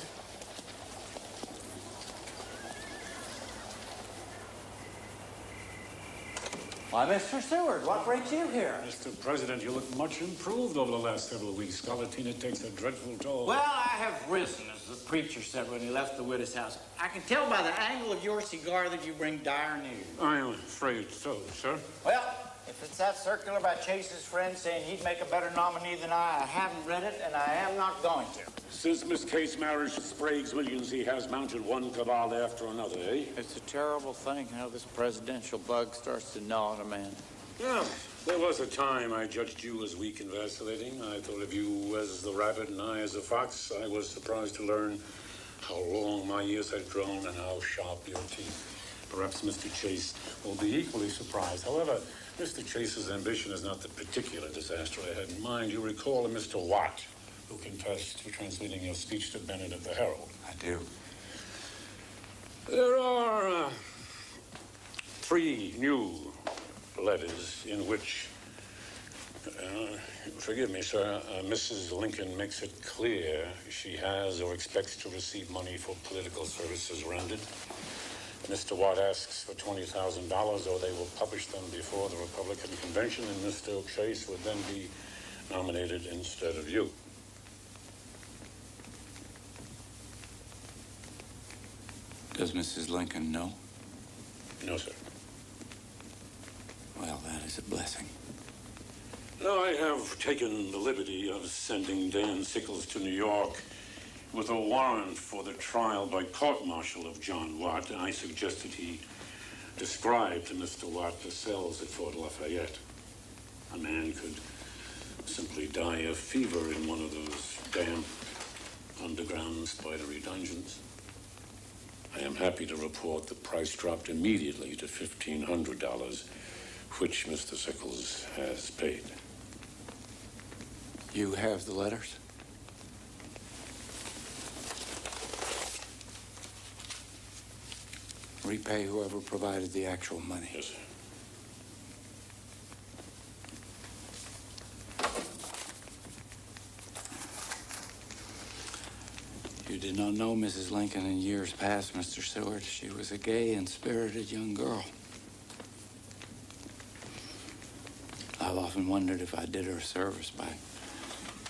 Why, Mr. Seward, what brings you here? Mr. President, you look much improved over the last several weeks. Scarlatina takes a dreadful toll. Well, I have risen, as the preacher said when he left the widow's house. I can tell by the angle of your cigar that you bring dire news. I'm afraid so, sir. Well, if it's that circular by Chase's friend saying he'd make a better nominee than I haven't read it, and I am not going to. Since Miss Kate's marriage to Sprague's Williams, he has mounted one cabal after another, eh? It's a terrible thing how this presidential bug starts to gnaw at a man. Yeah, there was a time I judged you as weak and vacillating. I thought of you as the rabbit and I as the fox. I was surprised to learn how long my ears had grown and how sharp your teeth. Perhaps Mr. Chase will be equally surprised. However, Mr. Chase's ambition is not the particular disaster I had in mind. You recall a Mr. Watt, who confessed to transmitting your speech to Bennett at the Herald. I do. There are 3 new letters in which, forgive me, sir, Mrs. Lincoln makes it clear she has or expects to receive money for political services rendered. Mr. Watt asks for $20,000, or they will publish them before the Republican convention, and Mr. Chase would then be nominated instead of you. Does Mrs. Lincoln know? No, sir. Well, that is a blessing. Now, I have taken the liberty of sending Dan Sickles to New York with a warrant for the trial by court-martial of John Watt. I suggested he describe to Mr. Watt the cells at Fort Lafayette. A man could simply die of fever in one of those damp, underground, spidery dungeons. I am happy to report the price dropped immediately to $1,500, which Mr. Sickles has paid. You have the letters? Repay whoever provided the actual money. Yes, sir. You did not know Mrs. Lincoln in years past, Mr. Seward. She was a gay and spirited young girl. I've often wondered if I did her a service by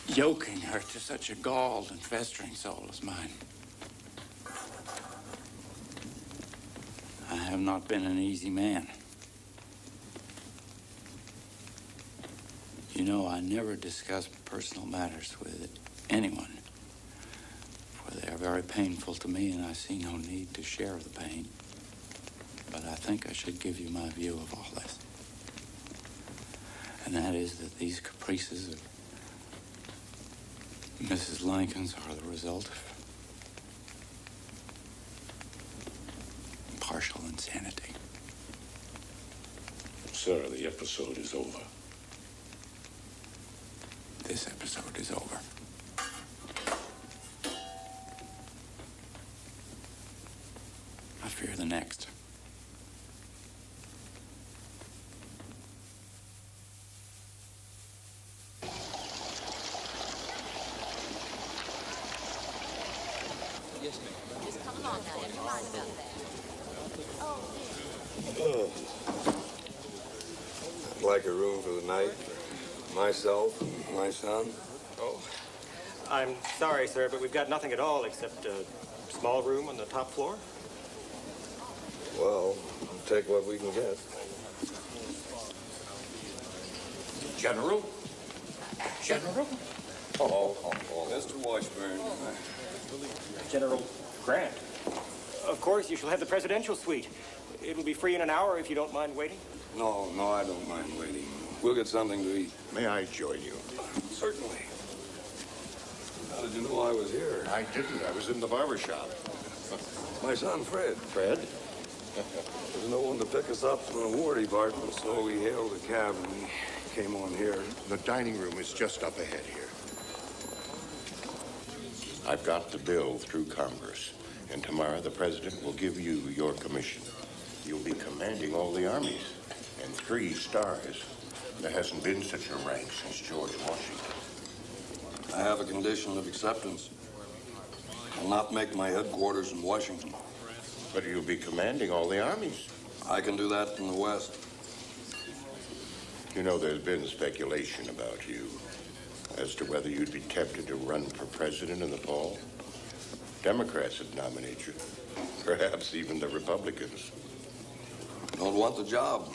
yoking her to such a galled and festering soul as mine. I have not been an easy man. You know, I never discuss personal matters with anyone, for they are very painful to me, and I see no need to share the pain. But I think I should give you my view of all this. And that is that these caprices of Mrs. Lincoln's are the result of partial insanity. Sir, the episode is over. This episode is over. I fear the next. Yes, ma'am. Just come along now. Never mind about that. I'd like a room for the night for myself and my son. Oh, I'm sorry, sir, but we've got nothing at all except a small room on the top floor. Well, we'll take what we can get. General? General? Oh, Mr. Washburn. General Grant. Of course, you shall have the presidential suite. It'll be free in an hour if you don't mind waiting. No, I don't mind waiting. We'll get something to eat. May I join you? Certainly. How did you know I was here? I didn't. I was in the barber shop. My son, Fred. Fred? There's no one to pick us up from the War Department, so we hailed a cab and we came on here. The dining room is just up ahead here. I've got the bill through Congress, and tomorrow the president will give you your commission. You'll be commanding all the armies, and 3 stars. There hasn't been such a rank since George Washington. I have a condition of acceptance. I'll not make my headquarters in Washington. But you'll be commanding all the armies. I can do that in the West. You know, there's been speculation about you as to whether you'd be tempted to run for president in the fall. Democrats would nominate you. Perhaps even the Republicans. Don't want the job.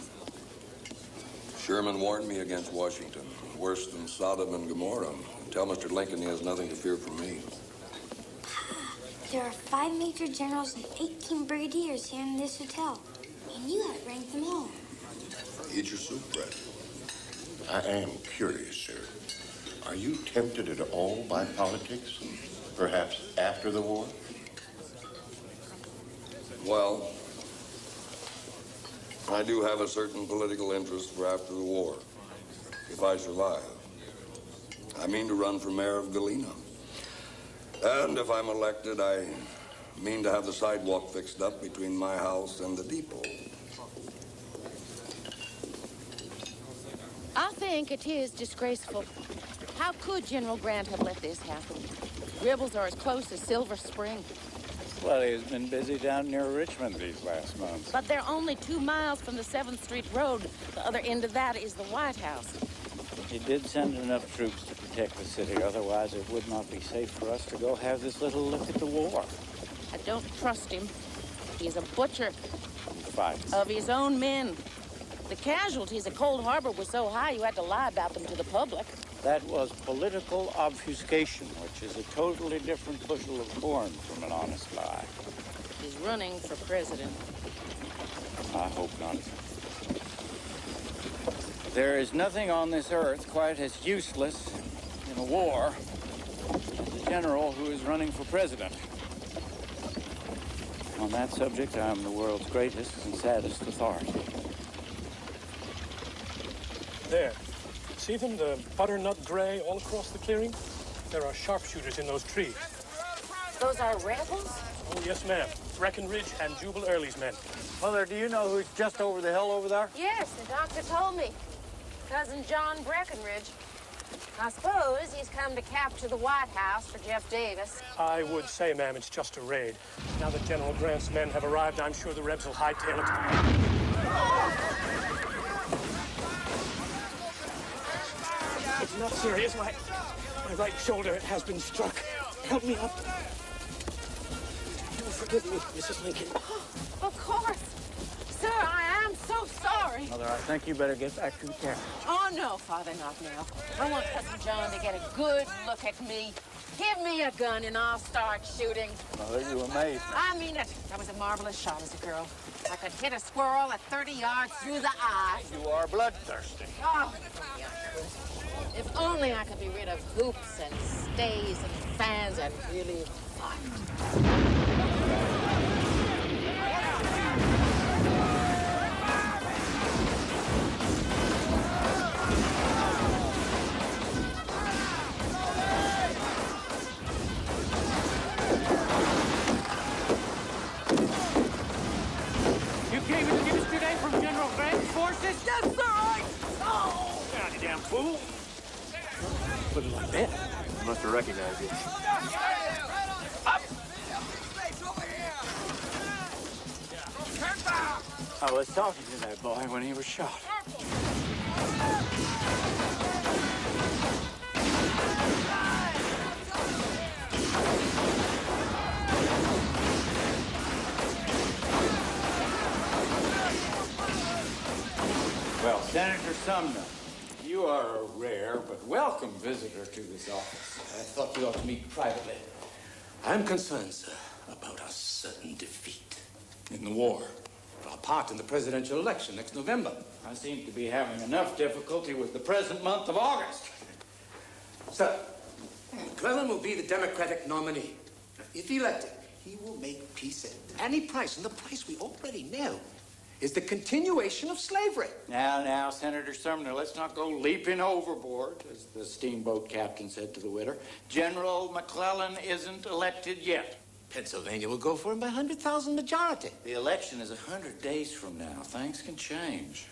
Sherman warned me against Washington. Worse than Sodom and Gomorrah. Tell Mr. Lincoln he has nothing to fear from me. There are 5 major generals and 18 brigadiers here in this hotel. And you outrank them all. Eat your soup, Fred. I am curious, sir. Are you tempted at all by politics? Perhaps after the war? Well, I do have a certain political interest for after the war, if I survive. I mean to run for mayor of Galena. And if I'm elected, I mean to have the sidewalk fixed up between my house and the depot. I think it is disgraceful. How could General Grant have let this happen? Rebels are as close as Silver Spring. Well, he's been busy down near Richmond these last months. But they're only 2 miles from the 7th Street Road. The other end of that is the White House. He did send enough troops to protect the city. Otherwise, it would not be safe for us to go have this little look at the war. I don't trust him. He's a butcher. Fights. Of his own men. The casualties at Cold Harbor were so high you had to lie about them to the public. That was political obfuscation, which is a totally different bushel of corn from an honest lie. He's running for president. I hope not. There is nothing on this earth quite as useless in a war as a general who is running for president. On that subject, I am the world's greatest and saddest authority. There. See them, the butternut gray all across the clearing? There are sharpshooters in those trees. Those are rebels? Oh, yes, ma'am. Breckenridge and Jubal Early's men. Mother, do you know who's just over the hill over there? Yes, the doctor told me. Cousin John Breckenridge. I suppose he's come to capture the White House for Jeff Davis. I would say, ma'am, it's just a raid. Now that General Grant's men have arrived, I'm sure the Rebs will hightail it. It's not serious. My right shoulder has been struck. Help me up. Do forgive me, Mrs. Lincoln. Of course. Sir, I am so sorry. Mother, I think you better get back to the carriage. Oh, no, Father, not now. I want Cousin John to get a good look at me. Give me a gun and I'll start shooting. Mother, you amaze me. I mean it. That was a marvelous shot as a girl. I could hit a squirrel at 30 yards through the eye. You are bloodthirsty. Oh, if only I could be rid of hoops and stays and fans and really fight. gave us news today from General Grant's forces? Yes, sir, Oh! Down, you damn fool. Put it like that. Must have recognized you. I was talking to that boy when he was shot. Well, Senator Sumner, you are a rare but welcome visitor to this office. I thought we ought to meet privately. I'm concerned, sir, about a certain defeat in the war. Our part in the presidential election next November. I seem to be having enough difficulty with the present month of August. Sir, McClellan will be the Democratic nominee. If elected, he will make peace at any price, and the price we already know is the continuation of slavery. Now, Senator Sumner, let's not go leaping overboard, as the steamboat captain said to the widow. General McClellan isn't elected yet. Pennsylvania will go for him by 100,000 majority. The election is 100 days from now. Things can change.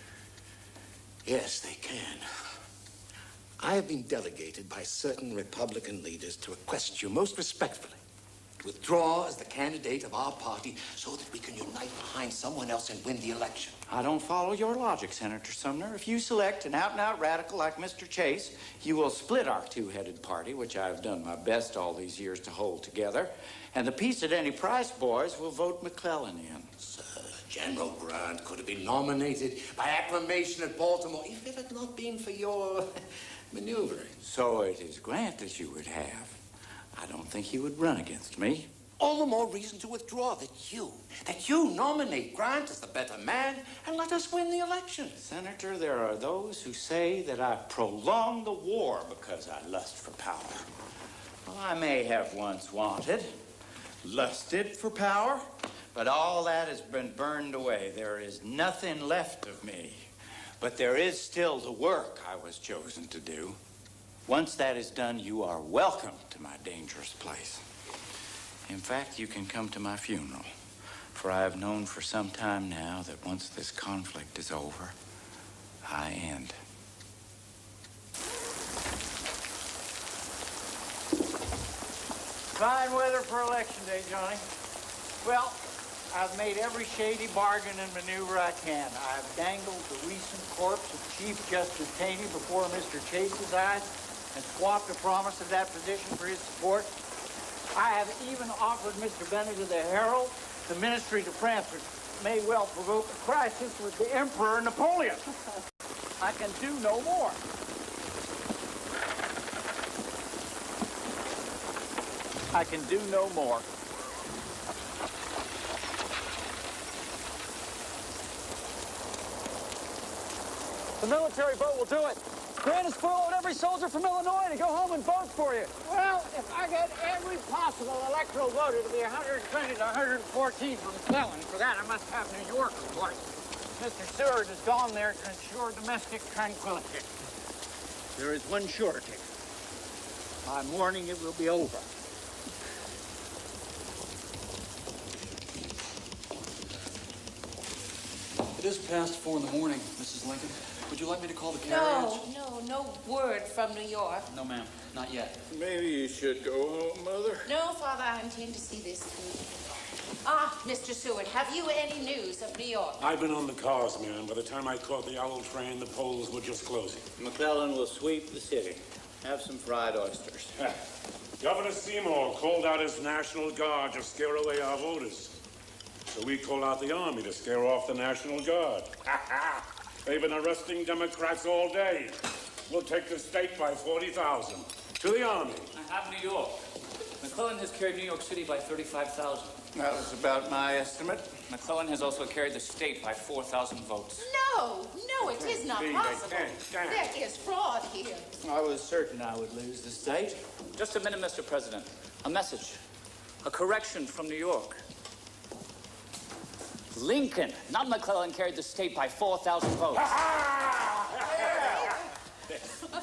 Yes, they can. I have been delegated by certain Republican leaders to request you most respectfully to withdraw as the candidate of our party so that we can unite behind someone else and win the election. I don't follow your logic, Senator Sumner. If you select an out-and-out radical like Mr. Chase, you will split our two-headed party, which I've done my best all these years to hold together, and the peace at any price boys will vote McClellan in. Sir, General Grant could have been nominated by acclamation at Baltimore if it had not been for your maneuvering. So it is Grant that you would have. I don't think he would run against me. All the more reason to withdraw that you nominate Grant as the better man and let us win the election. Senator, there are those who say that I prolonged the war because I lust for power. Well, I may have once lusted for power, but all that has been burned away. There is nothing left of me. But there is still the work I was chosen to do. Once that is done, you are welcome to my dangerous place. In fact, you can come to my funeral, for I have known for some time now that once this conflict is over, I end. Fine weather for election day, Johnny. Well, I've made every shady bargain and maneuver I can. I've dangled the recent corpse of Chief Justice Taney before Mr. Chase's eyes and swapped a promise of that position for his support. I have even offered Mr. Bennett of the Herald the ministry to France, which may well provoke a crisis with the Emperor Napoleon. I can do no more. I can do no more. The military vote will do it. Grant has furloughed every soldier from Illinois to go home and vote for you. Well, if I get every possible electoral vote, it'll be 120 to 114 from McClellan. For that, I must have New York, of course. Mr. Seward has gone there to ensure domestic tranquility. There is one surety. By morning, it will be over. It is past 4 in the morning, Mrs. Lincoln. Would you like me to call the carriage? No word from New York. No, ma'am. Not yet. Maybe you should go home, Mother. No, Father, I intend to see this through. Ah, Mr. Seward, have you any news of New York? I've been on the cars, man. By the time I caught the owl train, the polls were just closing. McClellan will sweep the city. Have some fried oysters. Governor Seymour called out his National Guard to scare away our voters. So we call out the Army to scare off the National Guard. They've been arresting Democrats all day. We'll take the state by 40,000. To the Army. I have New York. McClellan has carried New York City by 35,000. That was about my estimate. McClellan has also carried the state by 4,000 votes. No, it is not possible. There is fraud here. I was certain I would lose the state. Just a minute, Mr. President. A message. A correction from New York. Lincoln, not McClellan, carried the state by 4,000 votes.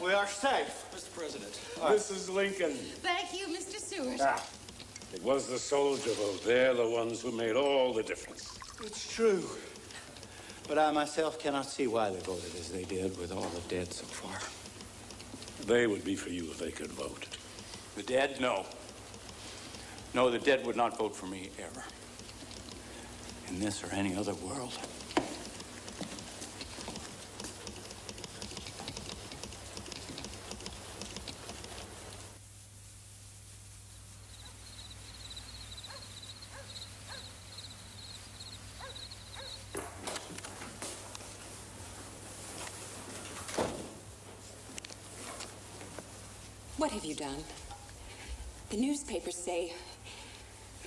We are safe. Mr. President. Mrs. Lincoln. Thank you, Mr. Seward. It was the soldier vote. They're the ones who made all the difference. It's true. But I myself cannot see why they voted as they did with all the dead so far. They would be for you if they could vote. The dead? No. No, the dead would not vote for me ever. In this or any other world. What have you done? The newspapers say,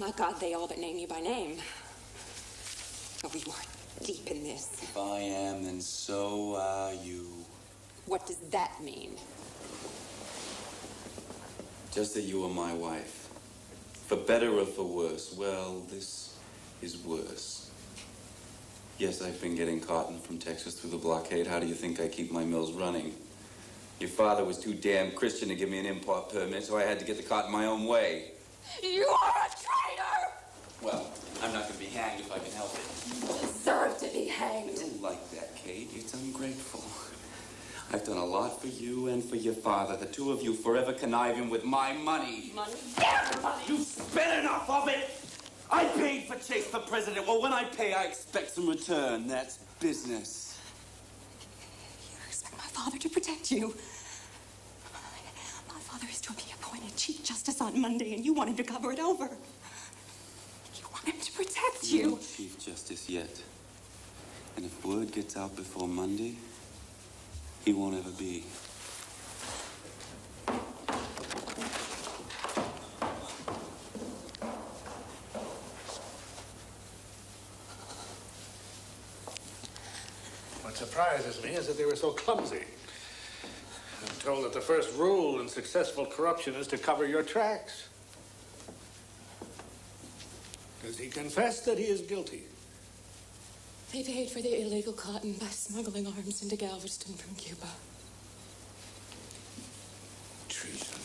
my God, they all but name you by name. Oh, you are deep in this. If I am, then so are you. What does that mean? Just that you are my wife. For better or for worse. Well, this is worse. Yes, I've been getting cotton from Texas through the blockade. How do you think I keep my mills running? Your father was too damn Christian to give me an import permit, so I had to get the cotton my own way. You are a traitor! Well, I'm not going to be hanged if I can help it. You deserve to be hanged. I don't like that, Kate. It's ungrateful. I've done a lot for you and for your father. The two of you forever conniving with my money. Money? Their money! You spent enough of it! I paid for Chase for president. Well, when I pay, I expect some return. That's business. You expect my father to protect you. My father is to be appointed Chief Justice on Monday, and you want him to cover it over. You want him to protect you. You're not Chief Justice yet. And if word gets out before Monday, he won't ever be. What surprises me is that they were so clumsy. I'm told that the first rule in successful corruption is to cover your tracks. Does he confess that he is guilty? They paid for the illegal cotton by smuggling arms into Galveston from Cuba. Treason.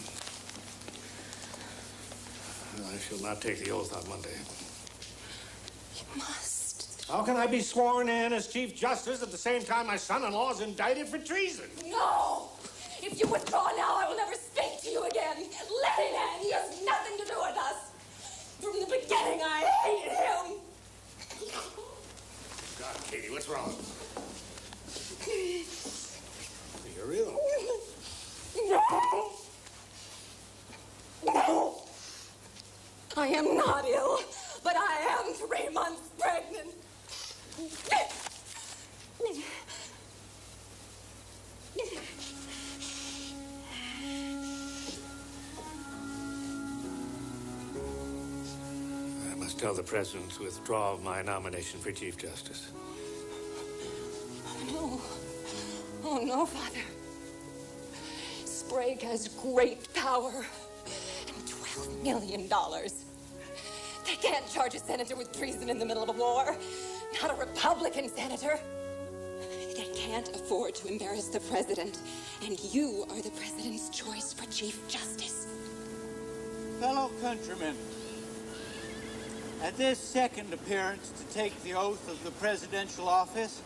I shall not take the oath on Monday. You must. How can I be sworn in as Chief Justice at the same time my son-in-law is indicted for treason? No! If you withdraw now, I will never speak to you again. Let him in. He has nothing to do with us. From the beginning, I hated him. God, Katie, what's wrong? You're ill. No! No! I am not ill, but I am 3 months pregnant. I must tell the President to withdraw my nomination for Chief Justice. No. Oh, no, Father. Sprague has great power and $12 million. They can't charge a senator with treason in the middle of a war. Not a Republican senator. They can't afford to embarrass the president. And you are the president's choice for Chief Justice. Fellow countrymen, at this second appearance to take the oath of the presidential office,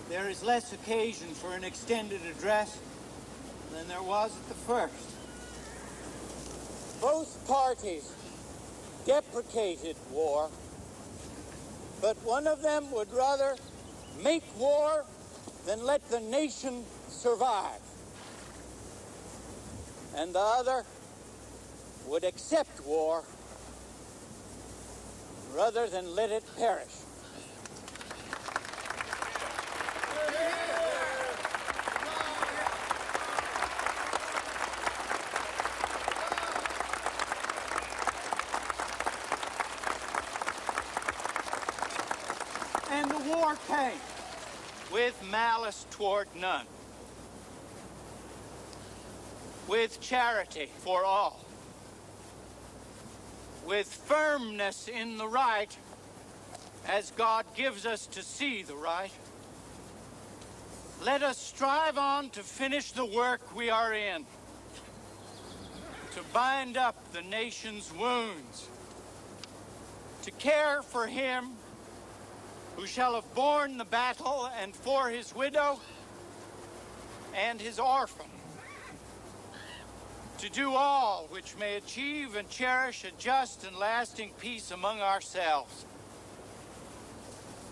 there is less occasion for an extended address than there was at the first. Both parties deprecated war, but one of them would rather make war than let the nation survive. And the other would accept war rather than let it perish. And the war came with malice toward none, with charity for all, with firmness in the right, as God gives us to see the right. Let us strive on to finish the work we are in, to bind up the nation's wounds, to care for him who shall have borne the battle, and for his widow and his orphan, to do all which may achieve and cherish a just and lasting peace among ourselves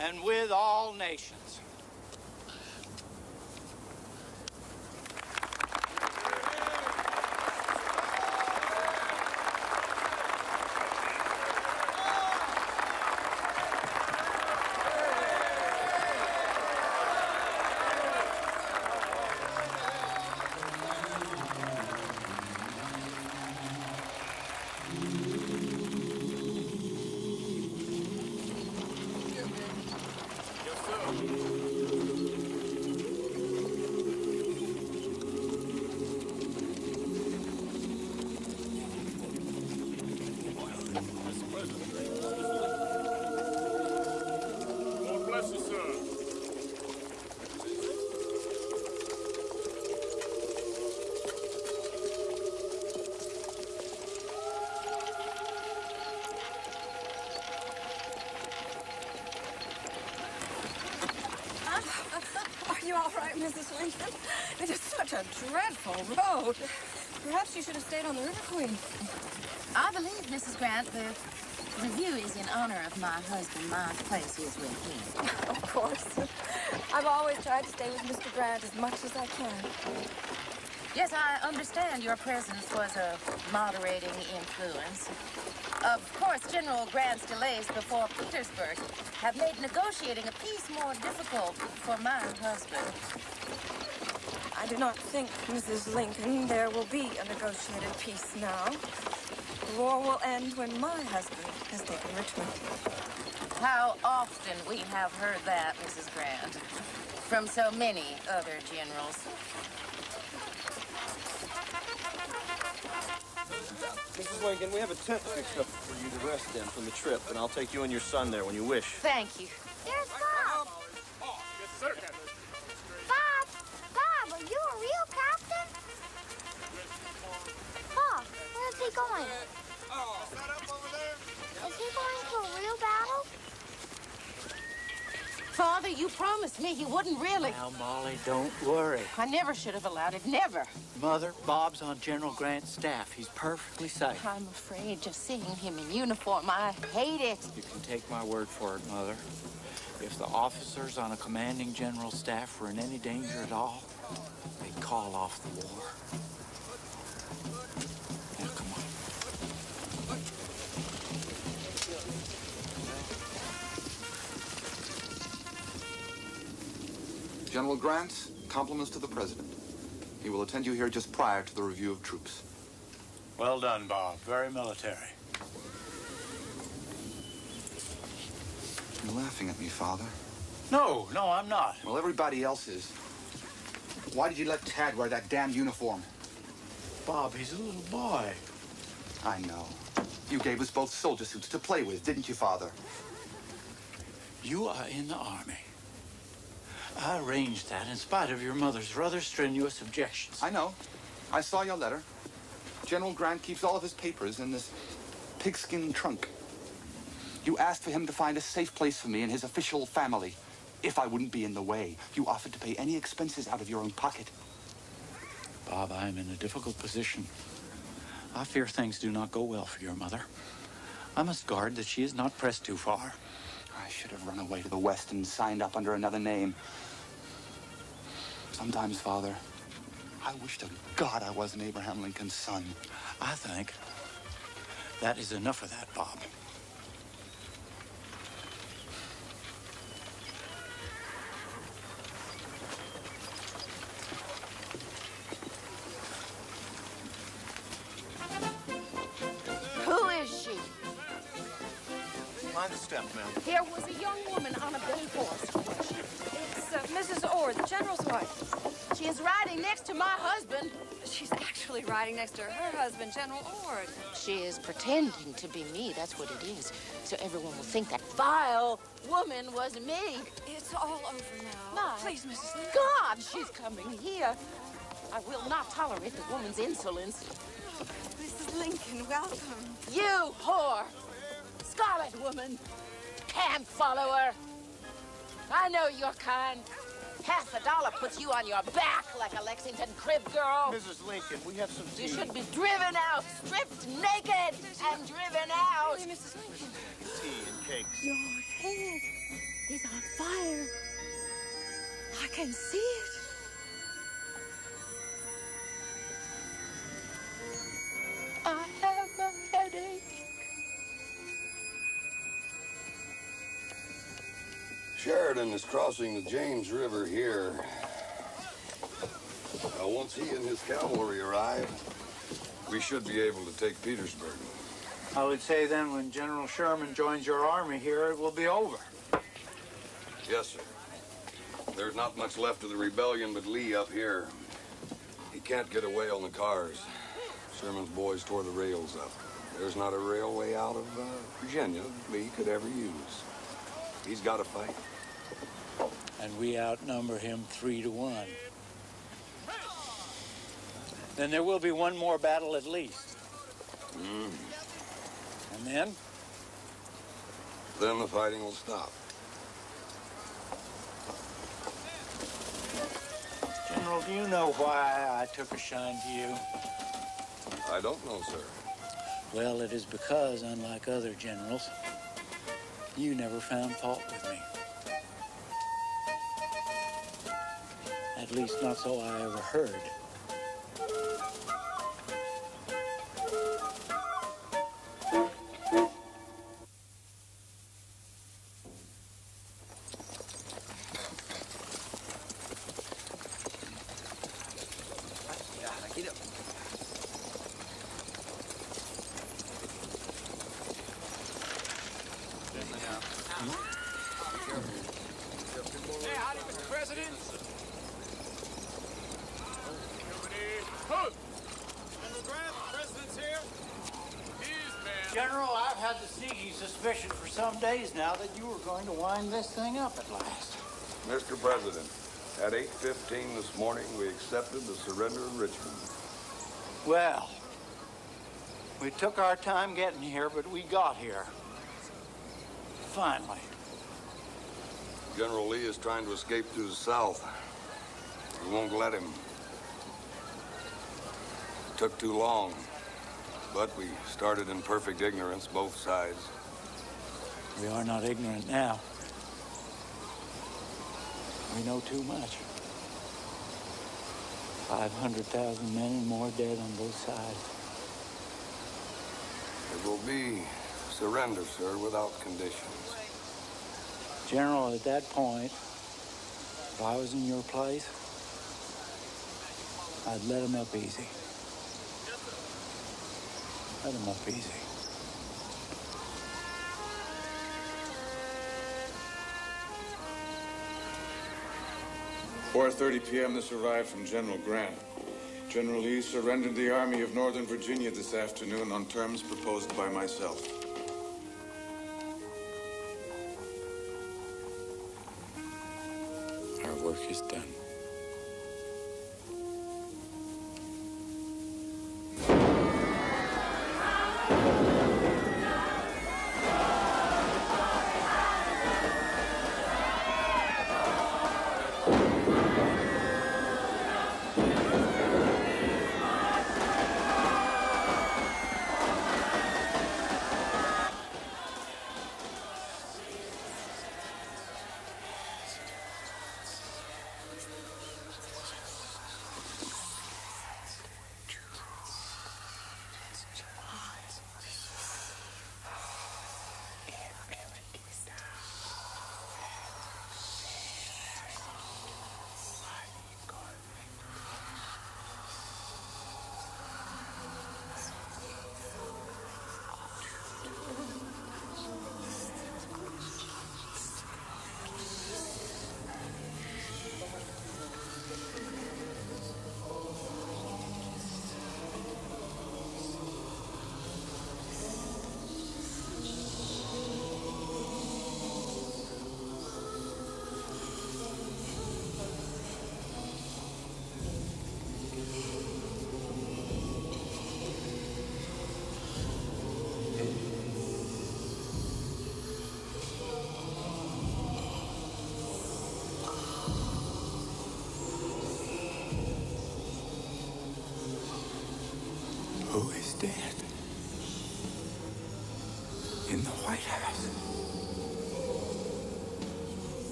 and with all nations. Are you all right, Mrs. Lincoln? It is such a dreadful road. Perhaps you should have stayed on the River Queen. I believe, Mrs. Grant, the review is in honor of my husband. My place is with him. Of course. I've always tried to stay with Mr. Grant as much as I can. Yes, I understand your presence was a moderating influence. Of course, General Grant's delays before Petersburg have made negotiating a peace more difficult for my husband. I do not think, Mrs. Lincoln, there will be a negotiated peace now. The war will end when my husband has taken Richmond. How often we have heard that, Mrs. Grant, from so many other generals. Mrs. Lincoln, we have a tent fixed up for you to rest in from the trip, and I'll take you and your son there when you wish. Thank you. There's Bob. Oh, yes, sir. Bob, Bob, are you a real captain? Bob, where's he going? Is he going to a real battle? Father, you promised me you wouldn't really. Now, Molly, don't worry. I never should have allowed it, never. Mother, Bob's on General Grant's staff. He's perfectly safe. I'm afraid just seeing him in uniform, I hate it. You can take my word for it, Mother. If the officers on a commanding general's staff were in any danger at all, they'd call off the war. Now, come on. General Grant, compliments to the President. He will attend you here just prior to the review of troops. Well done, Bob. Very military. You're laughing at me, Father. No, I'm not. Well, everybody else is. Why did you let Tad wear that damn uniform? Bob, he's a little boy. I know. You gave us both soldier suits to play with, didn't you, Father? You are in the Army. I arranged that in spite of your mother's rather strenuous objections. I know. I saw your letter. General Grant keeps all of his papers in this pigskin trunk. You asked for him to find a safe place for me and his official family, if I wouldn't be in the way. You offered to pay any expenses out of your own pocket. Bob, I am in a difficult position. I fear things do not go well for your mother. I must guard that she is not pressed too far. I should have run away to the West and signed up under another name. Sometimes, Father, I wish to God I wasn't Abraham Lincoln's son. I think that is enough of that, Bob. Who is she? Mind the step, ma'am. There was a young woman on a bay horse. It's Mrs. Orr, the General's wife. She is riding next to my husband. She's actually riding next to her husband, General Ord. She is pretending to be me, that's what it is. So everyone will think that vile woman was me. It's all over now. My Please, Mrs. Lincoln. God, she's coming here. I will not tolerate the woman's insolence. Mrs. Lincoln, welcome. You whore! Scarlet woman! Camp follower! I know your kind. $50 puts you on your back like a Lexington crib girl. Mrs. Lincoln, we have some tea. You should be driven out, stripped naked, and driven out. Hey, Mrs. Lincoln. Tea and cakes. Your head is on fire. I can see it. I have a headache. Sheridan is crossing the James River here. Once he and his cavalry arrive, we should be able to take Petersburg. I would say then when General Sherman joins your army here, it will be over. Yes, sir. There's not much left of the rebellion but Lee up here. He can't get away on the cars. Sherman's boys tore the rails up. There's not a railway out of Virginia Lee could ever use. He's got to fight. And we outnumber him 3-1. Then there will be one more battle at least. And then? Then the fighting will stop. General, do you know why I took a shine to you? I don't know, sir. Well, it is because, unlike other generals, you never found fault with me. At least not so I ever heard. Hey, howdy, Mr. President. General, I've had the sneaky suspicion for some days now that you were going to wind this thing up at last. Mr. President, at 8:15 this morning, we accepted the surrender of Richmond. Well, we took our time getting here, but we got here. Finally. General Lee is trying to escape through the south. We won't let him. It took too long, but we started in perfect ignorance, both sides. We are not ignorant now. We know too much. 500,000 men and more dead on both sides. It will be surrender, sir, without conditions. General, at that point, if I was in your place, I'd let him up easy. Let him up easy. At 4:30 p.m. this arrived from General Grant. General Lee surrendered the Army of Northern Virginia this afternoon on terms proposed by myself. Our work is done.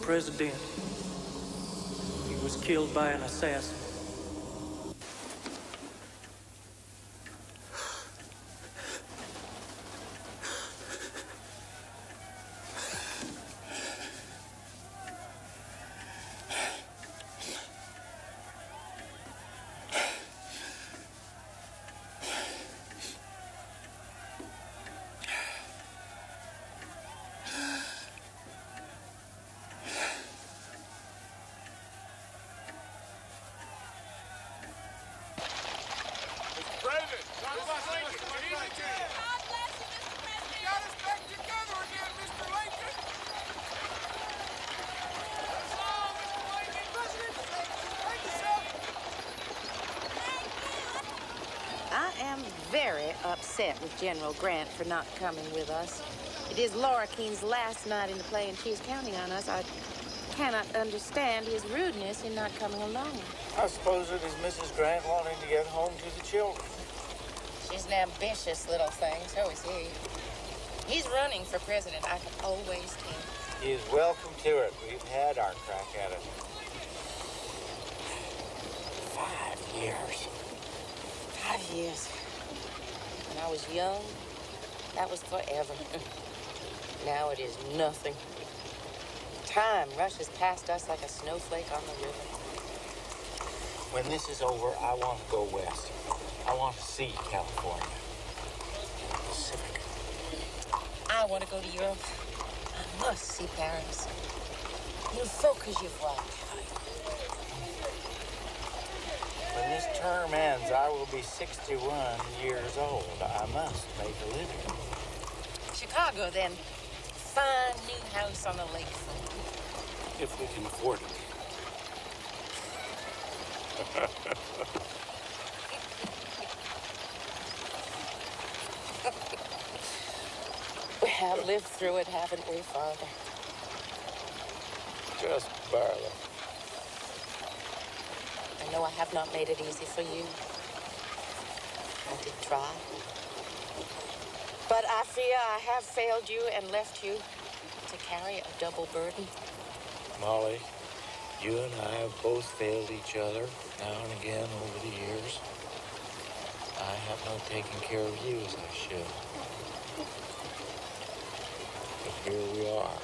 president. He was killed by an assassin. Very upset with General Grant for not coming with us. It is Laura Keene's last night in the play, and she's counting on us. I cannot understand his rudeness in not coming along. I suppose it is Mrs. Grant wanting to get home to the children. She's an ambitious little thing, so is he. He's running for president, I can always tell. He is welcome to it. We've had our crack at it. 5 years. 5 years. When I was young, that was forever. Now it is nothing. Time rushes past us like a snowflake on the river. When this is over, I want to go west. I want to see California. Pacific. I want to go to Europe. I must see Paris. Il faut que je voie. When this term ends, I will be 61 years old. I must make a living. Chicago, then. Fine new house on the lakefront. If we can afford it. We have lived through it, haven't we, Father? Just barely. I know I have not made it easy for you. I did try. But I fear I have failed you and left you to carry a double burden. Molly, you and I have both failed each other now and again over the years. I have not taken care of you as I should. But here we are.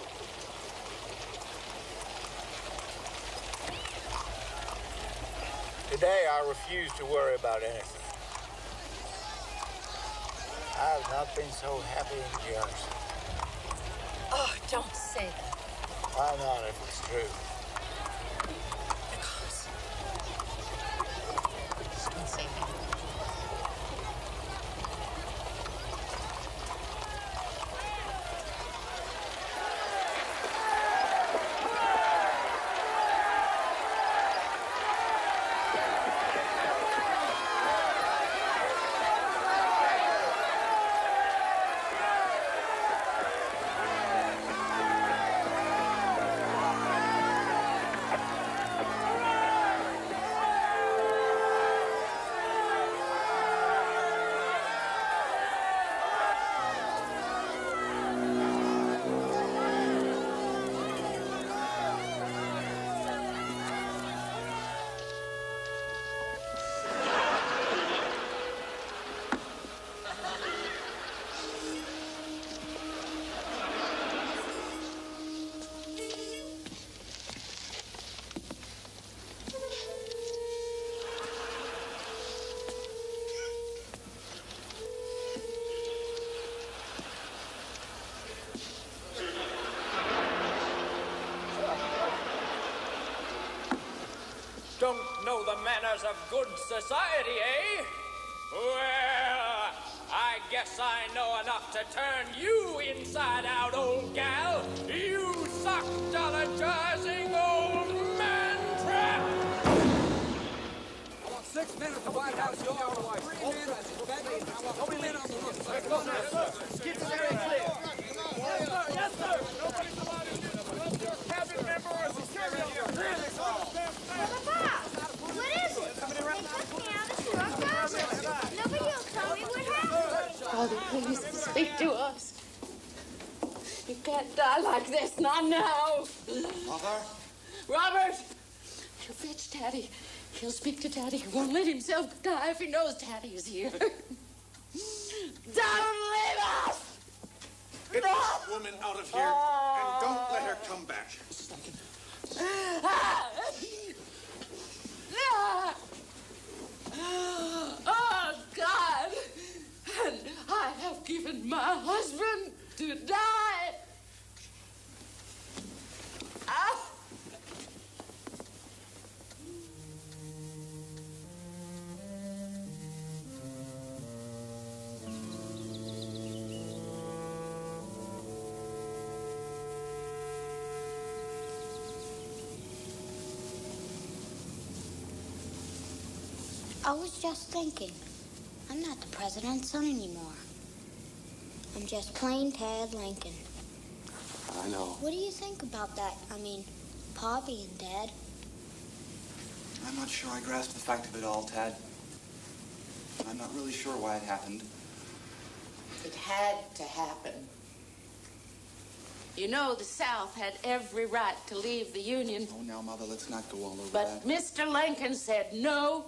Today, I refuse to worry about anything. I have not been so happy in years. Oh, don't say that. Why not if it's true? Because. Don't say that. Don't know the manners of good society, eh? Well, I guess I know enough to turn you inside out, old gal. You sock-dollar-charging old man trap! I want 6 men at the White House door. 3 men at the bedroom. I want 3 men on the roof. Get the area clear. Yes, sir. Yes, sir. Nobody's allowed to get your cabinet member or security officer. What is it? They took me out of truck closet. Nobody will tell me what happened. Father, please speak to us. You can't like this, not now. Mother? Robert! He'll fetch Daddy. He'll speak to Daddy. He won't let himself die if he knows Daddy is here. Don't leave us! Get this woman out of here, and don't let her come back. Oh, God! And I have given my husband to die. Ah! I was just thinking, I'm not the president's son anymore. I'm just plain Tad Lincoln. I know. What do you think about that? I mean, Pa being dead. I'm not sure I grasp the fact of it all, Tad. I'm not really sure why it happened. It had to happen. You know, the South had every right to leave the Union. Oh, now, Mother, let's not go all over But that. Mr. Lincoln said, no,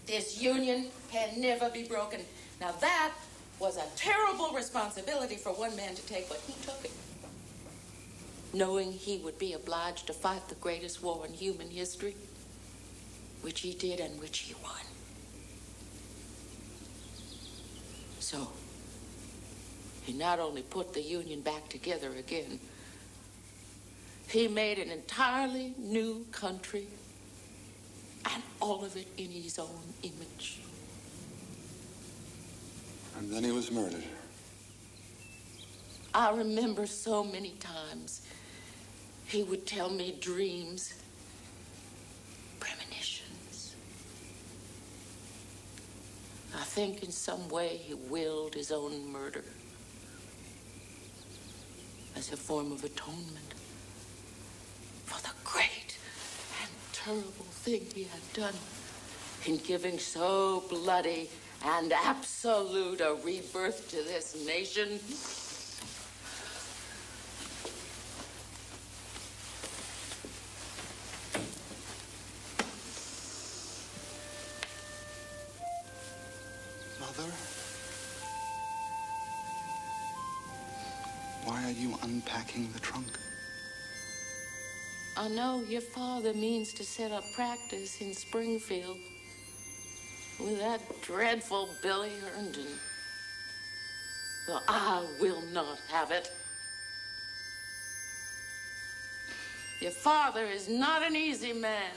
this Union can never be broken. Now, that was a terrible responsibility for one man to take, but he took it, knowing he would be obliged to fight the greatest war in human history, which he did and which he won. So, he not only put the Union back together again, he made an entirely new country, and all of it in his own image. And then he was murdered. I remember so many times he would tell me dreams, premonitions. I think in some way he willed his own murder as a form of atonement for the great and terrible thing he had done in giving so bloody and absolute a rebirth to this nation. Mother? Why are you unpacking the trunk? I know your father means to set up practice in Springfield with that dreadful Billy Herndon. Well, I will not have it. Your father is not an easy man.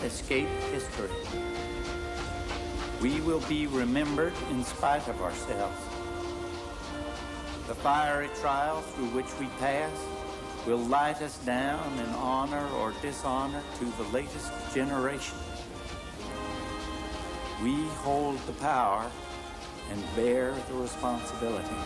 Escape history. We will be remembered in spite of ourselves. The fiery trial through which we pass will light us down in honor or dishonor to the latest generation. We hold the power and bear the responsibility.